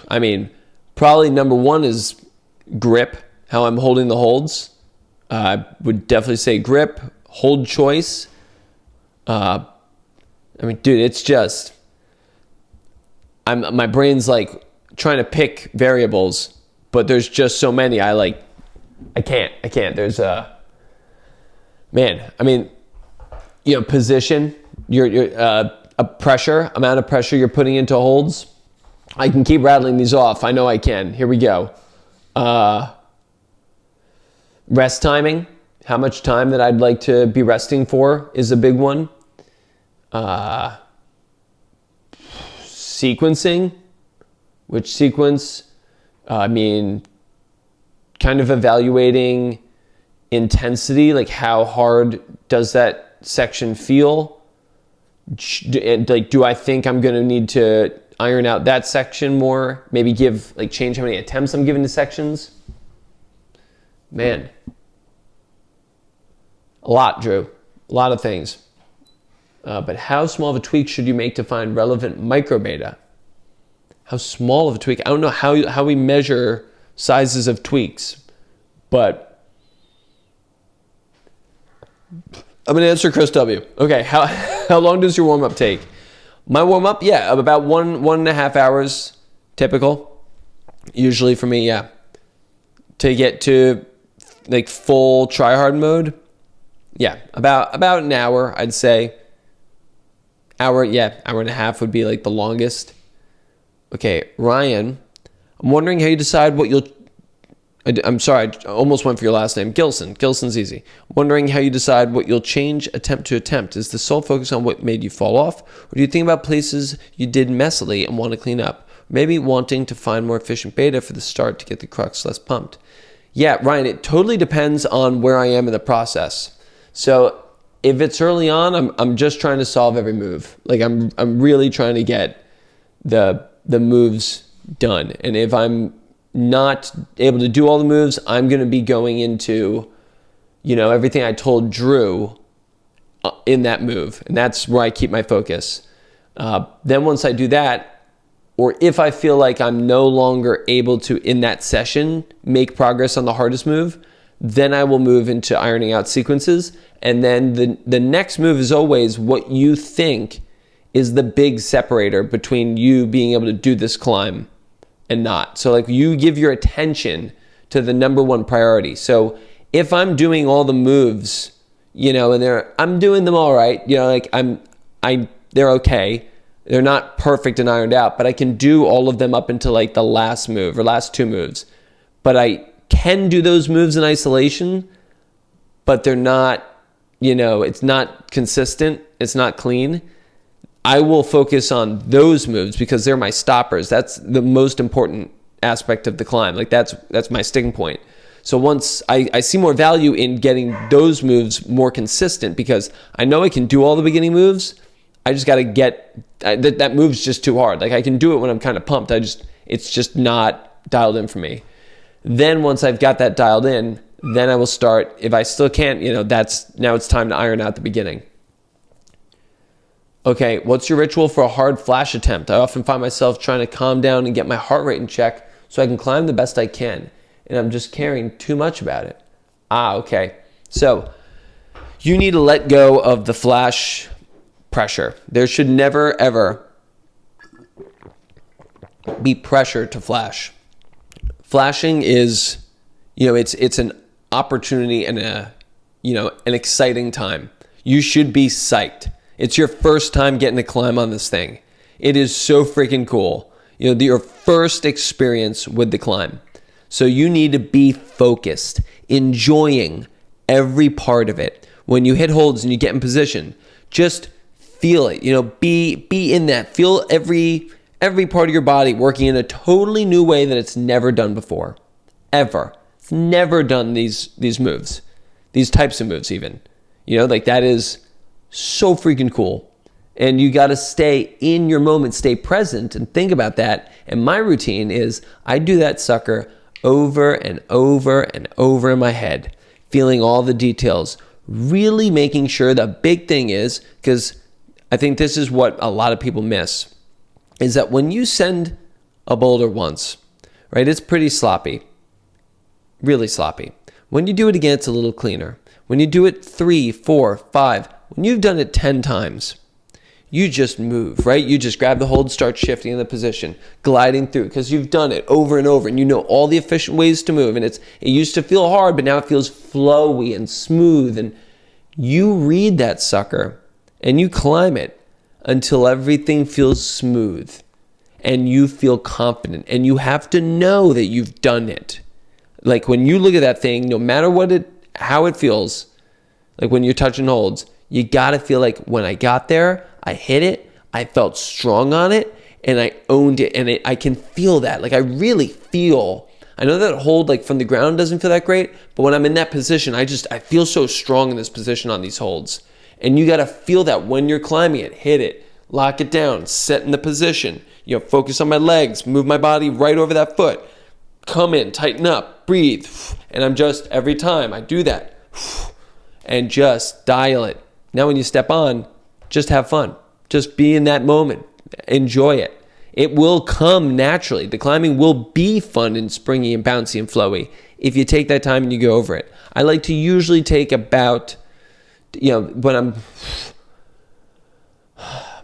I mean, probably number one is grip, how I'm holding the holds. I would definitely say grip, hold choice. I mean, dude, it's just, my brain's like trying to pick variables, but there's just so many. I can't. There's man, I mean, you know, position, your a pressure, amount of pressure you're putting into holds. I can keep rattling these off. I know I can. Here we go. Rest timing, how much time that I'd like to be resting for is a big one. Sequencing, which sequence, I mean, kind of evaluating intensity, like how hard does that section feel? And like, do I think I'm going to need to iron out that section more? Maybe change how many attempts I'm giving to sections. Man, a lot, Drew, a lot of things. But how small of a tweak should you make to find relevant microbeta? How small of a tweak? I don't know how we measure sizes of tweaks, but I'm going to answer Chris W. Okay, how long does your warm-up take? My warm-up, yeah, about 1.5 hours, typical. Usually for me, yeah. To get to like full try-hard mode, yeah, about an hour, I'd say. Hour and a half would be like the longest. Okay, Ryan, I'm wondering how you decide what you'll, I'm sorry, I almost went for your last name, Gilson. Gilson's easy. I'm wondering how you decide what you'll change attempt to attempt. Is the sole focus on what made you fall off? Or do you think about places you did messily and want to clean up? Maybe wanting to find more efficient beta for the start to get the crux less pumped. Yeah, Ryan, it totally depends on where I am in the process. So if it's early on, I'm just trying to solve every move. Like I'm really trying to get the moves done. And if I'm not able to do all the moves, I'm going to be going into, you know, everything I told Drew in that move. And that's where I keep my focus. Then once I do that, or if I feel like I'm no longer able to, in that session, make progress on the hardest move, then I will move into ironing out sequences. And then the next move is always what you think is the big separator between you being able to do this climb and not. So like you give your attention to the number one priority. So if I'm doing all the moves, you know, and I'm doing them all right, you know, like they're okay. They're not perfect and ironed out, but I can do all of them up until like the last move or last two moves. But I can do those moves in isolation, but they're not, you know, it's not consistent. It's not clean. I will focus on those moves because they're my stoppers. That's the most important aspect of the climb. Like that's my sticking point. So once I see more value in getting those moves more consistent because I know I can do all the beginning moves. I just got to get that move's just too hard. Like I can do it when I'm kind of pumped. It's just not dialed in for me. Then once I've got that dialed in, then I will start. If I still can't, you know, now it's time to iron out the beginning. Okay, what's your ritual for a hard flash attempt? I often find myself trying to calm down and get my heart rate in check so I can climb the best I can. And I'm just caring too much about it. Okay. So you need to let go of the flash pressure. There should never, ever be pressure to flash. Flashing is, it's an opportunity and an exciting time. You should be psyched. It's your first time getting to climb on this thing. It is so freaking cool. Your first experience with the climb. So you need to be focused, enjoying every part of it. When you hit holds and you get in position, just feel it. Be in that. Feel every part of your body working in a totally new way that it's never done before. Ever. It's never done these moves. These types of moves even. That is so freaking cool. And you got to stay in your moment, stay present and think about that. And my routine is I do that sucker over and over and over in my head, feeling all the details, really making sure. The big thing is, because I think this is what a lot of people miss, is that when you send a boulder once, right, it's pretty sloppy, really sloppy. When you do it again, it's a little cleaner. When you do it 3, 4, 5, when you've done it 10 times, you just move, right? You just grab the hold, start shifting in the position, gliding through, because you've done it over and over, and you know all the efficient ways to move. And it used to feel hard, but now it feels flowy and smooth. And you read that sucker, and you climb it until everything feels smooth, and you feel confident. And you have to know that you've done it. Like when you look at that thing, no matter how it feels, like when you're touching holds, you got to feel like when I got there, I hit it, I felt strong on it, and I owned it. And I can feel that. Like I really feel, I know that hold like from the ground doesn't feel that great, but when I'm in that position, I feel so strong in this position on these holds. And you got to feel that when you're climbing it, hit it, lock it down, set in the position, focus on my legs, move my body right over that foot, come in, tighten up, breathe. And I'm just, every time I do that, and just dial it. Now when you step on, just have fun. Just be in that moment. Enjoy it. It will come naturally. The climbing will be fun and springy and bouncy and flowy if you take that time and you go over it. I like to usually take about, when I'm,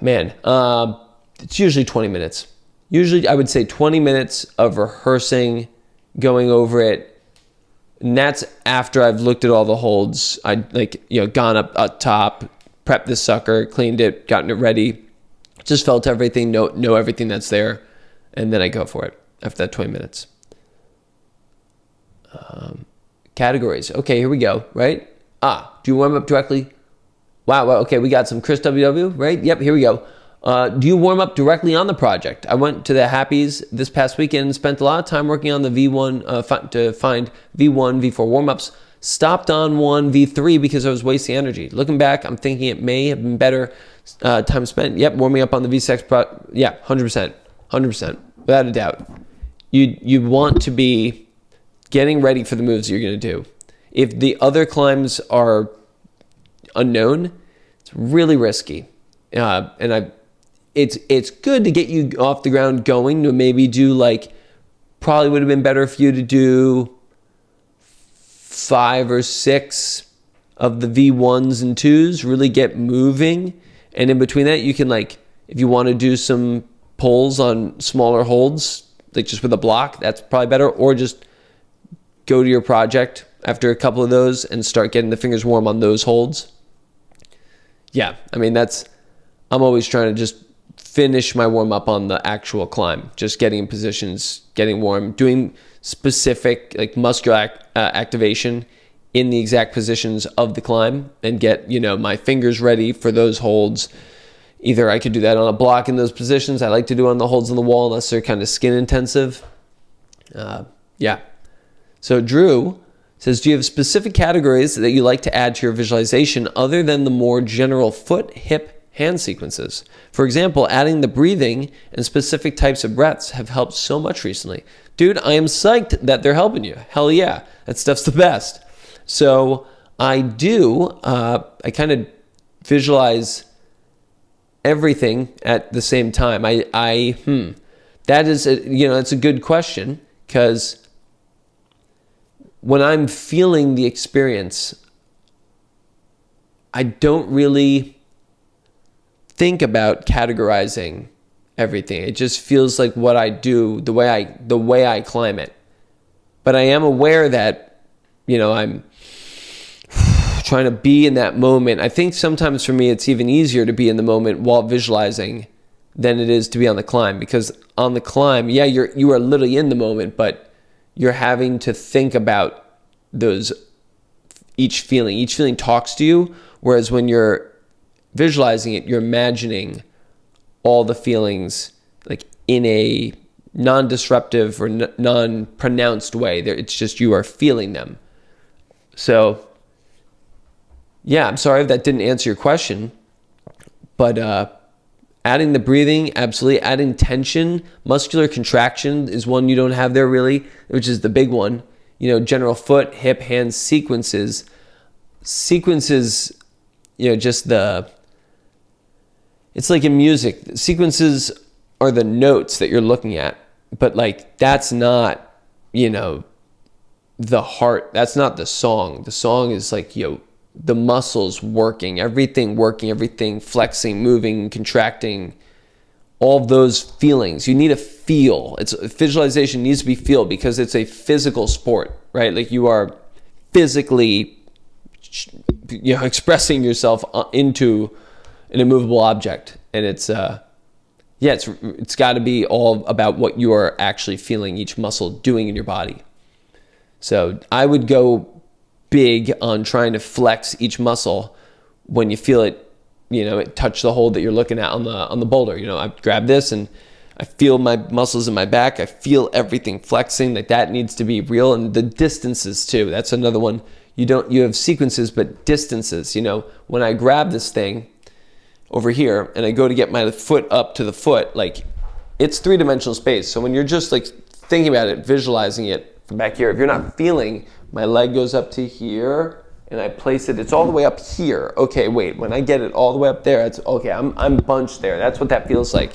it's usually 20 minutes. Usually I would say 20 minutes of rehearsing, going over it. And that's after I've looked at all the holds. Gone up top, prepped the sucker, cleaned it, gotten it ready, just felt everything, know everything that's there, and then I go for it after that 20 minutes. Categories. Okay, here we go, right? Do you warm up directly? Wow, okay, we got some Chris WW, right? Yep, here we go. Do you warm up directly on the project? I went to the Happies this past weekend and spent a lot of time working on the V1 to find V1, V4 warm-ups. Stopped on one V3 because I was wasting energy. Looking back, I'm thinking it may have been better time spent. Yep, warming up on the V6 yeah, 100%, without a doubt. You want to be getting ready for the moves you're going to do. If the other climbs are unknown, it's really risky. It's good to get you off the ground going to maybe do probably would have been better for you to do 5 or 6 of the V1s and 2s, really get moving. And in between that, you can if you want to do some pulls on smaller holds, just with a block, that's probably better. Or just go to your project after a couple of those and start getting the fingers warm on those holds. Yeah, I'm always trying to just finish my warm up on the actual climb, just getting in positions, getting warm, doing specific muscular activation in the exact positions of the climb, and get my fingers ready for those holds. Either I could do that on a block in those positions. I like to do on the holds on the wall unless they're kind of skin intensive. Yeah. So Drew says, do you have specific categories that you like to add to your visualization other than the more general foot, hip, hand sequences? For example, adding the breathing and specific types of breaths have helped so much recently. Dude, I am psyched that they're helping you. Hell yeah, that stuff's the best. So I kind of visualize everything at the same time. That is, it's a good question, because when I'm feeling the experience, I don't really think about categorizing everything. It just feels like what I do, the way I climb it. But I am aware that, I'm trying to be in that moment. I think sometimes for me, it's even easier to be in the moment while visualizing than it is to be on the climb, because on the climb, you are literally in the moment, but you're having to think about each feeling talks to you. Whereas when you're visualizing it, you're imagining all the feelings like in a non-disruptive or non-pronounced way. It's just you are feeling them. So, yeah, I'm sorry if that didn't answer your question, but adding the breathing, absolutely. Adding tension, muscular contraction is one you don't have there really, which is the big one. General foot, hip, hands, sequences, it's like in music, sequences are the notes that you're looking at, but like, that's not, the heart, that's not the song. The song is like, the muscles working, everything flexing, moving, contracting, all those feelings. You need to feel. Visualization needs to be feel, because it's a physical sport, right? Like you are physically, expressing yourself into an immovable object. And it's got to be all about what you are actually feeling each muscle doing in your body. So I would go big on trying to flex each muscle when you feel it, it touch the hold that you're looking at on the boulder. I grab this and I feel my muscles in my back. I feel everything flexing. Like that needs to be real. And the distances too. That's another one. You have sequences, but distances. When I grab this thing over here and I go to get my foot up to the foot, like it's 3-dimensional space. So when you're just like thinking about it, visualizing it from back here, if you're not feeling, my leg goes up to here and I place it, it's all the way up here. Okay, wait, when I get it all the way up there, it's okay, I'm bunched there. That's what that feels like.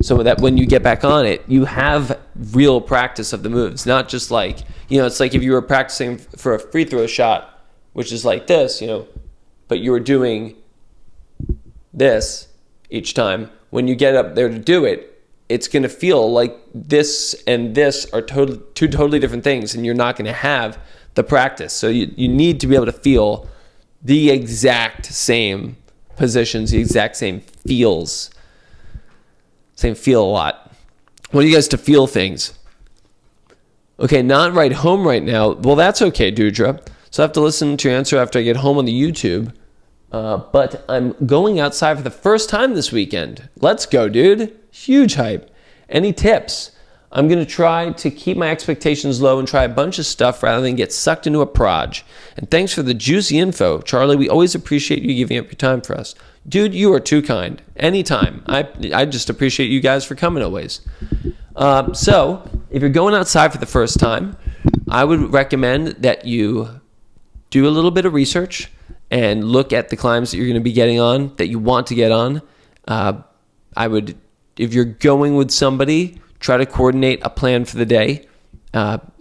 So that when you get back on it, you have real practice of the moves, not just like, it's like if you were practicing for a free throw shot, which is like this, but you were doing this each time. When you get up there to do it, it's going to feel like this and this are two totally different things, and you're not going to have the practice. So you need to be able to feel the exact same positions, the exact same feels. Same feel a lot. I want you guys to feel things. Okay, not right home right now. Well, that's okay, Dudra. So I have to listen to your answer after I get home on the YouTube. But I'm going outside for the first time this weekend. Let's go, dude. Huge hype. Any tips? I'm going to try to keep my expectations low and try a bunch of stuff rather than get sucked into a proj. And thanks for the juicy info. Charlie, we always appreciate you giving up your time for us. Dude, you are too kind. Anytime. I just appreciate you guys for coming always. So, if you're going outside for the first time, I would recommend that you do a little bit of research and look at the climbs that you're going to be getting on, that you want to get on. I would, if you're going with somebody, try to coordinate a plan for the day.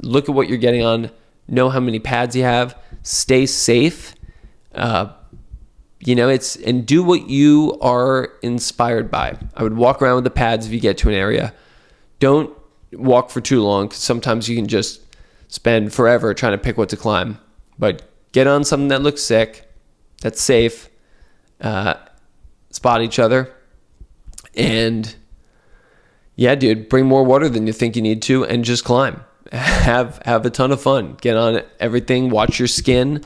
Look at what you're getting on. Know how many pads you have. Stay safe. And do what you are inspired by. I would walk around with the pads if you get to an area. Don't walk for too long, because sometimes you can just spend forever trying to pick what to climb. But get on something that looks sick, that's safe, spot each other, and yeah, dude, bring more water than you think you need to, and just climb. Have a ton of fun. Get on everything. Watch your skin.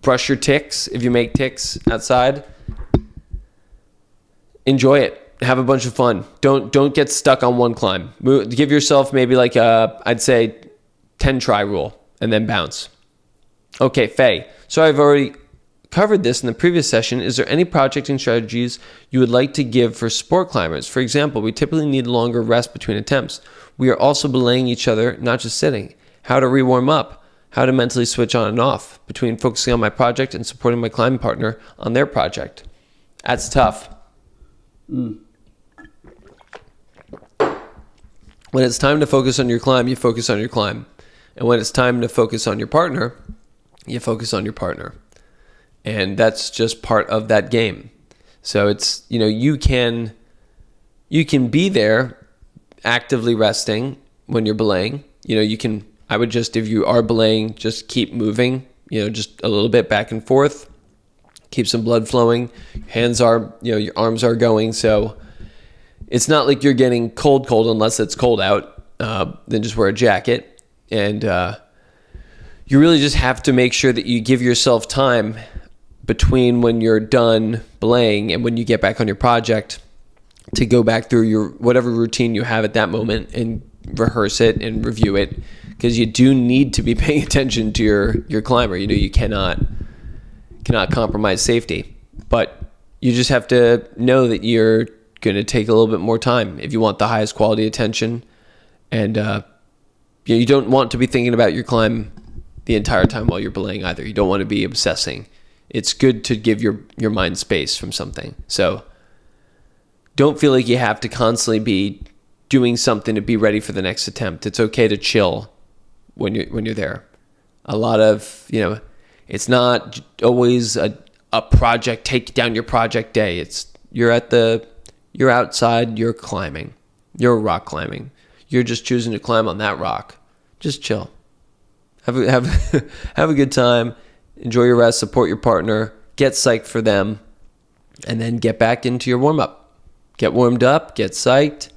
Brush your ticks if you make ticks outside. Enjoy it. Have a bunch of fun. Don't get stuck on one climb. Give yourself maybe like I'd say 10 try rule, and then bounce. Okay, Faye. So I've already covered this in the previous session. Is there any projecting strategies you would like to give for sport climbers? For example, we typically need longer rest between attempts. We are also belaying each other, not just sitting. How to re-warm up. How to mentally switch on and off between focusing on my project and supporting my climbing partner on their project. That's tough. When it's time to focus on your climb, you focus on your climb. And when it's time to focus on your partner, you focus on your partner. And that's just part of that game. So it's, you can be there actively resting when you're belaying. I would just, if you are belaying, just keep moving, just a little bit back and forth, keep some blood flowing. Hands are, your arms are going. So it's not like you're getting cold unless it's cold out. Then just wear a jacket. And you really just have to make sure that you give yourself time between when you're done belaying and when you get back on your project to go back through your whatever routine you have at that moment and rehearse it and review it, because you do need to be paying attention to your climber. You cannot compromise safety, but you just have to know that you're going to take a little bit more time if you want the highest quality attention. And you don't want to be thinking about your climb the entire time while you're belaying either. You don't want to be obsessing. It's good to give your mind space from something. So don't feel like you have to constantly be doing something to be ready for the next attempt. It's okay to chill when you're there. A lot of, it's not always a project, take down your project day. It's you're outside, you're climbing. You're rock climbing. You're just choosing to climb on that rock. Just chill. Have a good time. Enjoy your rest, support your partner, get psyched for them, and then get back into your warm-up. Get warmed up, get psyched,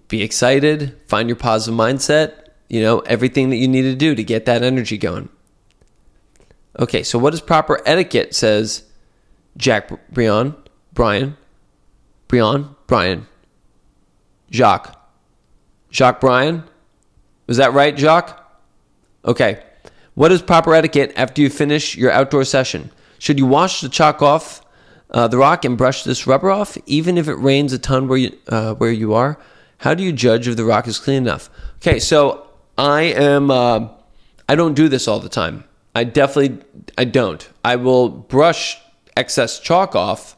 be excited, find your positive mindset, everything that you need to do to get that energy going. Okay, so what is proper etiquette, says Jacques Brian. Jacques Brian? Was that right, Jacques? Okay. What is proper etiquette after you finish your outdoor session? Should you wash the chalk off the rock and brush this rubber off, even if it rains a ton where you are? How do you judge if the rock is clean enough? Okay, so I don't do this all the time. I don't. I will brush excess chalk off.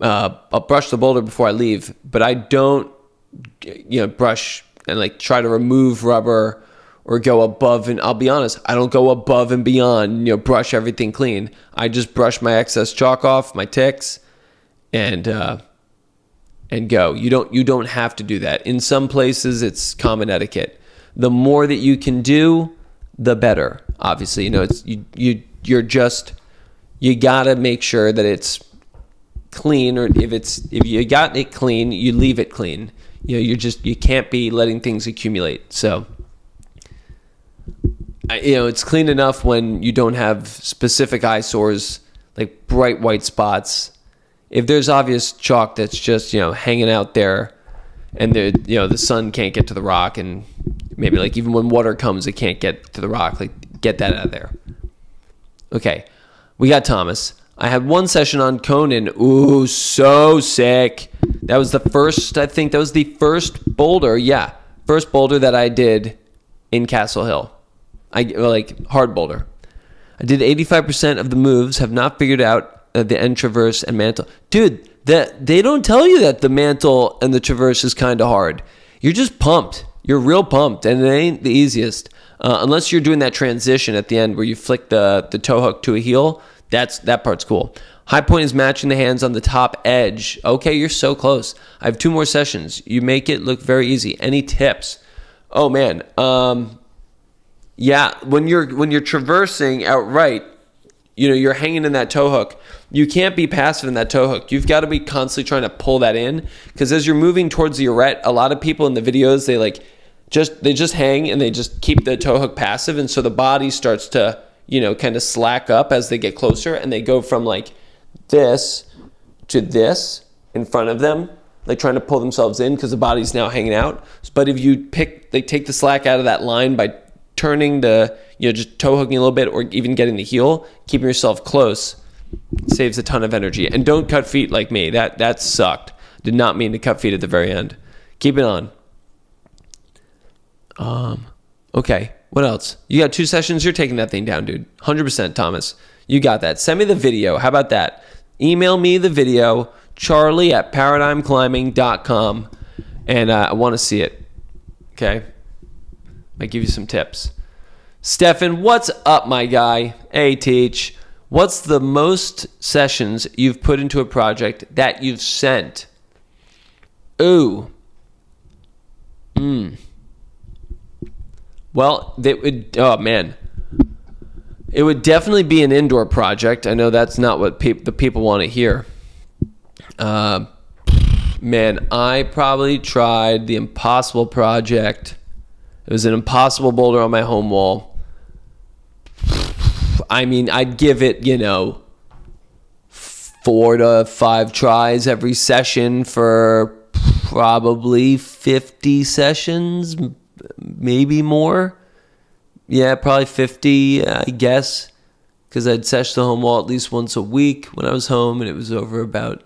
I'll brush the boulder before I leave, but I don't, brush and try to remove rubber or go above. And I'll be honest, I don't go above and beyond, brush everything clean. I just brush my excess chalk off, my ticks, and go. You don't have to do that. In some places, it's common etiquette. The more that you can do, the better. Obviously, it's you gotta make sure that it's clean, or if you got it clean, you leave it clean. You can't be letting things accumulate. So, it's clean enough when you don't have specific eyesores, like bright white spots. If there's obvious chalk that's just, hanging out there, and the sun can't get to the rock, and maybe even when water comes, it can't get to the rock, get that out of there. Okay. We got Thomas. I had one session on Conan. Ooh, so sick. That was the first boulder. Yeah. First boulder that I did in Castle Hill. Hard boulder. I did 85% of the moves, have not figured out the end traverse and mantle. Dude, they don't tell you that the mantle and the traverse is kind of hard. You're just pumped. You're real pumped, and it ain't the easiest. Unless you're doing that transition at the end where you flick the toe hook to a heel. That part's cool. High point is matching the hands on the top edge. Okay, you're so close. I have 2 more sessions. You make it look very easy. Any tips? Oh man. Yeah, when you're traversing outright, you're hanging in that toe hook. You can't be passive in that toe hook. You've got to be constantly trying to pull that in, because as you're moving towards the arete, a lot of people in the videos, they just hang and they just keep the toe hook passive, and so the body starts to kind of slack up as they get closer, and they go from this to this in front of them, trying to pull themselves in because the body's now hanging out. But if you take the slack out of that line by turning just toe hooking a little bit, or even getting the heel, keeping yourself close, saves a ton of energy. And don't cut feet like me. That sucked. Did not mean to cut feet at the very end. Keep it on. Okay. What else? You got 2 sessions. You're taking that thing down, dude. 100%, Thomas. You got that. Send me the video. How about that? Email me the video, charlie@paradigmclimbing.com, And I want to see it. Okay? Might give you some tips. Stefan, what's up, my guy? Hey, Teach. What's the most sessions you've put into a project that you've sent? Ooh. Well, it would definitely be an indoor project. I know that's not what the people want to hear. Man, I probably tried the impossible project. It was an impossible boulder on my home wall. I mean, I'd give it, 4 to 5 tries every session for probably 50 sessions, maybe more. Yeah, probably 50, I guess, because I'd sesh the home wall at least once a week when I was home, and it was over about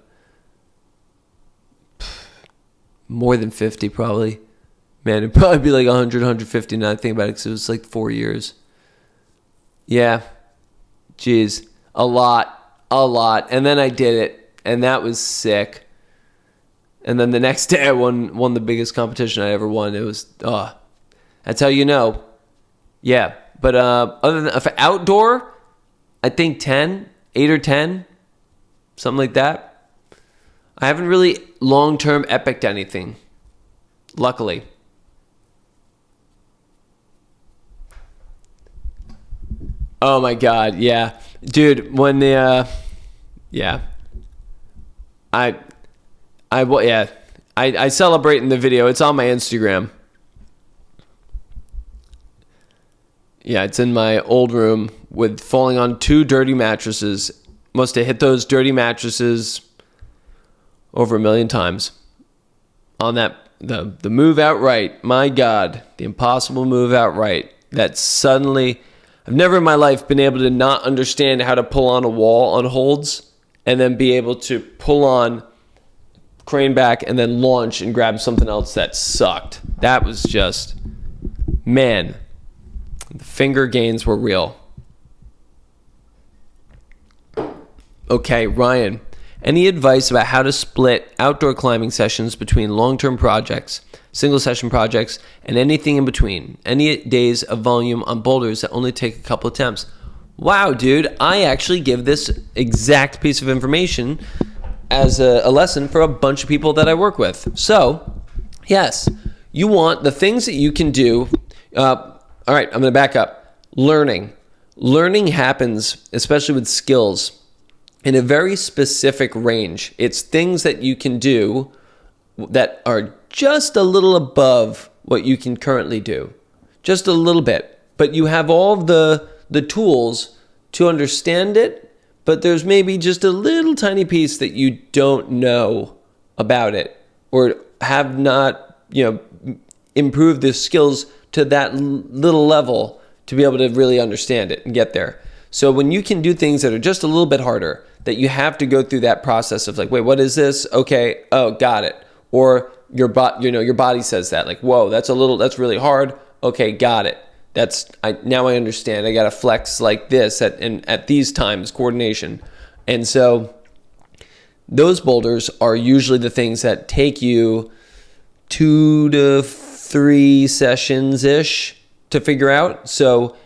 more than 50 probably. Man, it'd probably be like 100, 150 now I think about it, because it was like 4 years. Yeah, geez, a lot. And then I did it, and that was sick. And then the next day I won the biggest competition I ever won. It was, that's how you know. Yeah, but other than for outdoor, I think 8 or 10, something like that. I haven't really long-term epic'd anything, luckily. Oh my God, yeah. Dude, when I celebrate in the video. It's on my Instagram. Yeah, it's in my old room with falling on 2 dirty mattresses. Must have hit those dirty mattresses over 1 million times. On that, the move out right. My God, the impossible move out right. That suddenly, I've never in my life been able to not understand how to pull on a wall on holds and then be able to pull on, crane back, and then launch and grab something else that sucked. That was just, man, the finger gains were real. Okay, Ryan, any advice about how to split outdoor climbing sessions between long-term projects, single session projects, and anything in between? Any days of volume on boulders that only take a couple attempts? Wow, dude, I actually give this exact piece of information as a lesson for a bunch of people that I work with. So, yes, you want the things that you can do. All right, I'm going to back up. Learning happens, especially with skills, in a very specific range. It's things that you can do that are just a little above what you can currently do. Just a little bit. But you have all of the tools to understand it, but there's maybe just a little tiny piece that you don't know about it or have not, improved the skills to that little level to be able to really understand it and get there. So when you can do things that are just a little bit harder, that you have to go through that process of like, wait, what is this? Okay, oh, got it. Or your body says that, like, whoa, that's really hard. Okay, got it. Now I understand. I got to flex like this at these times, coordination. And so those boulders are usually the things that take you 2 to 3 sessions-ish to figure out. So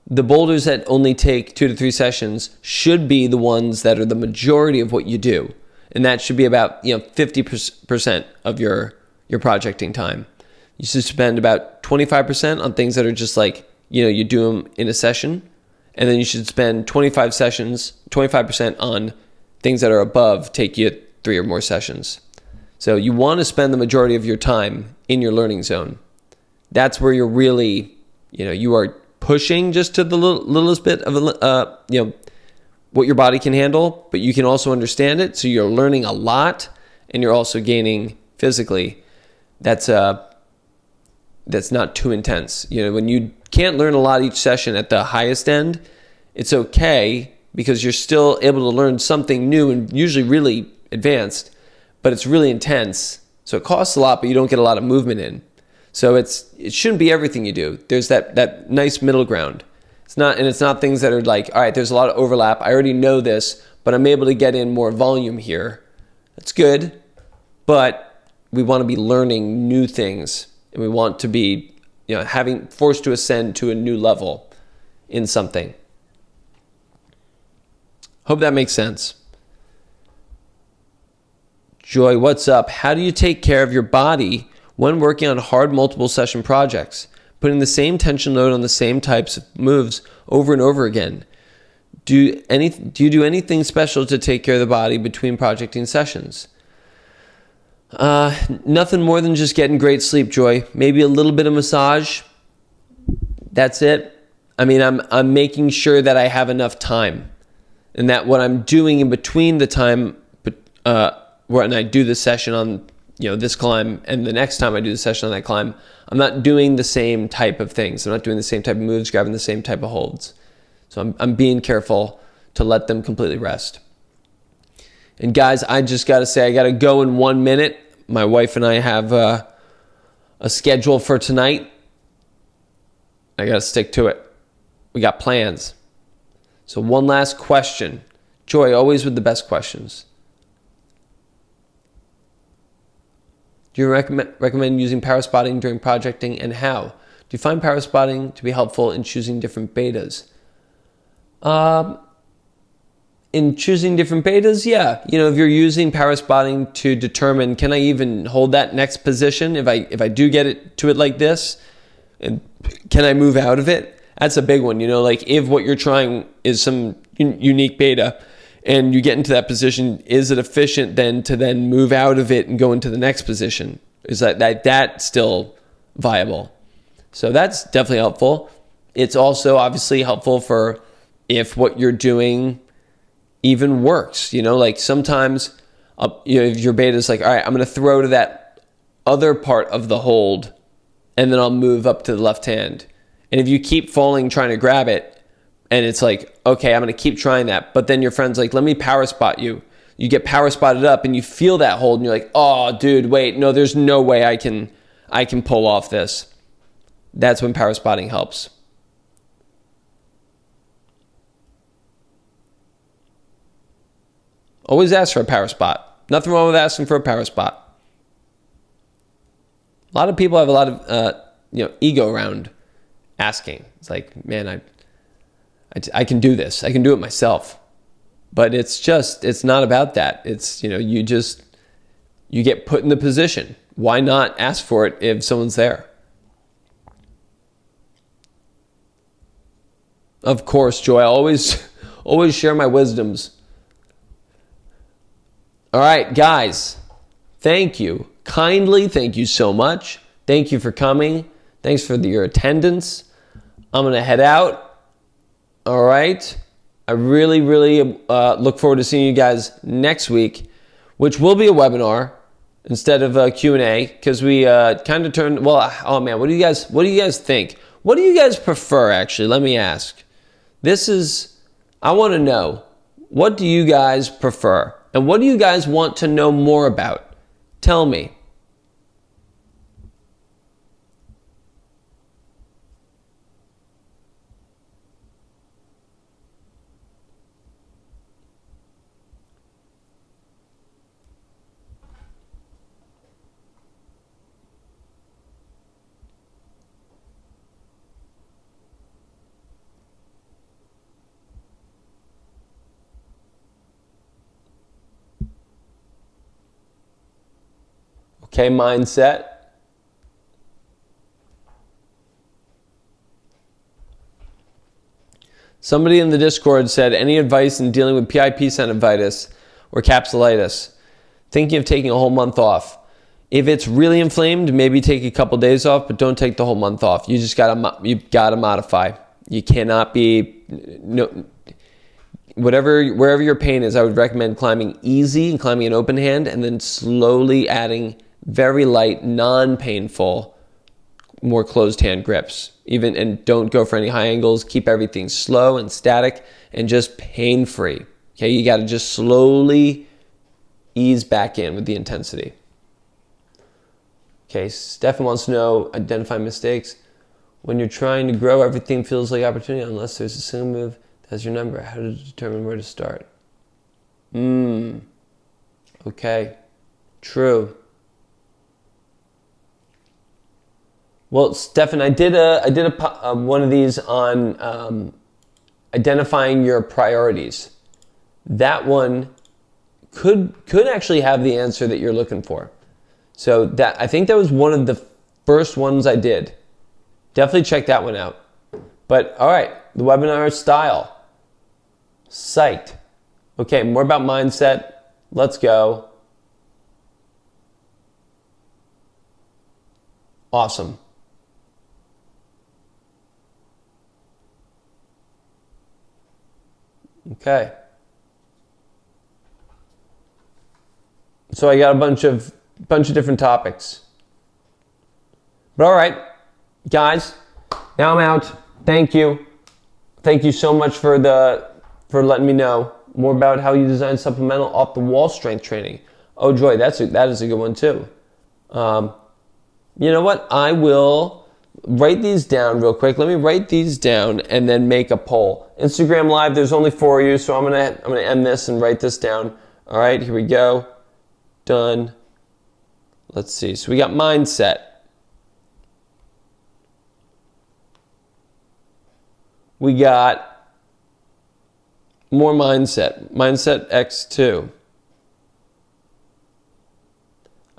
the boulders that only take 2 to 3 sessions should be the ones that are the majority of what you do. And that should be about 50% of your projecting time. You should spend about 25% on things that are just like, you do them in a session. And then you should spend 25% on things that are above, take you 3 or more sessions. So you want to spend the majority of your time in your learning zone. That's where you're really, you are pushing just to the littlest bit of, what your body can handle, but you can also understand it. So you're learning a lot and you're also gaining physically. That's not too intense. When you can't learn a lot each session at the highest end, it's okay because you're still able to learn something new and usually really advanced, but it's really intense. So it costs a lot, but you don't get a lot of movement in. So it shouldn't be everything you do. There's that nice middle ground. It's not things that are like, all right, there's a lot of overlap. I already know this, but I'm able to get in more volume here. That's good, but want to be learning new things, and we want to be, having forced to ascend to a new level in something. Hope that makes sense. Joy, what's up? How do you take care of your body when working on hard multiple session projects, putting the same tension load on the same types of moves over and over again? Do you do anything special to take care of the body between projecting sessions? Nothing more than just getting great sleep, Joy. Maybe a little bit of massage. That's it. I mean, I'm making sure that I have enough time, and that what I'm doing in between the time when I do the session on this climb and the next time I do the session on that climb, I'm not doing the same type of things. I'm not doing the same type of moves, grabbing the same type of holds. So I'm being careful to let them completely rest. And guys, I just got to say, I got to go in 1 minute. My wife and I have a schedule for tonight. I got to stick to it. We got plans. So one last question. Joy, always with the best questions. Do you recommend using power spotting during projecting, and how? Do you find power spotting to be helpful in choosing different betas? In choosing different betas, yeah. If you're using power spotting to determine, can I even hold that next position if I do get it to it like this, and can I move out of it? That's a big one. Like if what you're trying is some unique beta, and you get into that position, is it efficient then to then move out of it and go into the next position? Is that still viable? So that's definitely helpful. It's also obviously helpful for if what you're doing even works. Like sometimes if your beta is like, all right, I'm going to throw to that other part of the hold, and then I'll move up to the left hand. And if you keep falling trying to grab it, and it's like, okay, I'm going to keep trying that. But then your friend's like, let me power spot you. You get power spotted up and you feel that hold and you're like, oh, dude, wait, no, there's no way I can pull off this. That's when power spotting helps. Always ask for a power spot. Nothing wrong with asking for a power spot. A lot of people have a lot of ego around asking. It's like, man, I can do this. I can do it myself. But it's not about that. It's, you get put in the position. Why not ask for it if someone's there? Of course, Joy. I always share my wisdoms. All right, guys. Thank you. Kindly, thank you so much. Thank you for coming. Thanks for your attendance. I'm going to head out. All right. I really, really look forward to seeing you guys next week, which will be a webinar instead of a Q&A, because we kind of turned, oh man, what do you guys think? What do you guys prefer, actually? Let me ask. I want to know, what do you guys prefer? And what do you guys want to know more about? Tell me. Okay, mindset. Somebody in the Discord said, any advice in dealing with PIP synovitis or capsulitis? Thinking of taking a whole month off. If it's really inflamed, maybe take a couple days off, but don't take the whole month off. You gotta modify. You cannot be wherever your pain is. I would recommend climbing easy and climbing an open hand, and then slowly adding very light, non-painful, more closed hand grips. And don't go for any high angles. Keep everything slow and static and just pain-free. Okay, you got to just slowly ease back in with the intensity. Okay, Stefan wants to know, identify mistakes. When you're trying to grow, everything feels like opportunity unless there's a single move that has your number. How to determine where to start? Okay, true. Well, Stefan, I did one of these on identifying your priorities. That one could actually have the answer that you're looking for. So that, I think that was one of the first ones I did. Definitely check that one out. But all right, the webinar style. Psyched. Okay, more about mindset. Let's go. Awesome. Okay. So I got a bunch of different topics. But all right, guys, now I'm out. Thank you. Thank you so much for letting me know more about how you design supplemental off the wall strength training. Oh joy, that is a good one too. You know what? I will write these down real quick. Let me write these down and then make a poll. Instagram Live, there's only 4 of you, so I'm gonna end this and write this down. All right, here we go. Done. Let's see. So we got mindset. We got more mindset. Mindset X2.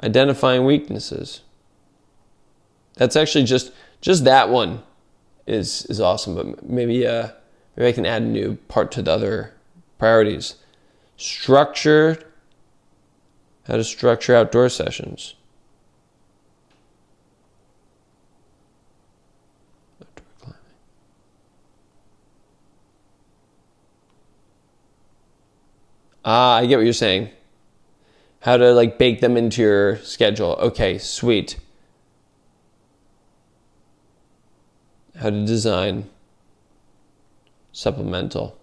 Identifying weaknesses. That's actually just that one is awesome, but maybe I can add a new part to the other priorities. Structured. How to structure outdoor sessions. Outdoor climbing. I get what you're saying. How to like bake them into your schedule. Okay, sweet. How to design supplemental.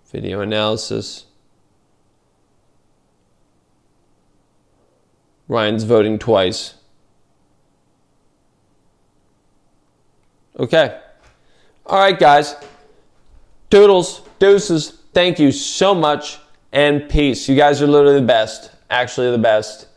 Video analysis. Ryan's voting twice. Okay. All right, guys. Doodles, deuces, thank you so much, and peace. You guys are literally the best. Actually the best.